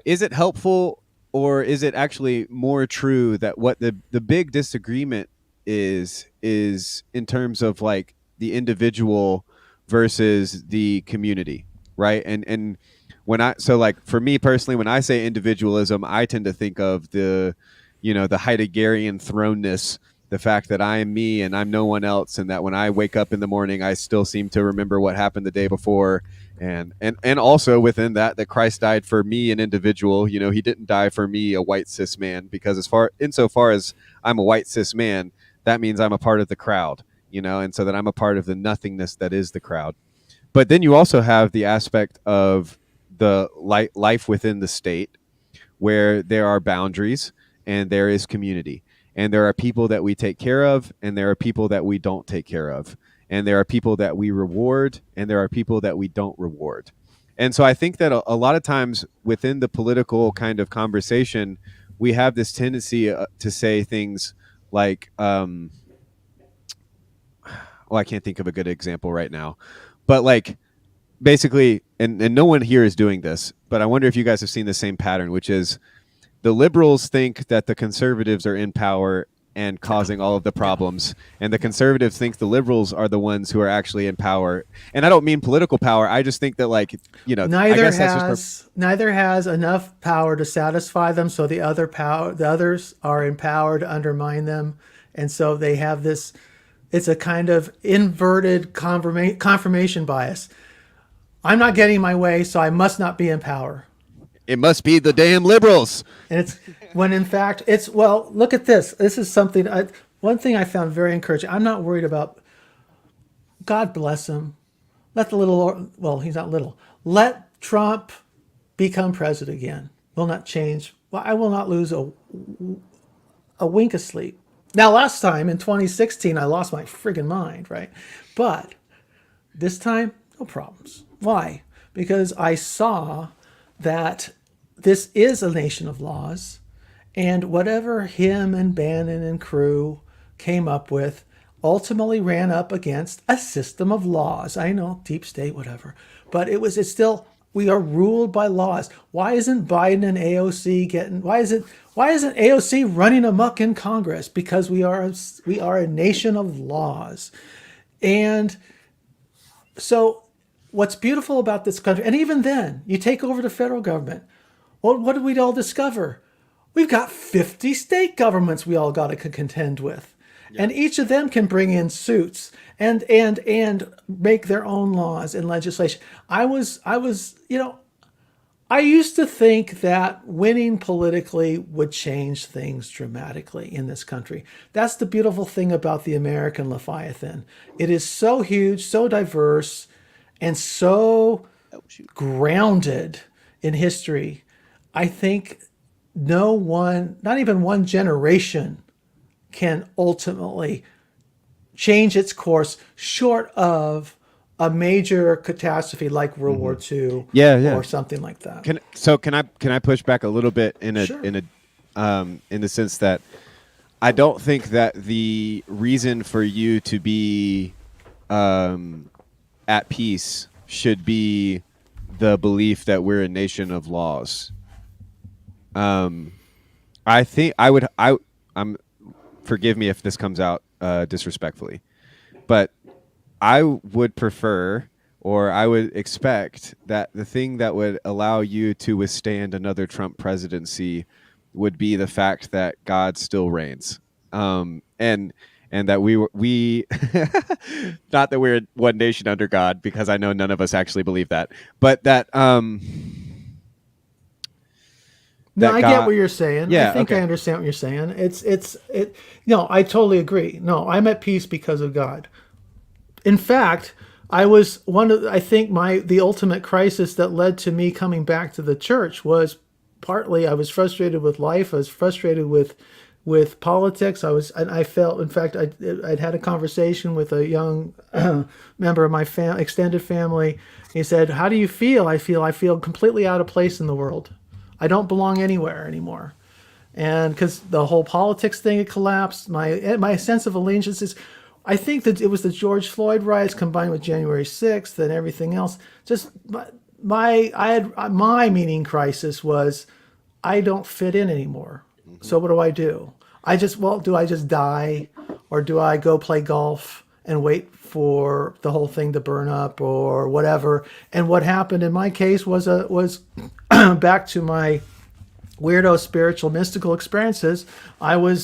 is it helpful or is it actually more true that what the big disagreement is in terms of like the individual versus the community, right? And for me personally, when I say individualism, I tend to think of the Heideggerian thrownness, the fact that I am me and I'm no one else, and that when I wake up in the morning, I still seem to remember what happened the day before, and also within that Christ died for me, an individual. He didn't die for me, a white cis man, because insofar as I'm a white cis man, that means I'm a part of the crowd, and so that I'm a part of the nothingness that is the crowd. But then you also have the aspect of the life within the state, where there are boundaries and there is community, and there are people that we take care of and there are people that we don't take care of, and there are people that we reward and there are people that we don't reward. And so I think that a lot of times within the political kind of conversation, we have this tendency to say things like, well, I can't think of a good example right now, but like basically, and no one here is doing this, but I wonder if you guys have seen the same pattern, which is the liberals think that the conservatives are in power and causing all of the problems. And the conservatives think the liberals are the ones who are actually in power. And I don't mean political power. I just think that, like, you know,
neither has enough power to satisfy them. So the others are in power to undermine them. And so they have this, it's a kind of inverted confirmation bias. I'm not getting my way, so I must not be in power.
It must be the damn liberals.
And it's when in fact it's, well, look at this. This is something, one thing I found very encouraging. I'm not worried about, God bless him. Let the little, well, he's not little. Let Trump become president again. Will not change. Well, I will not lose a wink of sleep. Now, last time in 2016, I lost my friggin' mind, right? But this time, no problems. Why? Because I saw that this is a nation of laws, and whatever him and Bannon and crew came up with ultimately ran up against a system of laws. I know, deep state, whatever, but it's still, we are ruled by laws. Why isn't Biden and AOC why isn't AOC running amok in Congress? Because we are a nation of laws. And so what's beautiful about this country, and even then, you take over the federal government, well, what did we all discover? We've got 50 state governments we all got to contend with. Yeah. And each of them can bring in suits and make their own laws and legislation. I used to think that winning politically would change things dramatically in this country. That's the beautiful thing about the American Leviathan. It is so huge, so diverse, and so grounded in history. I think not even one generation can ultimately change its course short of a major catastrophe like World War II, or something like that.
Can I push back a little bit in the sense that I don't think that the reason for you to be at peace should be the belief that we're a nation of laws. I think I'm forgive me if this comes out disrespectfully, but I would prefer, or I would expect, that the thing that would allow you to withstand another Trump presidency would be the fact that God still reigns, and that we not that we're one nation under God, because I know none of us actually believe that, but that
No, I get what you're saying. Yeah, I think I understand what you're saying. No, I totally agree. No, I'm at peace because of God. In fact, I was the ultimate crisis that led to me coming back to the church was partly I was frustrated with life. I was frustrated with politics. I felt, in fact, I'd had a conversation with a young member of my extended family. He said, "How do you feel?" I feel completely out of place in the world. I don't belong anywhere anymore. And because the whole politics thing had collapsed, my sense of allegiance is, I think that it was the George Floyd riots combined with January 6th and everything else. Just my meaning crisis was, I don't fit in anymore. Mm-hmm. So what do? Do I just die, or do I go play golf and wait for the whole thing to burn up or whatever? And what happened in my case was back to my weirdo spiritual mystical experiences. I one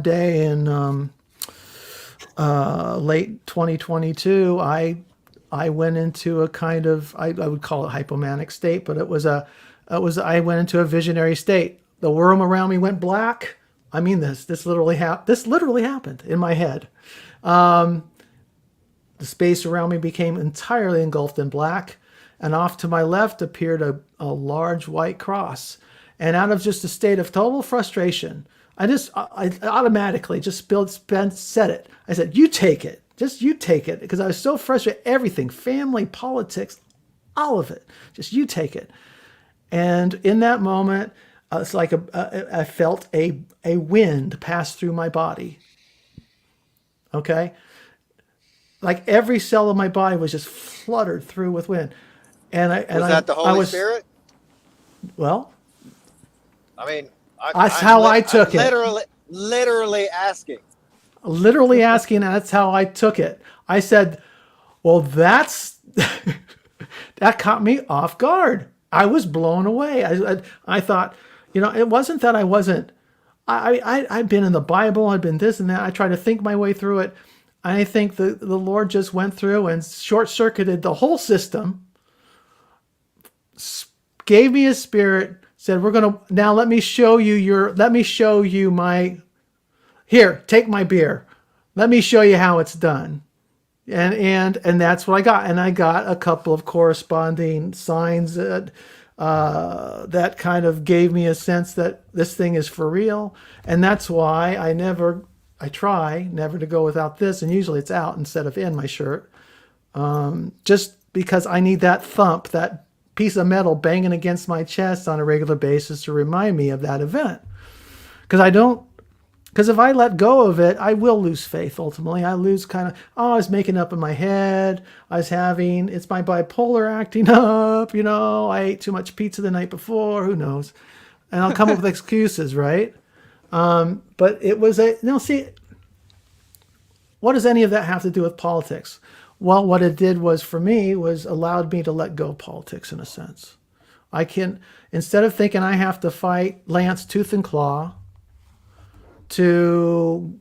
day in late 2022, I went into a kind of, I would call it hypomanic state, but I went into a visionary state. The world around me went black. I mean, this literally happened in my head. The space around me became entirely engulfed in black, and off to my left appeared a large white cross. And out of just a state of total frustration, I automatically just said it. I said, "You take it. Just you take it," because I was so frustrated. Everything, family, politics, all of it. Just you take it. And in that moment, it's like I felt a wind pass through my body. Okay? Like every cell of my body was just fluttered through with wind. And was
that the Holy Spirit?
Well,
I mean,
That's how I took it.
Literally asking.
Literally asking. That's how I took it. I said, well, that caught me off guard. I was blown away. I thought, it wasn't that I wasn't. I've been in the Bible. I've been this and that. I tried to think my way through it. I think the Lord just went through and short-circuited the whole system, gave me His Spirit, said, let me show you my, here, take my beer. Let me show you how it's done. And that's what I got. And I got a couple of corresponding signs that kind of gave me a sense that this thing is for real. And that's why I try never to go without this. And usually it's out instead of in my shirt. Just because I need that thump, that piece of metal banging against my chest on a regular basis to remind me of that event. Because if I let go of it, I will lose faith ultimately. I lose I was making up in my head. It's my bipolar acting up, I ate too much pizza the night before, who knows? And I'll come up with excuses, right? But it was what does any of that have to do with politics? Well, what it did for me was allowed me to let go of politics in a sense. I can, instead of thinking I have to fight Lance tooth and claw, to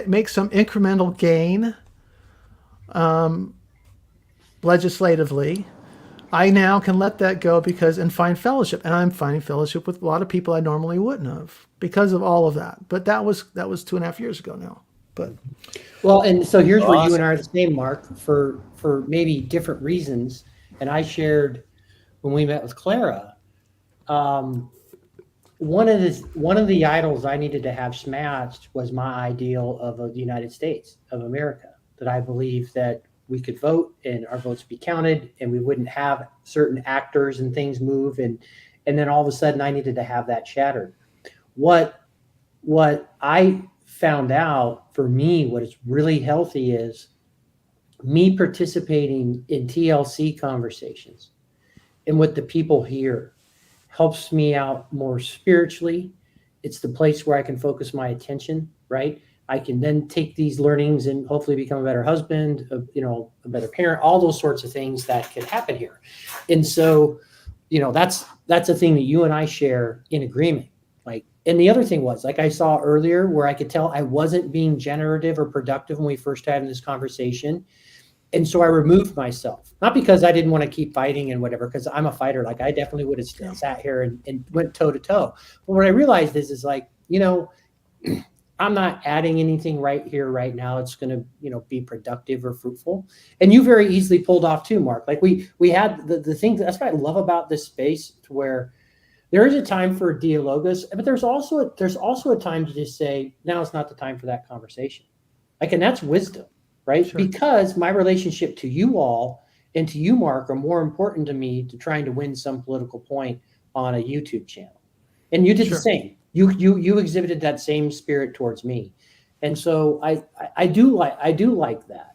make some incremental gain legislatively, I now can let that go and find fellowship. And I'm finding fellowship with a lot of people I normally wouldn't have because of all of that. But that was 2.5 years ago now. But
and so here's where you and I are the same, Mark, for maybe different reasons. And I shared when we met with Clara, one of the idols I needed to have smashed was my ideal of the United States of America, that I believe that we could vote and our votes be counted and we wouldn't have certain actors and things move. And then all of a sudden I needed to have that shattered. What I found out for me, what is really healthy is me participating in TLC conversations and what the people hear helps me out more spiritually. It's the place where I can focus my attention, right? I can then take these learnings and hopefully become a better husband, a better parent, all those sorts of things that could happen here. And so, that's a thing that you and I share in agreement. And the other thing was, like I saw earlier, where I could tell I wasn't being generative or productive when we first had this conversation. And so I removed myself, not because I didn't want to keep fighting and whatever, because I'm a fighter. Like I definitely would have sat here and went toe to toe. But what I realized is I'm not adding anything right here, right now. It's going to, be productive or fruitful. And you very easily pulled off too, Mark. Like we had the thing. That's what I love about this space, to where there is a time for dialogus, but there's also a time to just say, now it's not the time for that conversation. And that's wisdom. Right? Sure. Because my relationship to you all and to you, Mark, are more important to me to trying to win some political point on a YouTube channel. And you did the same. You exhibited that same spirit towards me. And so I do like that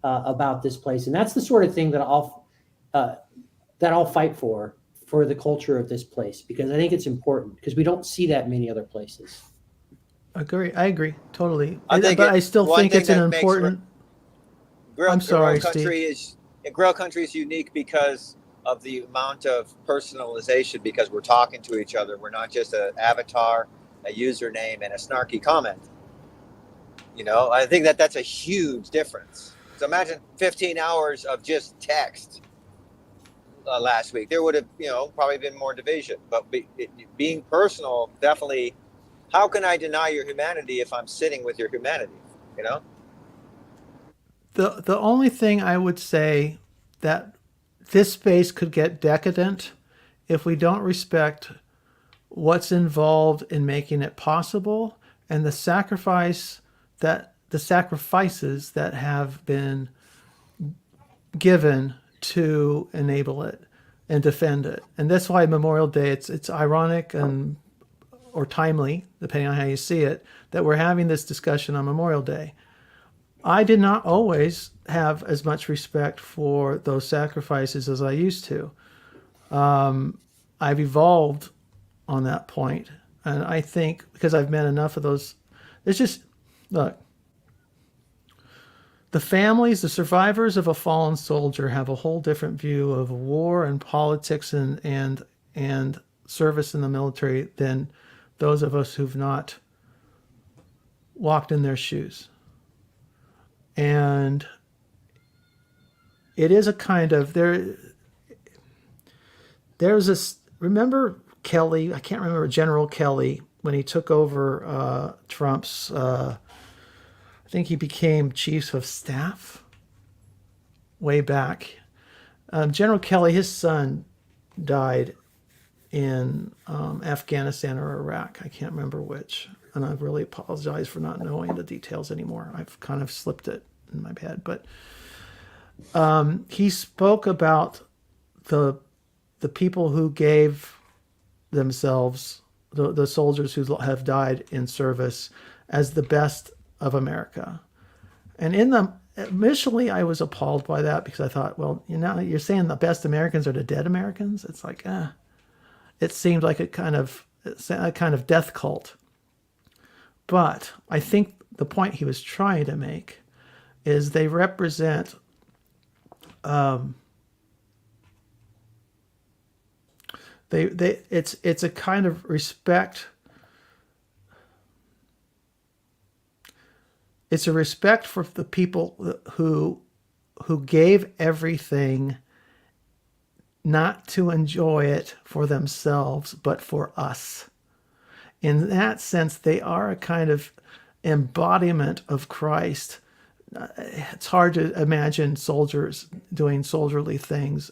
about this place. And that's the sort of thing that I'll fight for the culture of this place, because I think it's important, because we don't see that many other places.
I agree totally. I still think it's an important. I'm sorry,
Grail country is unique because of the amount of personalization, because we're talking to each other. We're not just an avatar, a username, and a snarky comment. I think that's a huge difference. So imagine 15 hours of just text last week. There would have, probably been more division. But being personal, definitely. How can I deny your humanity if I'm sitting with your humanity?
The only thing I would say that this space could get decadent if we don't respect what's involved in making it possible and the sacrifices that have been given to enable it and defend it. And that's why Memorial Day, it's ironic or timely, depending on how you see it, that we're having this discussion on Memorial Day. I did not always have as much respect for those sacrifices as I used to. I've evolved on that point. And I think because I've met enough of those, it's just, look, the families, the survivors of a fallen soldier have a whole different view of war and politics and service in the military than those of us who've not walked in their shoes. And it is a kind of, there's this, remember Kelly, I can't remember, General Kelly, when he took over Trump's, I think he became chief of staff way back. General Kelly, his son died in Afghanistan or Iraq. I can't remember which. And I really apologize for not knowing the details anymore. I've kind of slipped it in my head. But he spoke about the people who gave themselves, the soldiers who have died in service, as the best of America. And initially I was appalled by that because I thought, well, you're saying the best Americans are the dead Americans? It's like, it seemed like a kind of death cult. But I think the point he was trying to make is they represent it's a kind of respect. It's a respect for the people who gave everything, not to enjoy it for themselves, but for us. In that sense, they are a kind of embodiment of Christ. It's hard to imagine soldiers doing soldierly things,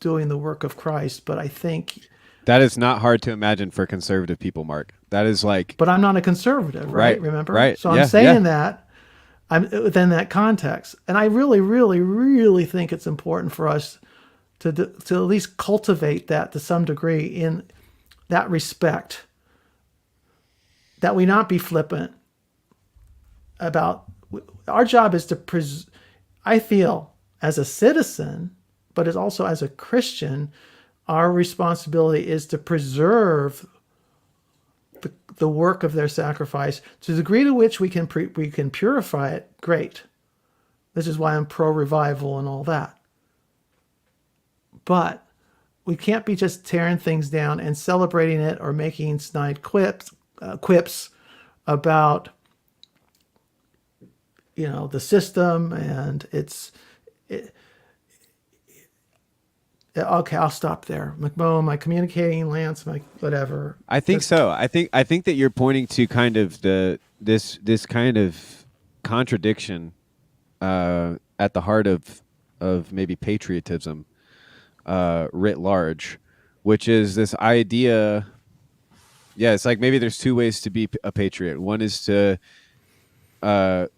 doing the work of Christ, but I think
that is not hard to imagine for conservative people, Mark. That is like,
but I'm not a conservative, right? Remember,
right?
So I'm saying that I'm within that context, and I really, really, really think it's important for us to at least cultivate that to some degree in that respect. That we not be flippant about. Our job is to I feel as a citizen, but as also as a Christian, our responsibility is to preserve the work of their sacrifice to the degree to which we can purify it. Great. This is why I'm pro revival and all that. But we can't be just tearing things down and celebrating it or making snide quips about the system and okay, I'll stop there. McMo, am I communicating, Lance? My whatever.
I think so. I think that you're pointing to kind of this kind of contradiction at the heart of maybe patriotism writ large, which is this idea. Yeah, it's like maybe there's two ways to be a patriot. One is to love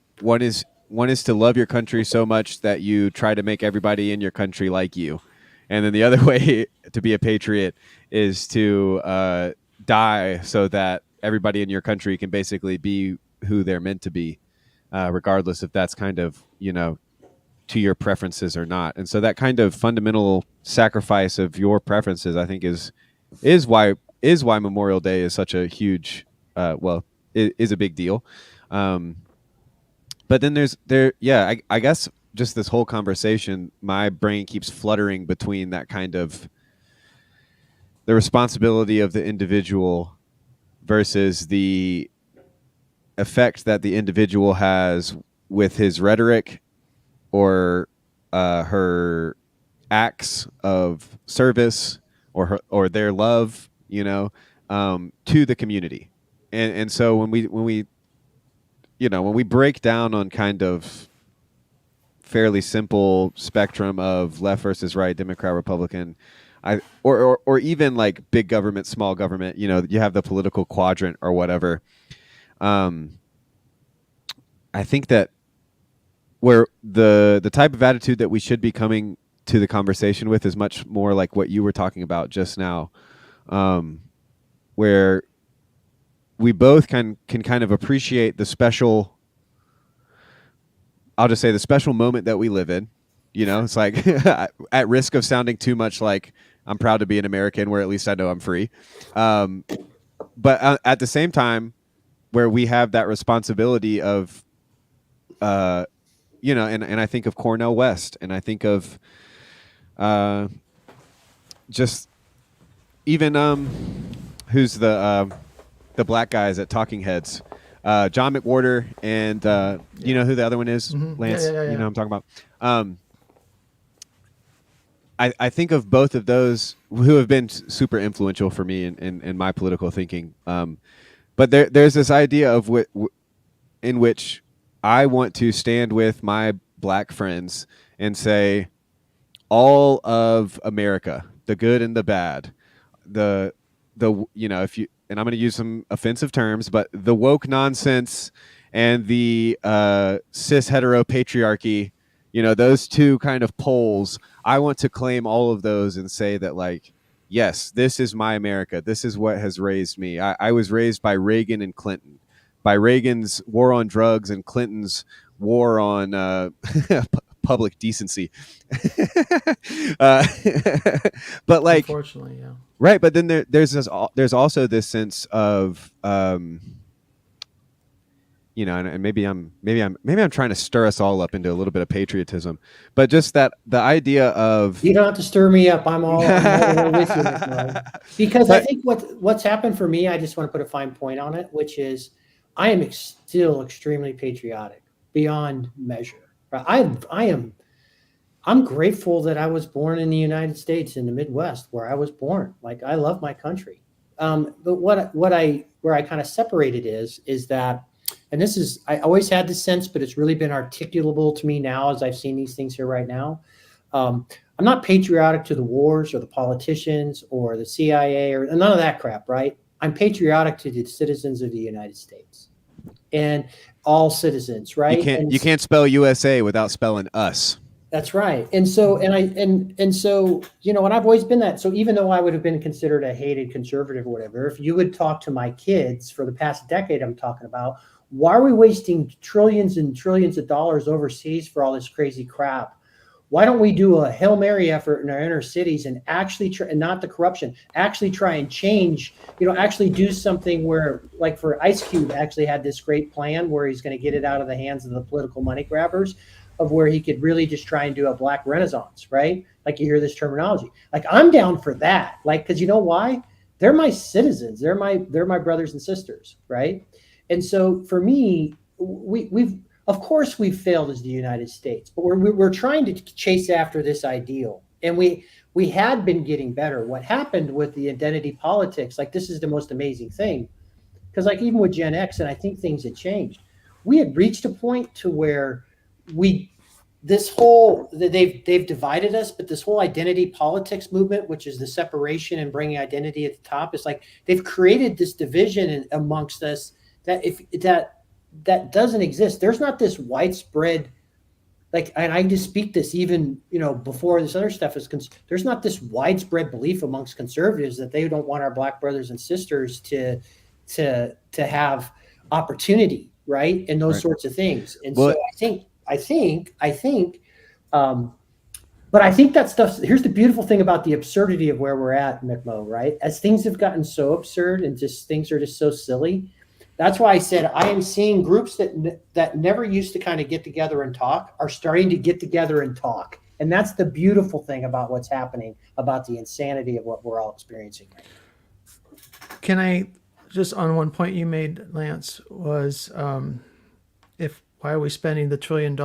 your country so much that you try to make everybody in your country like you. And then the other way to be a patriot is to die so that everybody in your country can basically be who they're meant to be, regardless if that's kind of, to your preferences or not. And so that kind of fundamental sacrifice of your preferences, I think, is why Memorial Day is such a huge, is a big deal. But then I guess just this whole conversation, my brain keeps fluttering between that kind of the responsibility of the individual versus the effect that the individual has with his rhetoric or her acts of service or their love, to the community. And so when we break down on kind of fairly simple spectrum of left versus right, Democrat, Republican, or even like big government, small government, you have the political quadrant or whatever. I think that where the type of attitude that we should be coming to the conversation with is much more like what you were talking about just now, where we both can kind of appreciate the special, I'll just say the special moment that we live in. It's like at risk of sounding too much like I'm proud to be an American, where at least I know I'm free. But at the same time, where we have that responsibility of, you know, and I think of Cornell West, and I think of just even who's the black guys at Talking Heads, John McWhorter, and you know who the other one is, Lance. You know what I'm talking about. I think of both of those who have been super influential for me in my political thinking. But there's this idea of in which I want to stand with my black friends and say, all of America, the good and the bad, the you know, if you, and I'm going to use some offensive terms, but the woke nonsense and the cis hetero patriarchy, you know, those two kind of poles, I want to claim all of those and say that, like, yes, this is my America. This is what has raised me. I was raised by Reagan and Clinton, by Reagan's war on drugs and Clinton's war on public decency. But like,
unfortunately, yeah.
Right. But then there's also this sense of, you know, and maybe I'm trying to stir us all up into a little bit of patriotism, but just that the idea of,
you don't have to stir me up. I'm all with you, McMurray. Because I think what's happened for me, I just want to put a fine point on it, which is I am still extremely patriotic beyond measure. Right? I'm grateful that I was born in the United States, in the Midwest, where I was born. Like, I love my country. But where I kind of separate it is that, and this is, I always had this sense, but it's really been articulable to me now as I've seen these things here right now. I'm not patriotic to the wars or the politicians or the CIA or none of that crap, right? I'm patriotic to the citizens of the United States and all citizens, right?
You can't spell USA without spelling us.
That's right. And so, and so, you know, and I've always been that. So even though I would have been considered a hated conservative or whatever, if you would talk to my kids for the past decade, I'm talking about, why are we wasting trillions and trillions of dollars overseas for all this crazy crap? Why don't we do a Hail Mary effort in our inner cities and actually try, and not the corruption, actually try and change, you know, actually do something where, like, for Ice Cube actually had this great plan where he's going to get it out of the hands of the political money grabbers, of where he could really just try and do a black renaissance, right? Like, you hear this terminology. Like, I'm down for that. Like, because you know why? They're my citizens. They're my brothers and sisters, right? And so for me, we've of course we've failed as the United States, but we're trying to chase after this ideal, and we had been getting better. What happened with the identity politics? Like, this is the most amazing thing, because like even with Gen X, and I think things had changed. We had reached a point to where they've divided us, but this whole identity politics movement, which is the separation and bringing identity at the top, is like they've created this division amongst us that doesn't exist. There's not this widespread, like, and I just speak this even, you know, before this other stuff is, there's not this widespread belief amongst conservatives that they don't want our black brothers and sisters to have opportunity, right, and those sorts of things. And so I think, but I think that stuff. Here's the beautiful thing about the absurdity of where we're at, McMo, right? As things have gotten so absurd and just things are just so silly. That's why I said I am seeing groups that never used to kind of get together and talk are starting to get together and talk. And that's the beautiful thing about what's happening, about the insanity of what we're all experiencing right now.
Can I just, on one point you made, Lance, was why are we spending the $1 trillion,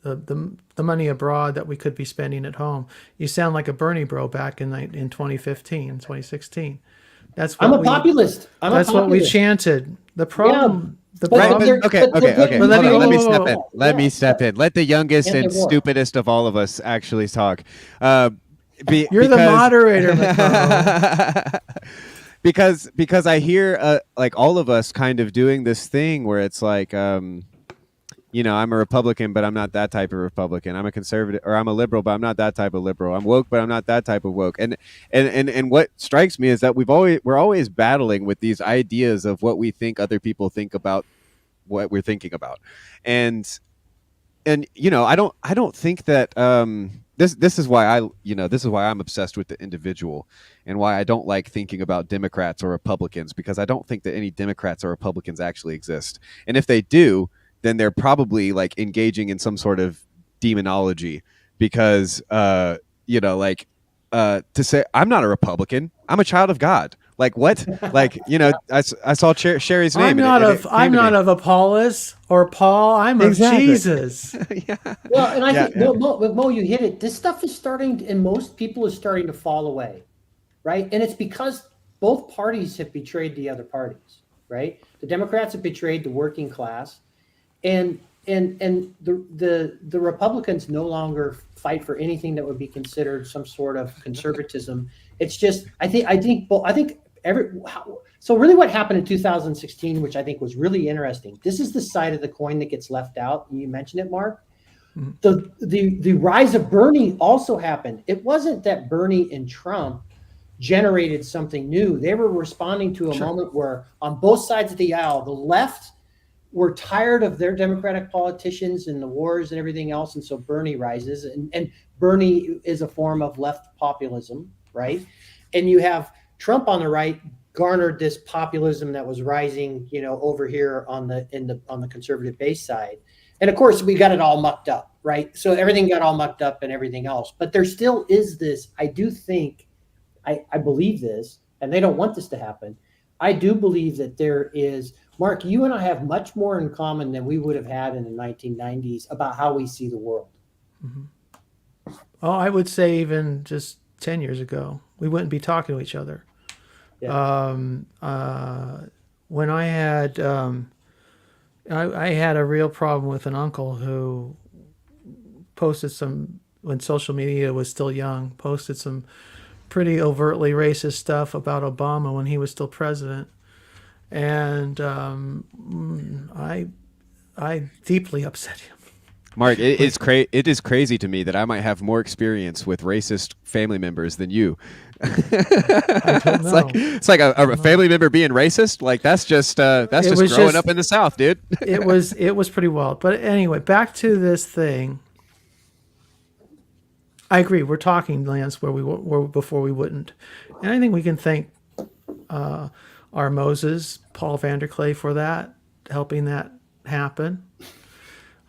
the money abroad that we could be spending at home? You sound like a Bernie bro back in 2015, 2016. That's what
I'm a populist.
That's what we chanted. The problem.
Okay. Let me step in. Let the youngest and stupidest of all of us actually talk.
You're the moderator.
because I hear like all of us kind of doing this thing where it's like, you know, I'm a Republican, but I'm not that type of Republican. I'm a conservative, or I'm a liberal, but I'm not that type of liberal. I'm woke, but I'm not that type of woke. And what strikes me is that we're always battling with these ideas of what we think other people think about what we're thinking about. And you know, I don't think that this is why I'm obsessed with the individual, and why I don't like thinking about Democrats or Republicans, because I don't think that any Democrats or Republicans actually exist. And if they do, then they're probably like engaging in some sort of demonology, because to say I'm not a Republican, I'm a child of God. Like what? Like, I saw Sherry's name.
I'm not of Apollos or Paul. I'm of Jesus.
Yeah.
Well, and I think Mo, you hit it. This stuff is starting, and most people is starting to fall away, right? And it's because both parties have betrayed the other parties, right? The Democrats have betrayed the working class, and the Republicans no longer fight for anything that would be considered some sort of conservatism. It's just so really what happened in 2016, which I think was really interesting. This is the side of the coin that gets left out. You mentioned it, Mark. Mm-hmm. The rise of Bernie also happened. It wasn't that Bernie and Trump generated something new. They were responding to a moment where on both sides of the aisle, the left were tired of their Democratic politicians and the wars and everything else. And so Bernie rises, and Bernie is a form of left populism, right? And you have Trump on the right garnered this populism that was rising, over here on the conservative base side. And of course, we got it all mucked up, right? So everything got all mucked up and everything else. But there still is this, I do think, I believe this, and they don't want this to happen. I do believe that there is, Mark, you and I have much more in common than we would have had in the 1990s about how we see the world.
Mm-hmm. Oh, I would say even just 10 years ago, we wouldn't be talking to each other. Yeah. When I had I had a real problem with an uncle who posted when social media was still young, posted some pretty overtly racist stuff about Obama when he was still president. And I deeply upset him.
Mark, it is crazy to me that I might have more experience with racist family members than you. It's like a family member being racist. Like that's just growing up in the South, dude.
it was pretty wild. But anyway, back to this thing. I agree. We're talking, Lance, where we were before we wouldn't, and I think we can thank our Moses, Paul Vanderklay, for that, helping that happen.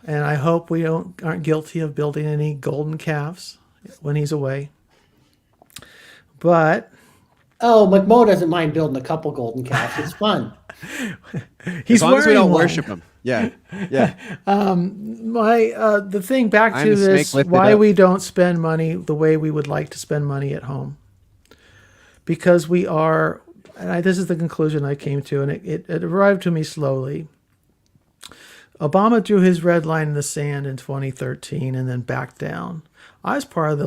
And I hope we aren't guilty of building any golden calves when he's away. But
McMo doesn't mind building a couple golden calves. It's fun.
He's
as long as we don't
one.
worship him. Yeah.
The thing back to this, why we don't spend money the way we would like to spend money at home, because we are. And this is the conclusion I came to, and it arrived to me slowly. Obama drew his red line in the sand in 2013 and then backed down. I was part of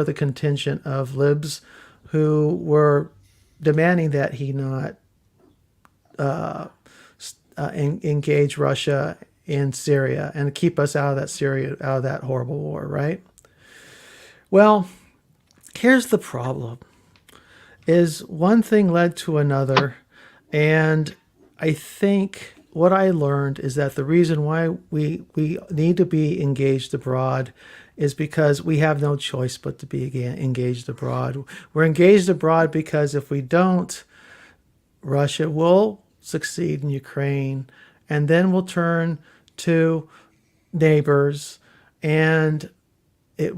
the contingent of libs who were demanding that he not engage Russia in Syria and keep us out of that horrible war, right? Well, here's the problem. Is one thing led to another, and I think what I learned is that the reason why we need to be engaged abroad is because we have no choice but to be engaged abroad. We're engaged abroad because if we don't, Russia will succeed in Ukraine, and then we'll turn to neighbors, and they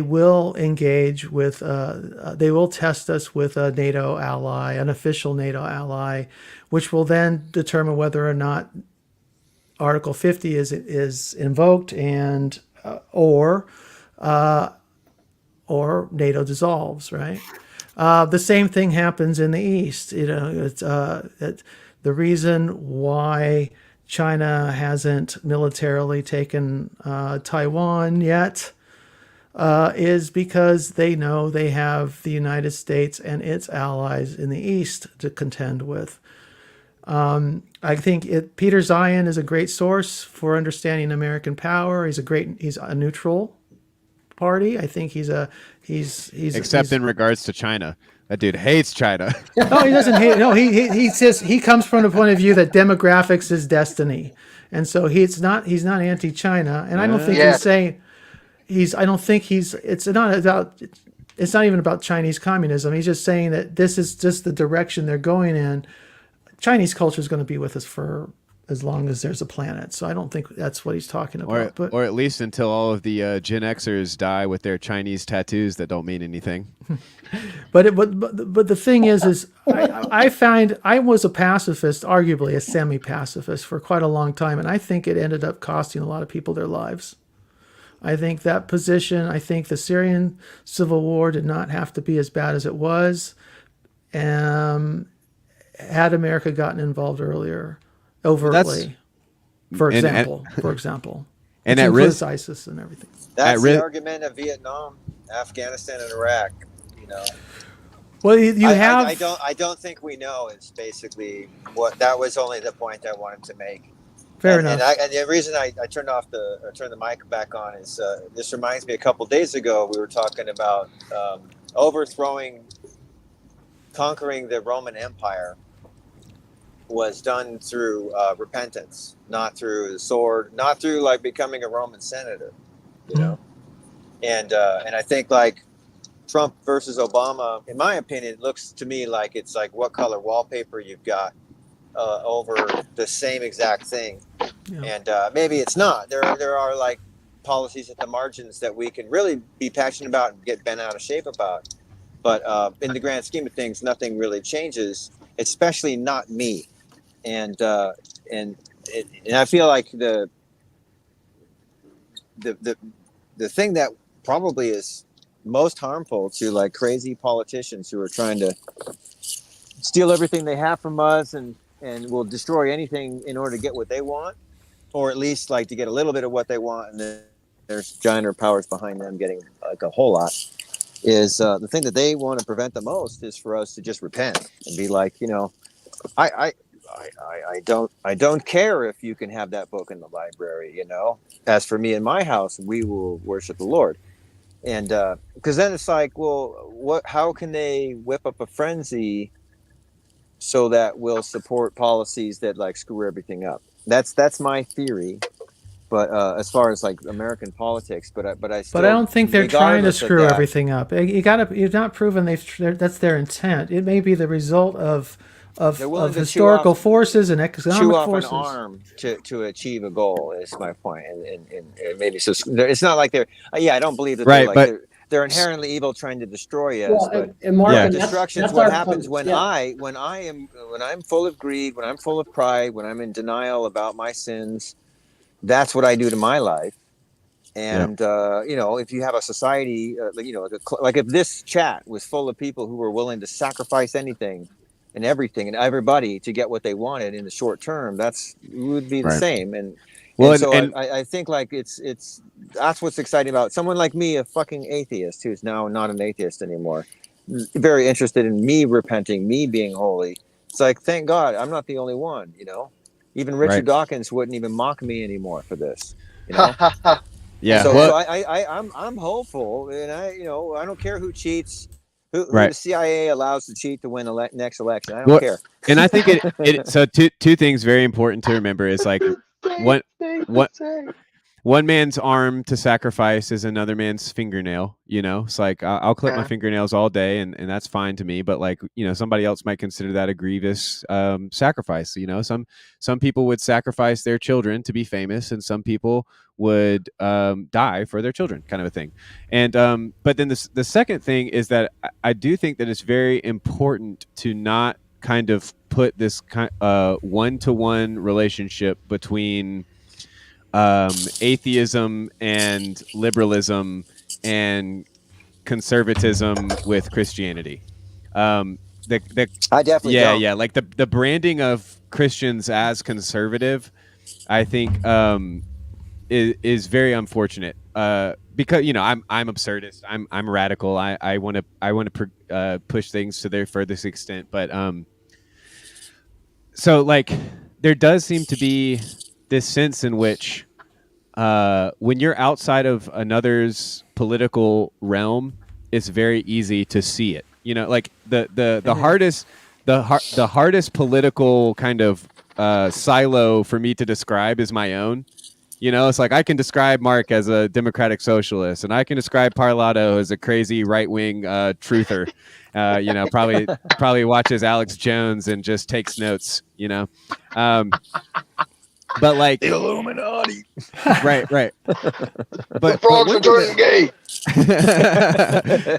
will engage with, they will test us with a NATO ally, an official NATO ally, which will then determine whether or not Article 50 is invoked and or NATO dissolves, right? The same thing happens in the East. It's the reason why China hasn't militarily taken Taiwan yet is because they know they have the United States and its allies in the East to contend with. I think Peter Zion is a great source for understanding American power. He's a neutral party. I think he's
in regards to China. That dude hates China.
No, he doesn't hate. No, he says he comes from the point of view that demographics is destiny, and so he's not anti-China. And I don't think he's saying. I don't think it's not even about Chinese communism. He's just saying that this is just the direction they're going in. Chinese culture is going to be with us for as long as there's a planet. So I don't think that's what he's talking about.
Or at least until all of the Gen Xers die with their Chinese tattoos that don't mean anything.
But the thing is I find I was a pacifist, arguably a semi-pacifist for quite a long time, and I think it ended up costing a lot of people their lives. I think that position, I think the Syrian civil war did not have to be as bad as it was. Had America gotten involved earlier, overtly, for example,
and at risk,
ISIS and everything.
That's the argument of Vietnam, Afghanistan, and Iraq. You know.
Well, have.
I don't think we know. Is basically what that was only the point I wanted to make.
Fair enough.
And the reason I turned the mic back on is this reminds me. A couple days ago, we were talking about conquering the Roman Empire was done through repentance, not through the sword, not through like becoming a Roman senator, you know. And I think like Trump versus Obama, in my opinion, it looks to me like it's like what color wallpaper you've got over the same exact thing. Yeah. And maybe it's not. There are like policies at the margins that we can really be passionate about and get bent out of shape about. But in the grand scheme of things, nothing really changes, especially not me. And I feel like the thing that probably is most harmful to like crazy politicians who are trying to steal everything they have from us and will destroy anything in order to get what they want, or at least like to get a little bit of what they want, and then there's giant powers behind them getting like a whole lot. Is the thing that they want to prevent the most is for us to just repent and be like, you know, I don't care if you can have that book in the library, you know. As for me and my house, we will worship the Lord. And because then it's like, well, how can they whip up a frenzy so that we'll support policies that like screw everything up? That's my theory. But as far as like American politics, but I
don't think they're trying to screw everything up. You've not proven that's their intent. It may be the result of historical forces and economic forces.
Chew off an arm to achieve a goal is my point, and maybe so. It's not like they're. I don't believe that they're inherently evil, trying to destroy us.
And Mark,
destruction is what happens when I'm full of greed, when I'm full of pride, when I'm in denial about my sins. That's what I do to my life. And, you know, if you have a society, you know, like if this chat was full of people who were willing to sacrifice anything and everything and everybody to get what they wanted in the short term, would be the same. And I think like that's what's exciting about someone like me, a fucking atheist who's now not an atheist anymore, very interested in me repenting, me being holy. It's like, thank God I'm not the only one, you know. Even Richard Dawkins wouldn't even mock me anymore for this, you know.
Yeah.
So I'm hopeful, and I don't care who cheats, who the CIA allows to cheat to win the next election. I don't care.
And I think so two things very important to remember is like one man's arm to sacrifice is another man's fingernail, you know. It's like I'll clip my fingernails all day and that's fine to me, but like, you know, somebody else might consider that a grievous sacrifice. You know, some people would sacrifice their children to be famous, and some people would die for their children, kind of a thing. And but then the second thing is that I do think that it's very important to not kind of put this one-to-one relationship between atheism and liberalism and conservatism with Christianity.
I definitely don't.
Yeah. Like the branding of Christians as conservative, I think, is very unfortunate. Because you know I'm absurdist. I'm radical. I want to push things to their furthest extent. But so like there does seem to be this sense in which when you're outside of another's political realm, it's very easy to see it. You know, like the hardest political kind of silo for me to describe is my own. It's like I can describe Mark as a democratic socialist, and I can describe Parlato as a crazy right-wing truther. Probably watches Alex Jones and just takes notes. But like
the Illuminati,
right.
The frogs are turning gay.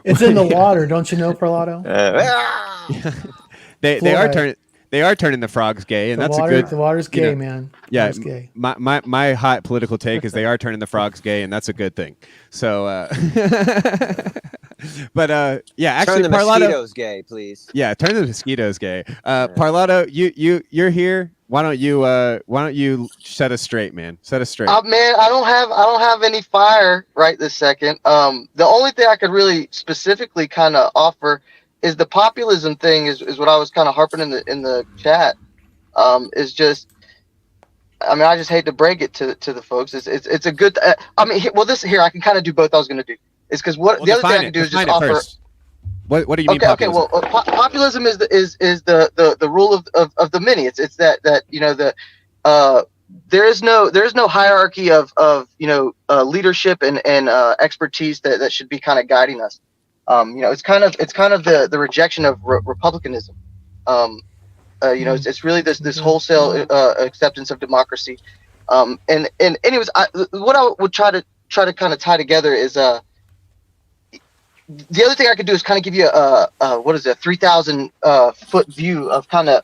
It's in the water, don't you know, Parlato?
They are turning the frogs gay, and that's a good.
The water's gay, man.
Yeah,
water's gay.
My hot political take is they are turning the frogs gay, and that's a good thing. So, but actually,
turn the
Parlato,
mosquitoes gay, please.
Yeah, turn the mosquitoes gay. Parlato, you're here. Why don't you set us straight, man? Set us straight.
Man, I don't have any fire right this second. The only thing I could really specifically kind of offer is the populism thing is what I was kind of harping in the chat. Is just, I mean, I just hate to break it to the folks. It's a good. I mean, I can kind of do both. I was going to do is because the other thing I can do is just offer.
First. What do you mean?
Okay. Well, populism is the rule of the many. It's that there is no hierarchy of leadership and expertise that should be kind of guiding us. It's kind of the rejection of republicanism. It's really this wholesale acceptance of democracy. And anyways, what I would try to kind of tie together is the other thing I could do is kind of give you a 3,000 foot view of kind of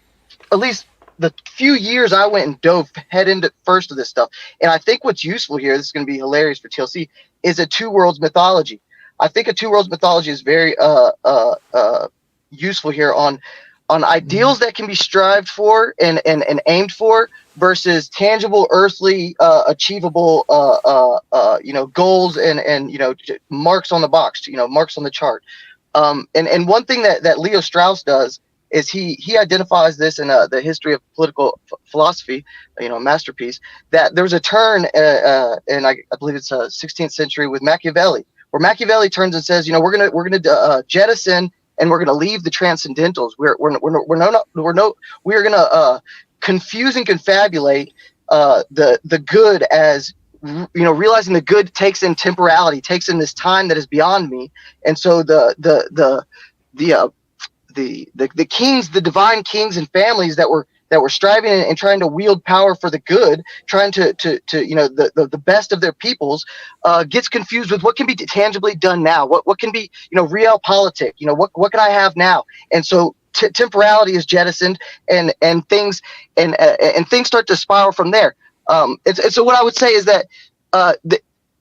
at least the few years I went and dove head into first to this stuff. And I think what's useful here, this is going to be hilarious for TLC, is a two worlds mythology. I think a two worlds mythology is very useful here on ideals that can be strived for and aimed for versus tangible, earthly, achievable, goals and marks on the box, marks on the chart. And one thing that Leo Strauss does is he identifies this in the history of political philosophy, a masterpiece, that there was a turn and I believe it's 16th century with Machiavelli, where Machiavelli turns and says, we're gonna jettison and we're going to leave the transcendentals. We're going to confuse and confabulate the good as realizing the good takes in temporality, takes in this time that is beyond me, and so the kings, the divine kings and families that were striving and trying to wield power for the good, trying to the best of their peoples, gets confused with what can be tangibly done now, what can be realpolitik, what can I have now, and so temporality is jettisoned, and things start to spiral from there. So what I would say is that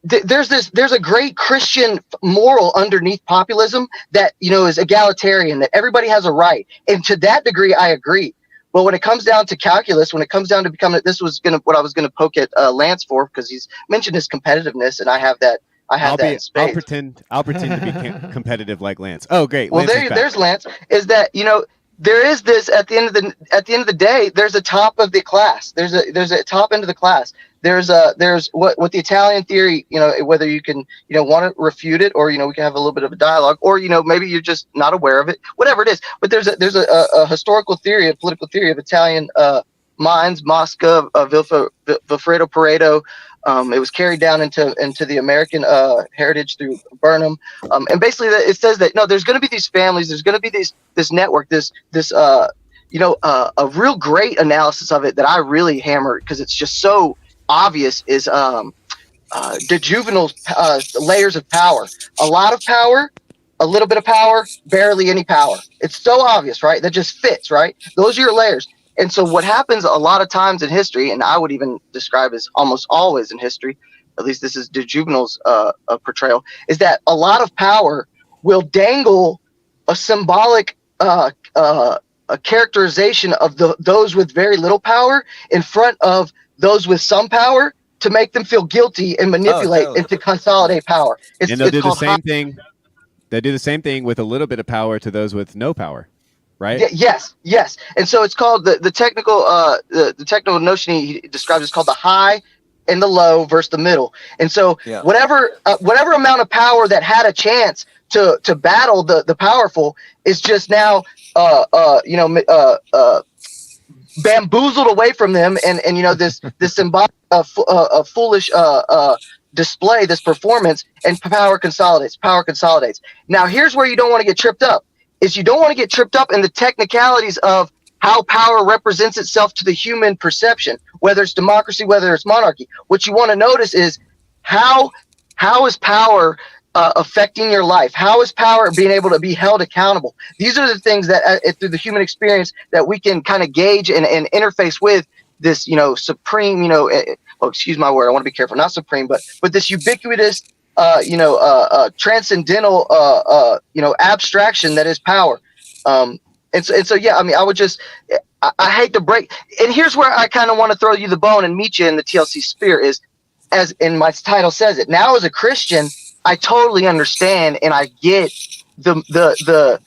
there's a great Christian moral underneath populism that is egalitarian, that everybody has a right, and to that degree I agree. But when it comes down to calculus, when it comes down to becoming, what I was gonna poke at Lance for, because he's mentioned his competitiveness, and I have that. In spades.
I'll pretend to be competitive like Lance. Oh, great.
Well,
Lance
there's Lance. Is that there is this at the end of the day? There's a top of the class. There's a top end of the class. There's what the Italian theory, whether you can want to refute it, or we can have a little bit of a dialogue, or maybe you're just not aware of it, whatever it is. But there's a historical theory, a political theory of Italian minds, Mosca, Vilfredo Pareto. It was carried down into the American heritage through Burnham, and basically it says that there's going to be these families, there's going to be this network, this a real great analysis of it that I really hammer because it's just so obvious is de Juvenal's layers of power. A lot of power, a little bit of power, barely any power. It's so obvious, right? That just fits, right? Those are your layers. And so what happens a lot of times in history, and I would even describe as almost always in history, at least this is de Juvenal's portrayal, is that a lot of power will dangle a symbolic a characterization of those with very little power in front of those with some power to make them feel guilty and manipulate and to consolidate power.
And they'll do the same thing. They do the same thing with a little bit of power to those with no power, right?
Yes. And so it's called the technical the technical notion he describes is called the high and the low versus the middle. And so whatever amount of power that had a chance to battle bamboozled away from them, and this symbolic foolish display, this performance, and power consolidates. Now here's where you don't want to get tripped up, is you don't want to get tripped up in the technicalities of how power represents itself to the human perception, whether it's democracy, whether it's monarchy. What you want to notice is how is power affecting your life? How is power being able to be held accountable? These are the things that through the human experience that we can kind of gauge and interface with this, supreme, excuse my word, I want to be careful, not supreme, but this ubiquitous, transcendental, abstraction that is power. And so, yeah, I mean, I hate to break. And here's where I kind of want to throw you the bone and meet you in the TLC sphere is, as in my title says it, now as a Christian, I totally understand and I get the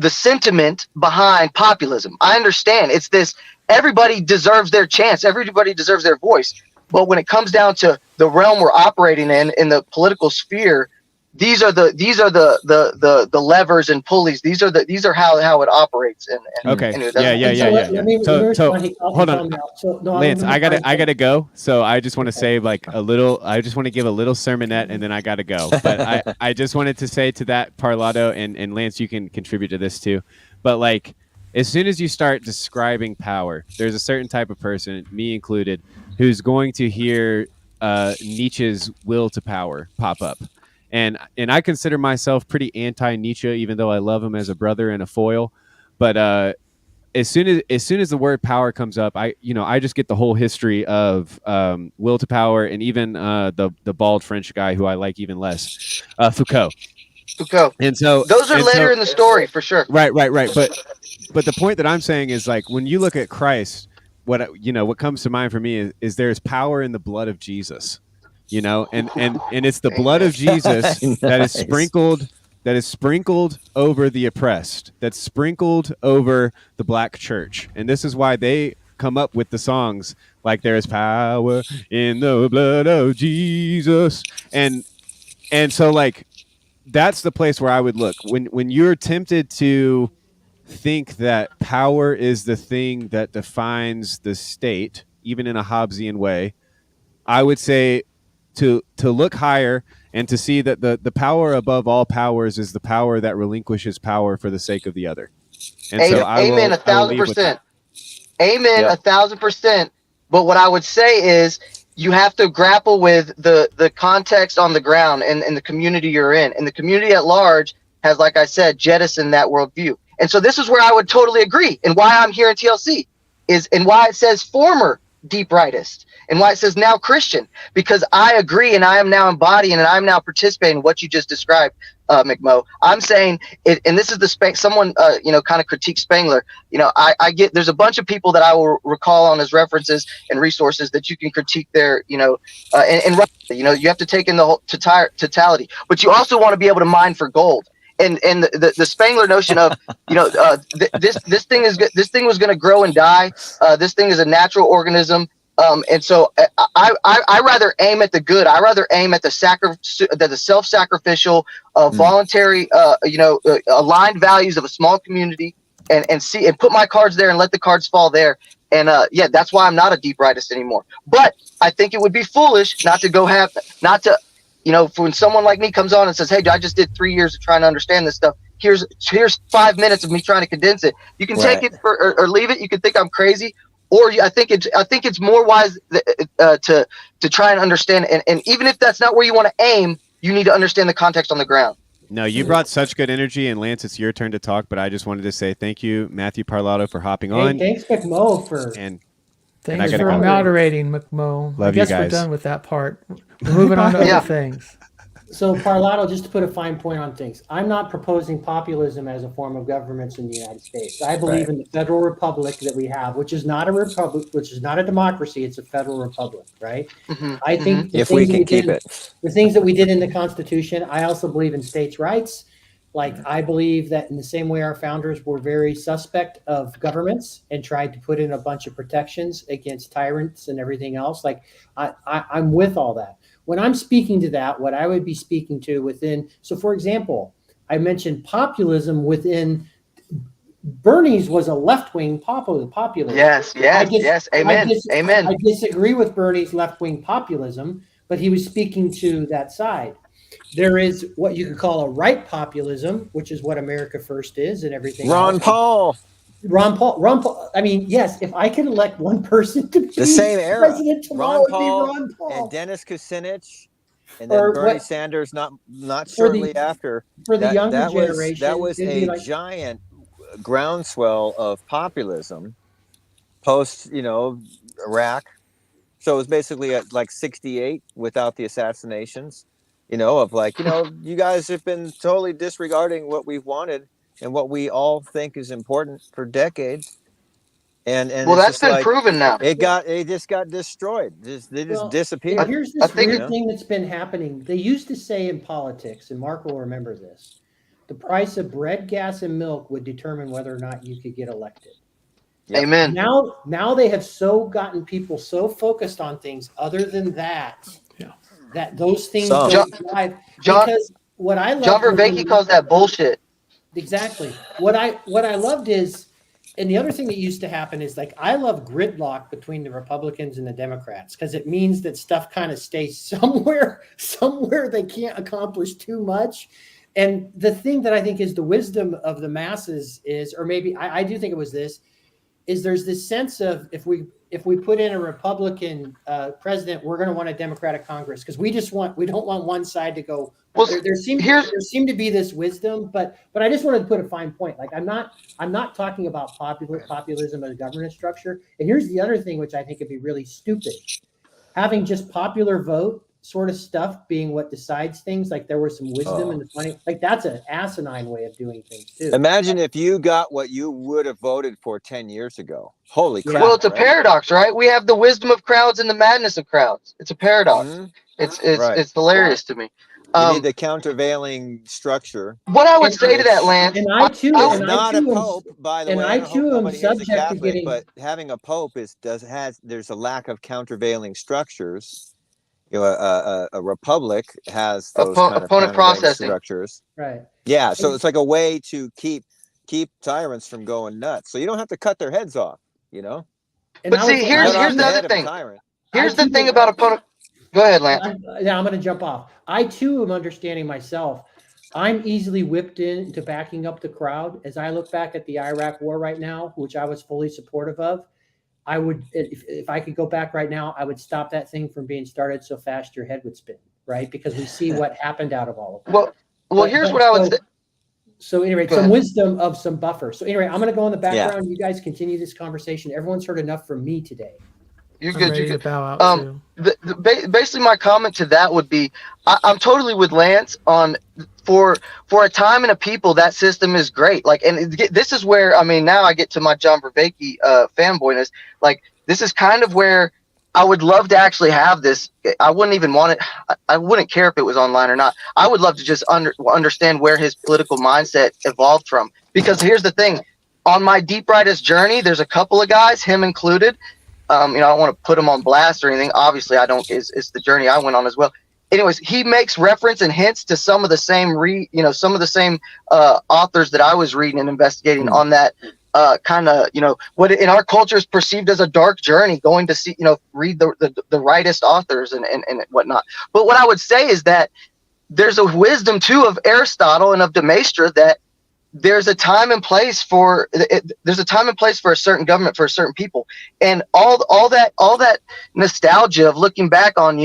sentiment behind populism. I understand it's this, everybody deserves their chance, everybody deserves their voice. But when it comes down to the realm we're operating in the political sphere, these are the levers and pulleys. These are how it operates. And
okay.
Anyway,
yeah. So hold on, Lance. I gotta go. So I just want to say I just want to give a little sermonette, and then I gotta go. But I just wanted to say to that, Parlato, and Lance, you can contribute to this too. But as soon as you start describing power, there's a certain type of person, me included, who's going to hear Nietzsche's will to power pop up. And I consider myself pretty anti-Nietzsche, even though I love him as a brother and a foil. But as soon as the word power comes up, I just get the whole history of will to power, and even the bald French guy who I like even less, Foucault. And so
those are later in the story for sure.
Right. But the point that I'm saying is, when you look at Christ, what comes to mind for me is there's power in the blood of Jesus. And it's the blood of Jesus that is sprinkled over the oppressed, that's sprinkled over the black church. And this is why they come up with the songs like there is power in the blood of Jesus. And so that's the place where I would look when you're tempted to think that power is the thing that defines the state, even in a Hobbesian way. I would say to look higher and to see that the power above all powers is the power that relinquishes power for the sake of the other. And so
amen, 1,000%. Amen, 1,000%. But what I would say is you have to grapple with the context on the ground and the community you're in. And the community at large has, like I said, jettisoned that worldview. And so this is where I would totally agree, and why I'm here in TLC is, and why it says former deep rightist, and why it says now Christian, because I agree, and I am now embodying, and I'm now participating in what you just described, McMo. I'm saying it, and this is someone kind of critique Spangler. I get, there's a bunch of people that I will recall on as references and resources that you can critique their, you have to take in the whole totality, but you also want to be able to mine for gold. And the Spangler notion of this thing was going to grow and die. This thing is a natural organism, and so I rather aim at the good. I rather aim at the self-sacrificial, voluntary, aligned values of a small community, and see and put my cards there and let the cards fall there. And that's why I'm not a deep rightist anymore. But I think it would be foolish not to. When someone like me comes on and says, "Hey, I just did 3 years of trying to understand this stuff. Here's 5 minutes of me trying to condense it." You can take it or leave it. You can think I'm crazy, or I think it's more wise to try and understand. And even if that's not where you want to aim, you need to understand the context on the ground.
No, you brought such good energy, and Lance, it's your turn to talk. But I just wanted to say thank you, Matthew Parlato, for hopping on.
Thanks, McMo, for
Thanks for moderating, McMo.
Love
I guess
you guys.
we're done with that part. We're moving on to other things.
So, Parlato, just to put a fine point on things, I'm not proposing populism as a form of governments in the United States. I believe in the federal republic that we have, which is not a republic, which is not a democracy. It's a federal republic, right? I think
if we can keep it,
the things that we did in the Constitution. I also believe in states' rights. I believe that in the same way our founders were very suspect of governments and tried to put in a bunch of protections against tyrants and everything else. I'm with all that. When I'm speaking to that, what I would be speaking to within, so for example, I mentioned populism within Bernie's was a left-wing populist.
Yes. Amen. Amen.
I disagree with Bernie's left-wing populism, but he was speaking to that side. There is what you could call a right populism, which is what America First is and everything.
Ron Paul.
I mean, yes, if I can elect one person to be
The same era.
president tomorrow,
Ron Paul,
it'd be Ron Paul.
and Dennis Kucinich, and then Bernie Sanders not shortly after.
For the younger generation,
that was a giant groundswell of populism post, Iraq. So it was basically at like 68 without the assassinations, of like, you guys have been totally disregarding what we've wanted and what we all think is important for decades. And
well, that's been proven now.
It just got destroyed. They just disappeared.
Here's this weird thing that's been happening. They used to say in politics, and Mark will remember this, the price of bread, gas, and milk would determine whether or not you could get elected.
Yep. Amen.
Now they have gotten people so focused on things other than that, that those things don't drive. Because what I love,
John Vervaeke calls that bullshit.
Exactly. What I loved is, and the other thing that used to happen is like, I love gridlock between the Republicans and the Democrats because it means that stuff kind of stays somewhere they can't accomplish too much. And the thing that I think is the wisdom of the masses is, or maybe I do think it was this, is there's this sense of if we put in a Republican president, we're going to want a Democratic Congress because we don't want one side to go. Well, there seemed to be this wisdom, but I just wanted to put a fine point. Like I'm not talking about populism as a governance structure. And here's the other thing, which I think would be really stupid: having just popular vote sort of stuff being what decides things. Like there was some wisdom in the funny, like that's an asinine way of doing things too.
Imagine if you got what you would have voted for 10 years ago. Holy crap.
Well, it's a paradox, right? We have the wisdom of crowds and the madness of crowds. It's a paradox. Mm-hmm. It's hilarious to me.
You need the countervailing structure.
What I would say to that, Lance,
and I too am not a pope, by the way.
I too am subject to getting.
But having a pope there's a lack of countervailing structures. A republic has those kind of
opponent processing
structures,
right?
Yeah, so it's like a way to keep tyrants from going nuts. So you don't have to cut their heads off,
But see, here's the other thing. Here's the thing about opponent. Go ahead, Lance.
I'm going to jump off. I too am understanding myself. I'm easily whipped into backing up the crowd. As I look back at the Iraq War right now, which I was fully supportive of, I would, if I could go back right now, I would stop that thing from being started so fast your head would spin, right? Because we see what happened out of all of it.
Well, here's what I would say.
So anyway, some wisdom of some buffer. So anyway, I'm going to go in the background. Yeah. You guys continue this conversation. Everyone's heard enough from me today.
You're good. You're good. Basically, my comment to that would be, I'm totally with Lance on for a time and a people that system is great. Like, and this is where now I get to my John Vervaeke fanboyness. Like, this is kind of where I would love to actually have this. I wouldn't even want it. I wouldn't care if it was online or not. I would love to just understand where his political mindset evolved from. Because here's the thing: on my deep rightist journey, there's a couple of guys, him included. I don't want to put him on blast or anything. Obviously, I don't. It's the journey I went on as well. Anyways, he makes reference and hints to some of the same authors that I was reading and investigating on that kind of what in our culture is perceived as a dark journey, going to see read the rightist authors and whatnot. But what I would say is that there's a wisdom too of Aristotle and of de Maistre that there's a time and place for a certain government for a certain people, and all that nostalgia of looking back on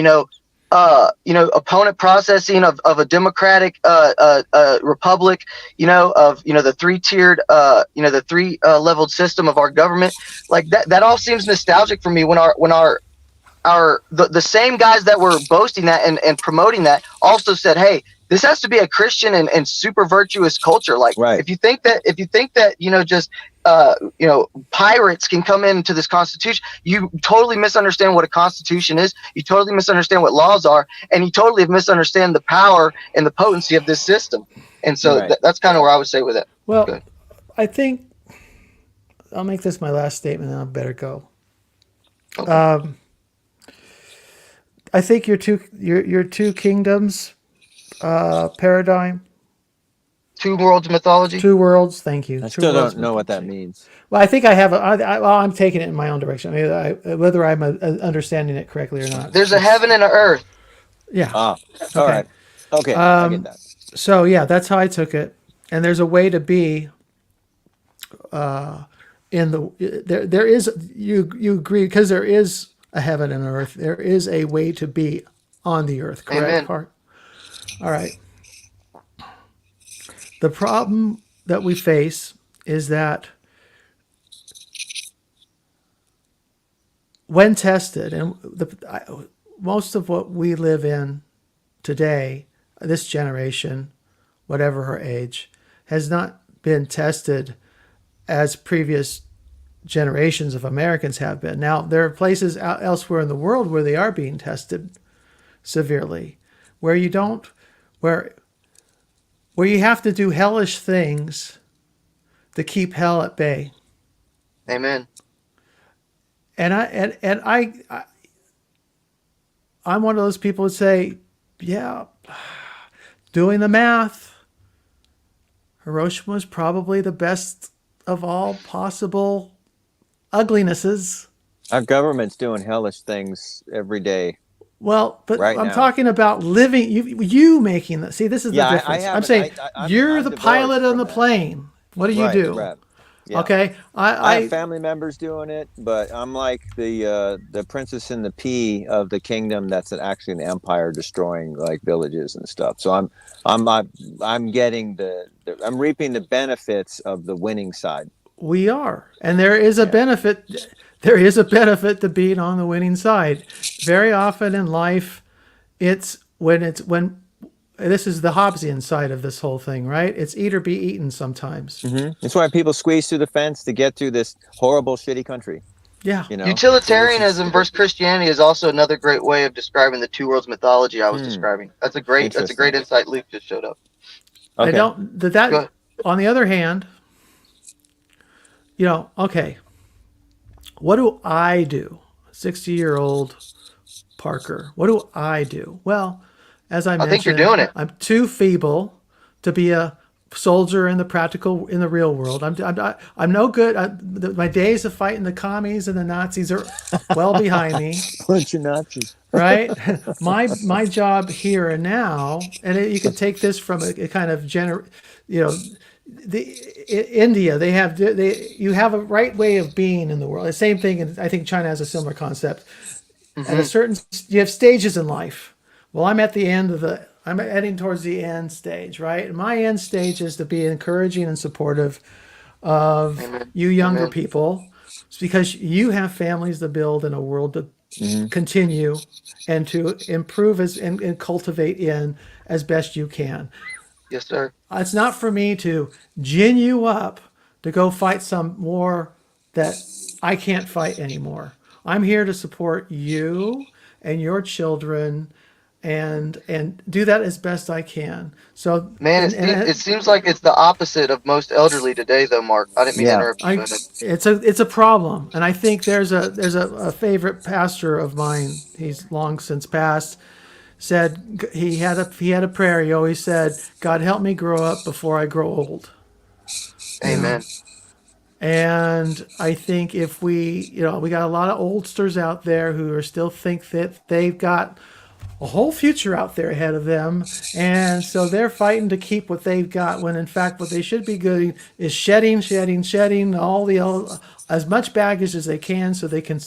opponent processing of a democratic republic, the three-tiered the three leveled system of our government, like that all seems nostalgic for me when the same guys that were boasting that and promoting that also said, hey, this has to be a Christian and super virtuous culture. Like, right. if you think that pirates can come into this constitution, you totally misunderstand what a constitution is. You totally misunderstand what laws are, and you totally misunderstand the power and the potency of this system. And so right. That's kind of where I would say with it.
Well, I think I'll make this my last statement, and I better go. Okay. I think your two kingdoms paradigm
Two worlds mythology.
Two worlds. Thank you.
I
Two
still
worlds
don't know what that
mythology.
means.
Well, I think I have. Well, I'm taking it in my own direction. Whether I'm understanding it correctly or not.
There's a heaven and an earth.
Yeah.
All
Okay.
right. Okay, I get that.
So yeah, that's how I took it. And there's a way to be. In the there is you agree because there is a heaven and earth. There is a way to be on the earth. Correct.
Amen.
All right. The problem that we face is that when tested, and most of what we live in today, this generation, whatever her age, has not been tested as previous generations of Americans have been. Now, there are places elsewhere in the world where they are being tested severely, where you don't, where you have to do hellish things to keep hell at bay.
Amen.
And I'm one of those people who say, yeah, doing the math, Hiroshima was probably the best of all possible uglinesses.
Our government's doing hellish things every day.
Well, but
right
I'm
now.
Talking about living, you making that. See, this is the difference. I'm saying you're the pilot on the plane. What do you do?
Right. Yeah.
Okay.
I have family members doing it, but I'm like the princess and the pea of the kingdom that's actually an empire destroying like villages and stuff. So I'm getting I'm reaping the benefits of the winning side.
We are, and there is a benefit. There is a benefit to being on the winning side. Very often in life, it's when this is the Hobbesian side of this whole thing, right? It's eat or be eaten sometimes.
Mm-hmm. That's why people squeeze through the fence to get through this horrible, shitty country.
Yeah.
You know?
Utilitarianism versus Christianity is also another great way of describing the two worlds mythology I was describing. That's a great insight Luke just showed up.
Okay. I don't that on the other hand, okay. What do I do? 60-year-old Parker. What do I do? Well, as I mentioned,
think you're doing it.
I'm too feeble to be a soldier in the real world. I'm no good. My days of fighting the commies and the Nazis are well behind me.
Bunch of Nazis,
right? My job here and now, and you can take this from a kind of India. You have a right way of being in the world. The same thing, and I think China has a similar concept.
Mm-hmm.
At a certain, you have stages in life. Well, I'm heading towards the end stage, right? And my end stage is to be encouraging and supportive of you younger people, because you have families to build and a world to continue and to improve and cultivate in as best you can.
Yes, sir.
It's not for me to gin you up to go fight some war that I can't fight anymore. I'm here to support you and your children and do that as best I can. So,
man, it seems like it's the opposite of most elderly today, though, Mark. I didn't mean to interrupt you.
It's a problem, and I think there's a favorite pastor of mine. He's long since passed. Said he had a prayer. He always said, "God, help me grow up before I grow old."
Amen.
And I think if we got a lot of oldsters out there who are still think that they've got a whole future out there ahead of them, and so they're fighting to keep what they've got, when in fact what they should be doing is shedding as much baggage as they can, so they can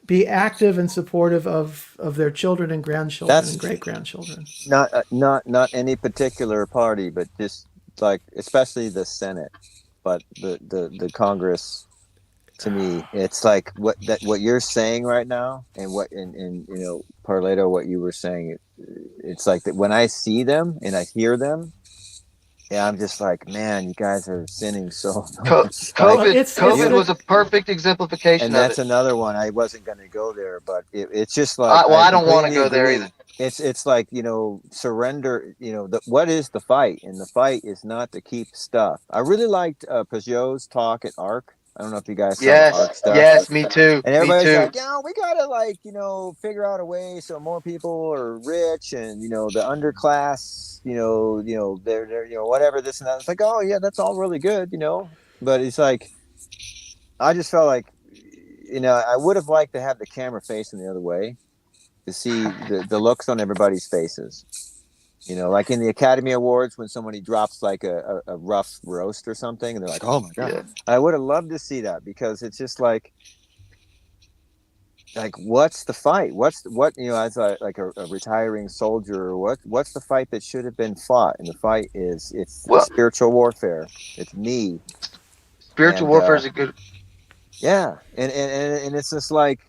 be active and supportive of their children and grandchildren and great grandchildren.
Not any particular party, but just like especially the Senate, but the Congress. To me, it's like what you're saying right now, and what in Parleto, what you were saying. It's like that when I see them and I hear them, yeah, I'm just like, man, you guys are sinning so much.
COVID was a perfect exemplification.
And that's another one. I wasn't going to go there, but it's just like
I don't want to go there either.
It's like surrender. What is the fight? And the fight is not to keep stuff. I really liked Peugeot's talk at ARC. I don't know if you guys saw
Yes,
the ARC stuff.
yes, me too.
And
Me
everybody's
too.
like, we gotta like, figure out a way so more people are rich and the underclass, they're whatever this and that. It's like, oh yeah, that's all really good, But it's like, I just felt like, I would have liked to have the camera facing the other way to see the looks on everybody's faces. Like in the Academy Awards when somebody drops like a rough roast or something, and they're like, "Oh my god!"
Yeah.
I would have loved to see that because it's just like what's the fight? As a retiring soldier, or what's the fight that should have been fought? And the fight it's spiritual warfare. It's me.
Spiritual warfare is a good.
Yeah, and it's just like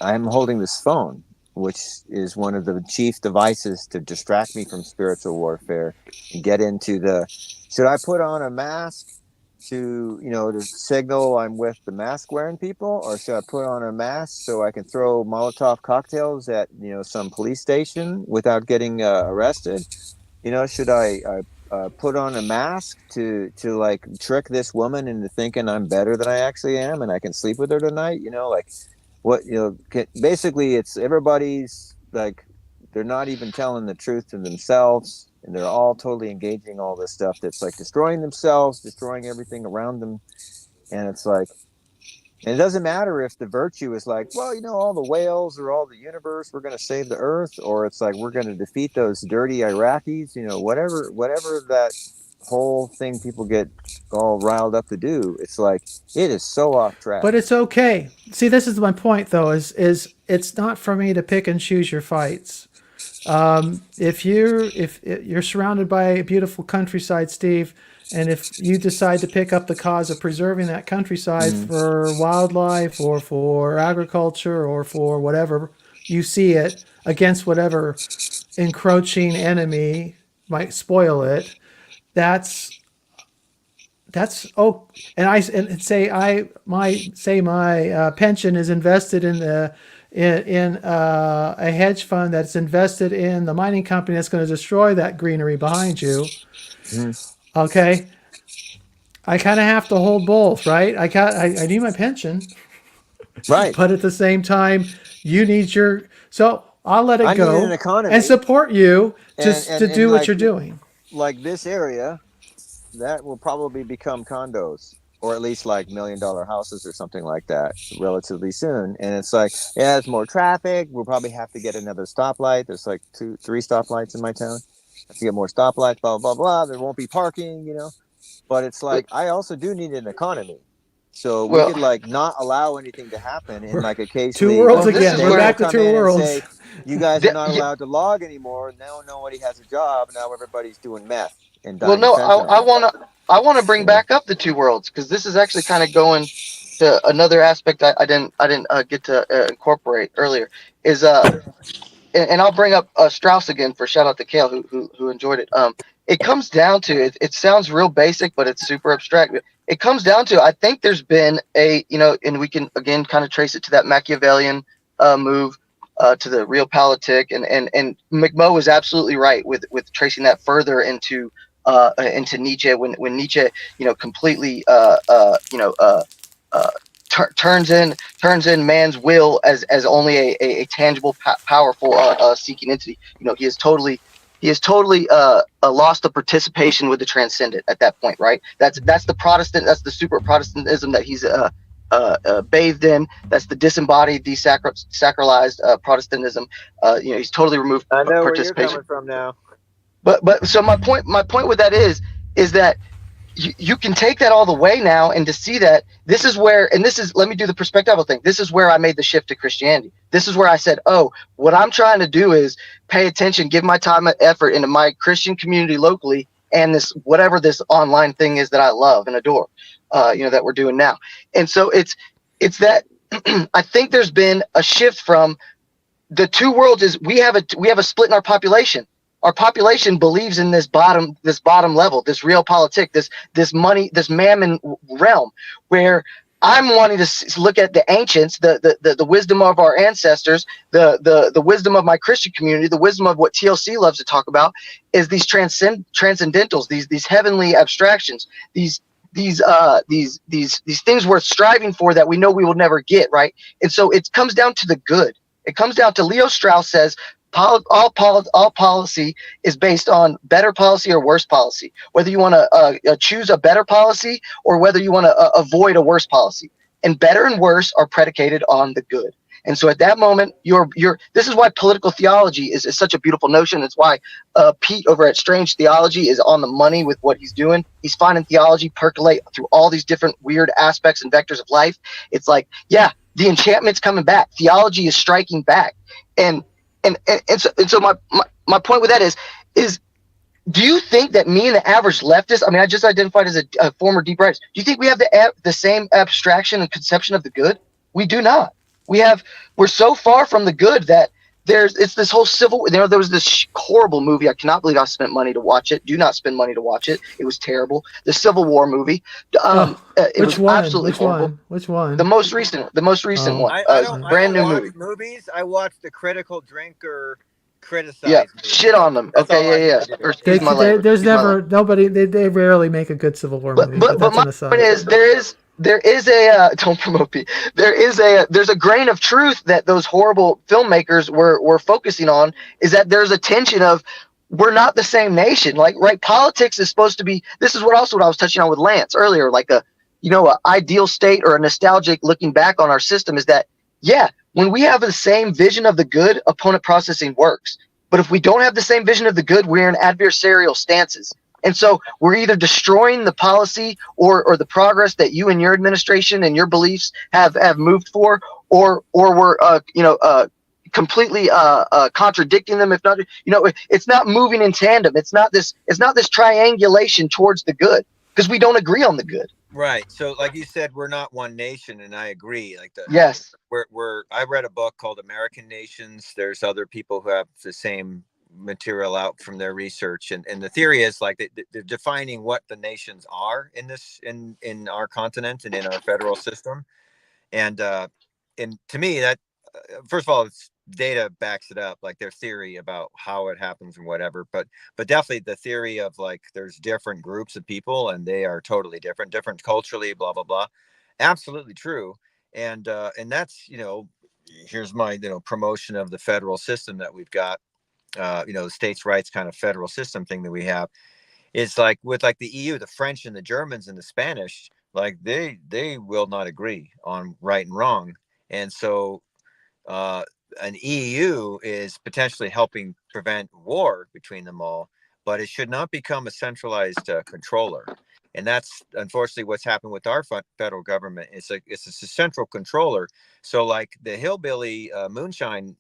I'm holding this phone, which is one of the chief devices to distract me from spiritual warfare and get into should I put on a mask to signal I'm with the mask wearing people, or should I put on a mask so I can throw Molotov cocktails at, some police station without getting arrested? Should I put on a mask to like trick this woman into thinking I'm better than I actually am and I can sleep with her tonight? Basically it's everybody's like, they're not even telling the truth to themselves, and they're all totally engaging all this stuff that's like destroying themselves, destroying everything around them. And it's like, and it doesn't matter if the virtue is like, well, all the whales or all the universe, we're going to save the earth, or it's like, we're going to defeat those dirty Iraqis, whatever that whole thing people get all riled up to do. It's like, it is so off track.
But it's okay. See, this is my point though, is it's not for me to pick and choose your fights. If you're surrounded by a beautiful countryside, Steve, and if you decide to pick up the cause of preserving that countryside for wildlife or for agriculture or for whatever you see it against whatever encroaching enemy might spoil it, that's my pension is invested in a hedge fund that's invested in the mining company that's going to destroy that greenery behind you. Okay, I kind of have to hold both, right? I need my pension,
right?
But at the same time, you need so I'll let it go
need an economy
and support you to do what you're doing.
Like this area, that will probably become condos, or at least like $1 million houses or something like that relatively soon. And it's like, yeah, it's more traffic. We'll probably have to get another stoplight. There's like 2-3 stoplights in my town. Have to get more stoplights, blah, blah, blah. There won't be parking, But it's like, I also do need an economy. So we could like not allow anything to happen in like occasionally.
Two worlds again. We're back to two worlds.
Say, you guys are not allowed to log anymore. Now nobody has a job. Now everybody's doing meth.
Well, no, I want to bring back up the two worlds, because this is actually kind of going to another aspect I didn't get to incorporate earlier. Is and I'll bring up Strauss again for shout out to Kale who enjoyed it. It comes down to it sounds real basic, but it's super abstract. It comes down to, I think there's been and we can again kind of trace it to that Machiavellian move. To the realpolitik, and McMo was absolutely right with tracing that further into Nietzsche when Nietzsche completely turns in man's will as only a tangible powerful seeking entity. He has totally lost the participation with the transcendent at that point, right? That's the super Protestantism that he's bathed in. That's the disembodied, desacralized Protestantism. He's totally removed participation.
Where you're coming from now.
But so my point with that is that you can take that all the way now, and to see that this is where, and this is, let me do the perspectival thing. This is where I made the shift to Christianity. This is where I said, oh, what I'm trying to do is pay attention, give my time and effort into my Christian community locally, and this whatever this online thing is that I love and adore. That we're doing now. And so it's that I think there's been a shift from the two worlds. Is we have a split in our population. Our population believes in this bottom level, this realpolitik, this money, this mammon realm, where I'm wanting to look at the ancients, the wisdom of our ancestors, the wisdom of my Christian community, the wisdom of what TLC loves to talk about is these transcendentals, these heavenly abstractions, these things we're striving for that we know we will never get, right? And so it comes down to the good. It comes down to Leo Strauss says all policy is based on better policy or worse policy. Whether you want to choose a better policy or whether you want to avoid a worse policy. And better and worse are predicated on the good. And so at that moment, this is why political theology is such a beautiful notion. It's why Pete over at Strange Theology is on the money with what he's doing. He's finding theology percolate through all these different weird aspects and vectors of life. It's like, yeah, the enchantment's coming back. Theology is striking back. And so my point with that is do you think that me and the average leftist, I mean, I just identified as a former deep rightist, do you think we have the same abstraction and conception of the good? We do not. We're so far from the good that it's this whole there was this horrible movie. I cannot believe I spent money to watch it. Do not spend money to watch it. It was terrible. The Civil War movie.
Which one?
The most recent one.
I don't
brand new
watch
movie.
Movies. I watch the critical drinker criticize.
Yeah,
movies.
shit on them.
That's all I
Okay, yeah.
do.
Or excuse my language.
There's never nobody. They rarely make a good Civil War movie. But that's
my
an aside.
point is there is a don't promote me. There's a grain of truth that those horrible filmmakers were focusing on, is that there's a tension of we're not the same nation. Like, right, politics is supposed to be, this is what I was touching on with Lance earlier, like a ideal state or a nostalgic looking back on our system is that, yeah, when we have the same vision of the good, opponent processing works. But if we don't have the same vision of the good, we're in adversarial stances. And so we're either destroying the policy or the progress that you and your administration and your beliefs have moved for, or we're completely contradicting them. If not, it's not moving in tandem. It's not this triangulation towards the good because we don't agree on the good.
Right. So, like you said, we're not one nation, and I agree.
Yes.
I read a book called American Nations. There's other people who have the same material out from their research, and the theory is like they're defining what the nations are in our continent and in our federal system. And to me, that first of all, it's data backs it up, like their theory about how it happens and whatever, but definitely the theory of like there's different groups of people and they are totally different culturally, blah blah blah, absolutely true. And that's, here's my promotion of the federal system that we've got, the states' rights kind of federal system thing that we have. Is like with like the EU, the French and the Germans and the Spanish, like they will not agree on right and wrong. And so an EU is potentially helping prevent war between them all, but it should not become a centralized controller. And that's unfortunately what's happened with our federal government. It's a central controller. So like the hillbilly moonshine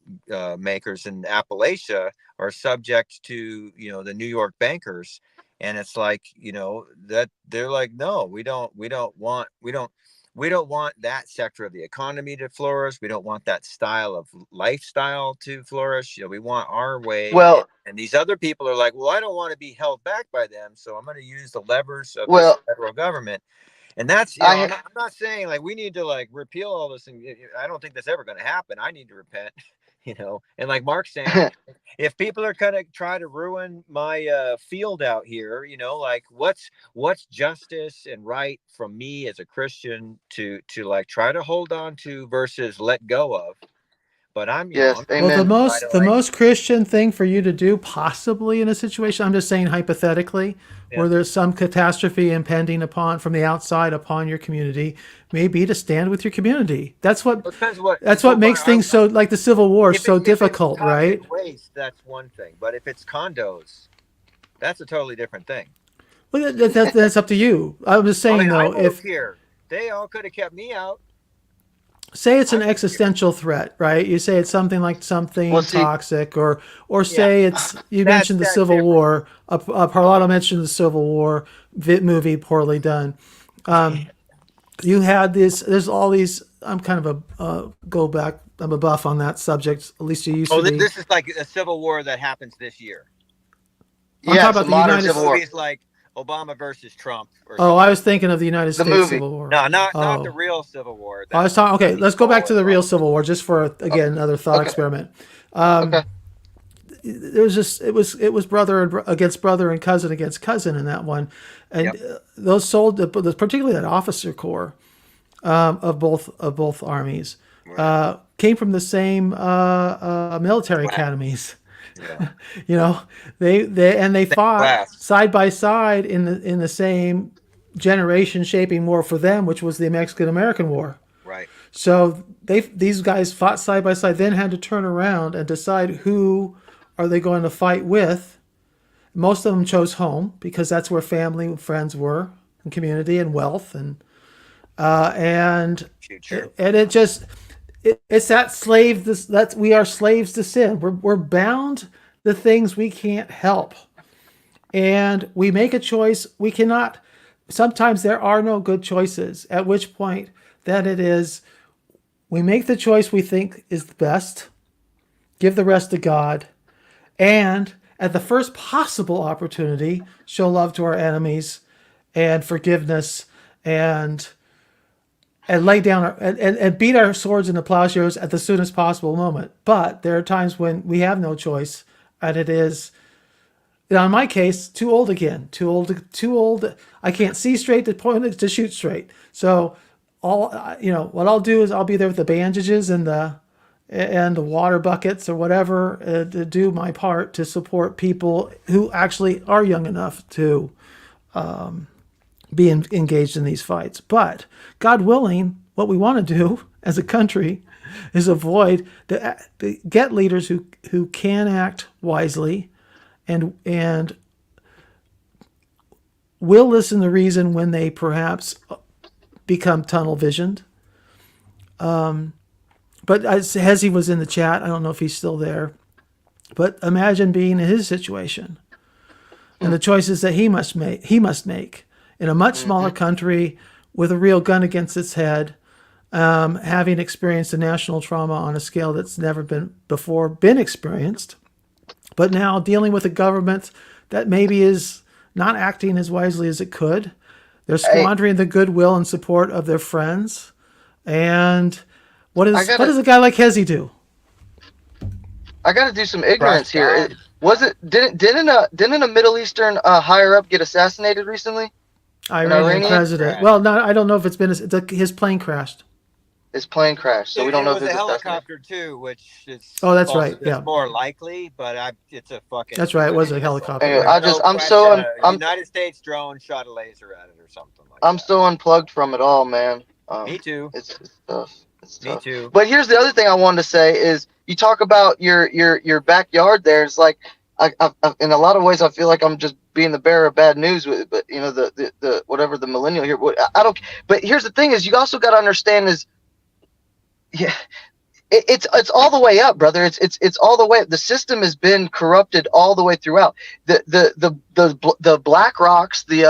makers in Appalachia are subject to, the New York bankers. And it's like, that they're like, no, we don't want that sector of the economy to flourish. We don't want that style of lifestyle to flourish. We want our way.
Well,
and these other people are like, well, I don't want to be held back by them, so I'm going to use the levers of the federal government. And that's, I'm not saying like we need to like repeal all this. And I don't think that's ever going to happen. I need to repent. And like Mark's saying, if people are going to try to ruin my field out here, like what's justice and right from me as a Christian to like try to hold on to versus let go of. But I'm,
well, the most Christian thing for you to do, possibly in a situation, I'm just saying hypothetically, where there's some catastrophe impending from the outside upon your community, may be to stand with your community. That's what makes things so, like the Civil War, so difficult, right?
Waste, that's one thing, but if it's condos, that's a totally different thing.
Well, that's up to you. I'm just saying though, if
here, they all could have kept me out.
Say it's an existential threat, right? You say it's something toxic, or say it's, you mentioned the Civil War. Parlato mentioned the Civil War movie, poorly done. You had this. There's all these. I'm kind of I'm a buff on that subject. At least you used to be.
This is like a Civil War that happens this year.
I'm talking about the United
States. Like Obama versus Trump. Or
Oh, I was thinking of the United States Civil War.
No, not the real Civil War.
I was talking. Okay, let's go back to the real Civil War, just for again another thought experiment. It was brother against brother and cousin against cousin in that one, and those soldiers, particularly that officer corps of both armies, came from the same military academies.
Yeah.
You know, they fought side by side in the same generation shaping war for them, which was the Mexican-American War.
Right.
So these guys fought side by side, then had to turn around and decide who are they going to fight with. Most of them chose home because that's where family and friends were, and community and wealth and
future.
And it's that slave. That's we are slaves to sin. We're bound to things we can't help, and we make a choice. We cannot. Sometimes there are no good choices. At which point, then it is, we make the choice we think is the best, give the rest to God, and at the first possible opportunity, show love to our enemies, and forgiveness, and lay down and beat our swords into plowshares at the soonest possible moment. But there are times when we have no choice, and it is, now in my case, too old again. Too old. I can't see straight to shoot straight. So what I'll do is I'll be there with the bandages and the water buckets or whatever to do my part to support people who actually are young enough to be engaged in these fights. But God willing, what we want to do as a country is avoid get leaders who can act wisely and will listen to reason when they perhaps become tunnel visioned. But as Hezi was in the chat, I don't know if he's still there, but imagine being in his situation and the choices that he must make in a much smaller country with a real gun against its head, having experienced a national trauma on a scale that's never been experienced, but now dealing with a government that maybe is not acting as wisely as it could. They're squandering the goodwill and support of their friends. And what does a guy like Hezi do?
I got to do some ignorance here. Didn't a Middle Eastern higher up get assassinated recently?
Iranian president. Well, no, I don't know if it's been his plane crashed.
His plane crashed, so we don't know if
it's
it's
a helicopter too, which is
that's right. Yeah,
more likely, but it's a fucking.
That's right. It was a helicopter.
Anyway,
United States drone shot a laser at it or something like
I'm so unplugged from it all, man.
Me too.
It's tough.
Me too.
But here's the other thing I wanted to say is you talk about your backyard there. It's like I in a lot of ways I feel like I'm just being the bearer of bad news with it, but the whatever the millennial here. I don't. But here's the thing is you also got to understand is. Yeah, it's all the way up, brother. It's all the way up. The system has been corrupted all the way throughout. The Black Rocks, the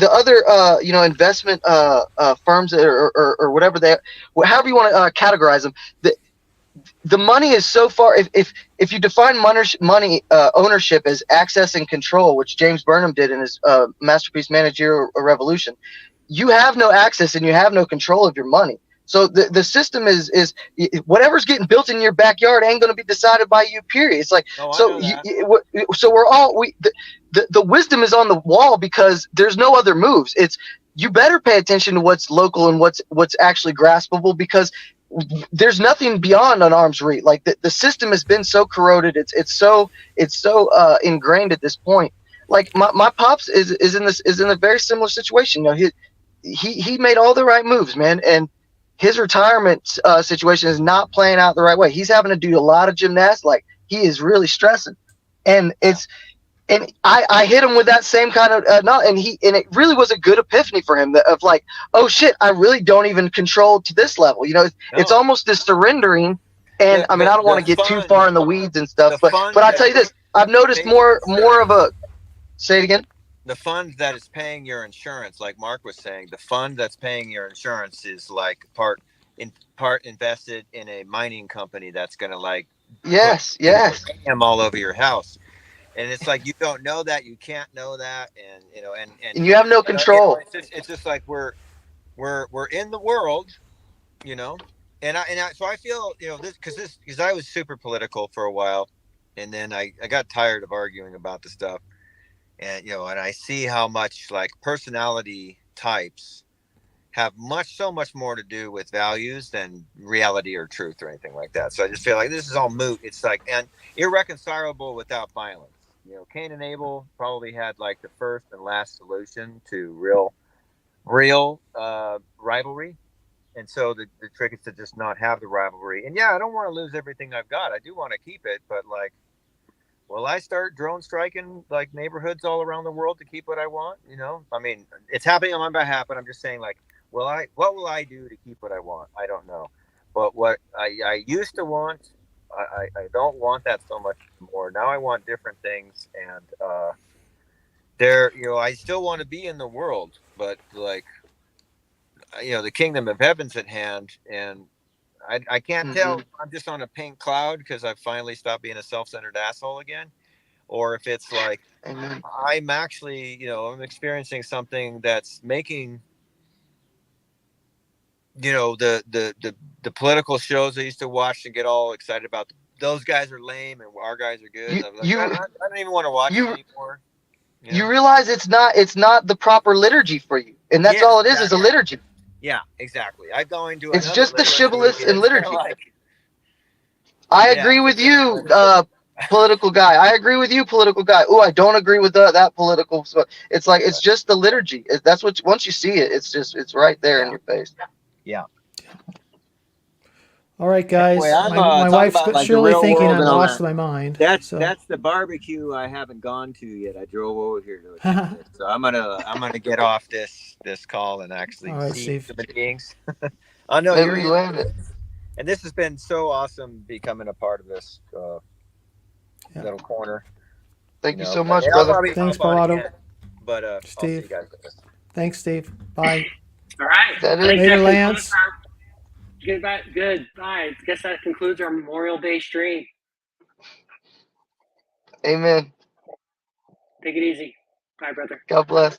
other investment firms or whatever however you want to categorize them. The money is so far. If you define money ownership as access and control, which James Burnham did in his masterpiece Managerial Revolution. You have no access and you have no control of your money. So the system is whatever's getting built in your backyard ain't going to be decided by you. Period. It's like so we're all the wisdom is on the wall because there's no other moves. It's you better pay attention to what's local and what's actually graspable because there's nothing beyond an arm's reach. Like the system has been so corroded. It's so ingrained at this point. Like my pops is in a very similar situation. He made all the right moves, man, and his retirement situation is not playing out the right way. He's having to do a lot of gymnastics. Like he is really stressing, and I hit him with that same kind of and it really was a good epiphany for him of like, oh shit, I really don't even control to this level. It's almost this surrendering. And I don't want to get too far in the weeds and stuff, but I tell you this, I've noticed more of a. Say it again.
The fund that is paying your insurance, like Mark was saying, the fund that's paying your insurance is like part invested in a mining company that's going to put him all over your house. And it's like you don't know that, you can't know that, and
And you have no control.
It's just like we're in the world, so I feel this because I was super political for a while, and then I got tired of arguing about the stuff, and and I see how much like personality types have so much more to do with values than reality or truth or anything like that. So I just feel like this is all moot. It's like and irreconcilable without violence. Cain and Abel probably had like the first and last solution to real rivalry. And so the trick is to just not have the rivalry. And yeah, I don't want to lose everything I've got. I do want to keep it, but like, will I start drone striking like neighborhoods all around the world to keep what I want? I mean, it's happening on my behalf, but I'm just saying, like, what will I do to keep what I want? I don't know. But what I used to want, I don't want that so much more. Now I want different things, and I still want to be in the world, but like, the kingdom of heaven's at hand, and I can't tell if I'm just on a pink cloud because I've finally stopped being a self-centered asshole again, or if it's like I'm actually, I'm experiencing something that's making, the political shows I used to watch and get all excited about. Those guys are lame and our guys are good. I don't even want to watch it anymore.
You realize it's not the proper liturgy for you, and that's all it is a liturgy.
Yeah, exactly. I go into
it's just the shibboleths and liturgy.
I
agree with you, political guy. I agree with you, political guy. Oh, I don't agree with that political. So it's like it's just the liturgy. That's what once you see it, it's right there in your face.
Yeah.
All right, guys.
Anyway,
my wife's
like
surely thinking I'm lost my mind.
That's the barbecue I haven't gone to yet. I drove over here to attend it, so I'm gonna get off this call and actually see the beings. I know
you learned it,
and this has been so awesome becoming a part of this little corner.
Thank you so much, brother.
Thanks, Palado.
But
Steve.
I'll see you guys later.
Thanks, Steve. Bye.
All right.
Later, Lance.
Good. All right. I guess that concludes our Memorial Day stream.
Amen.
Take it easy. Bye, brother.
God bless.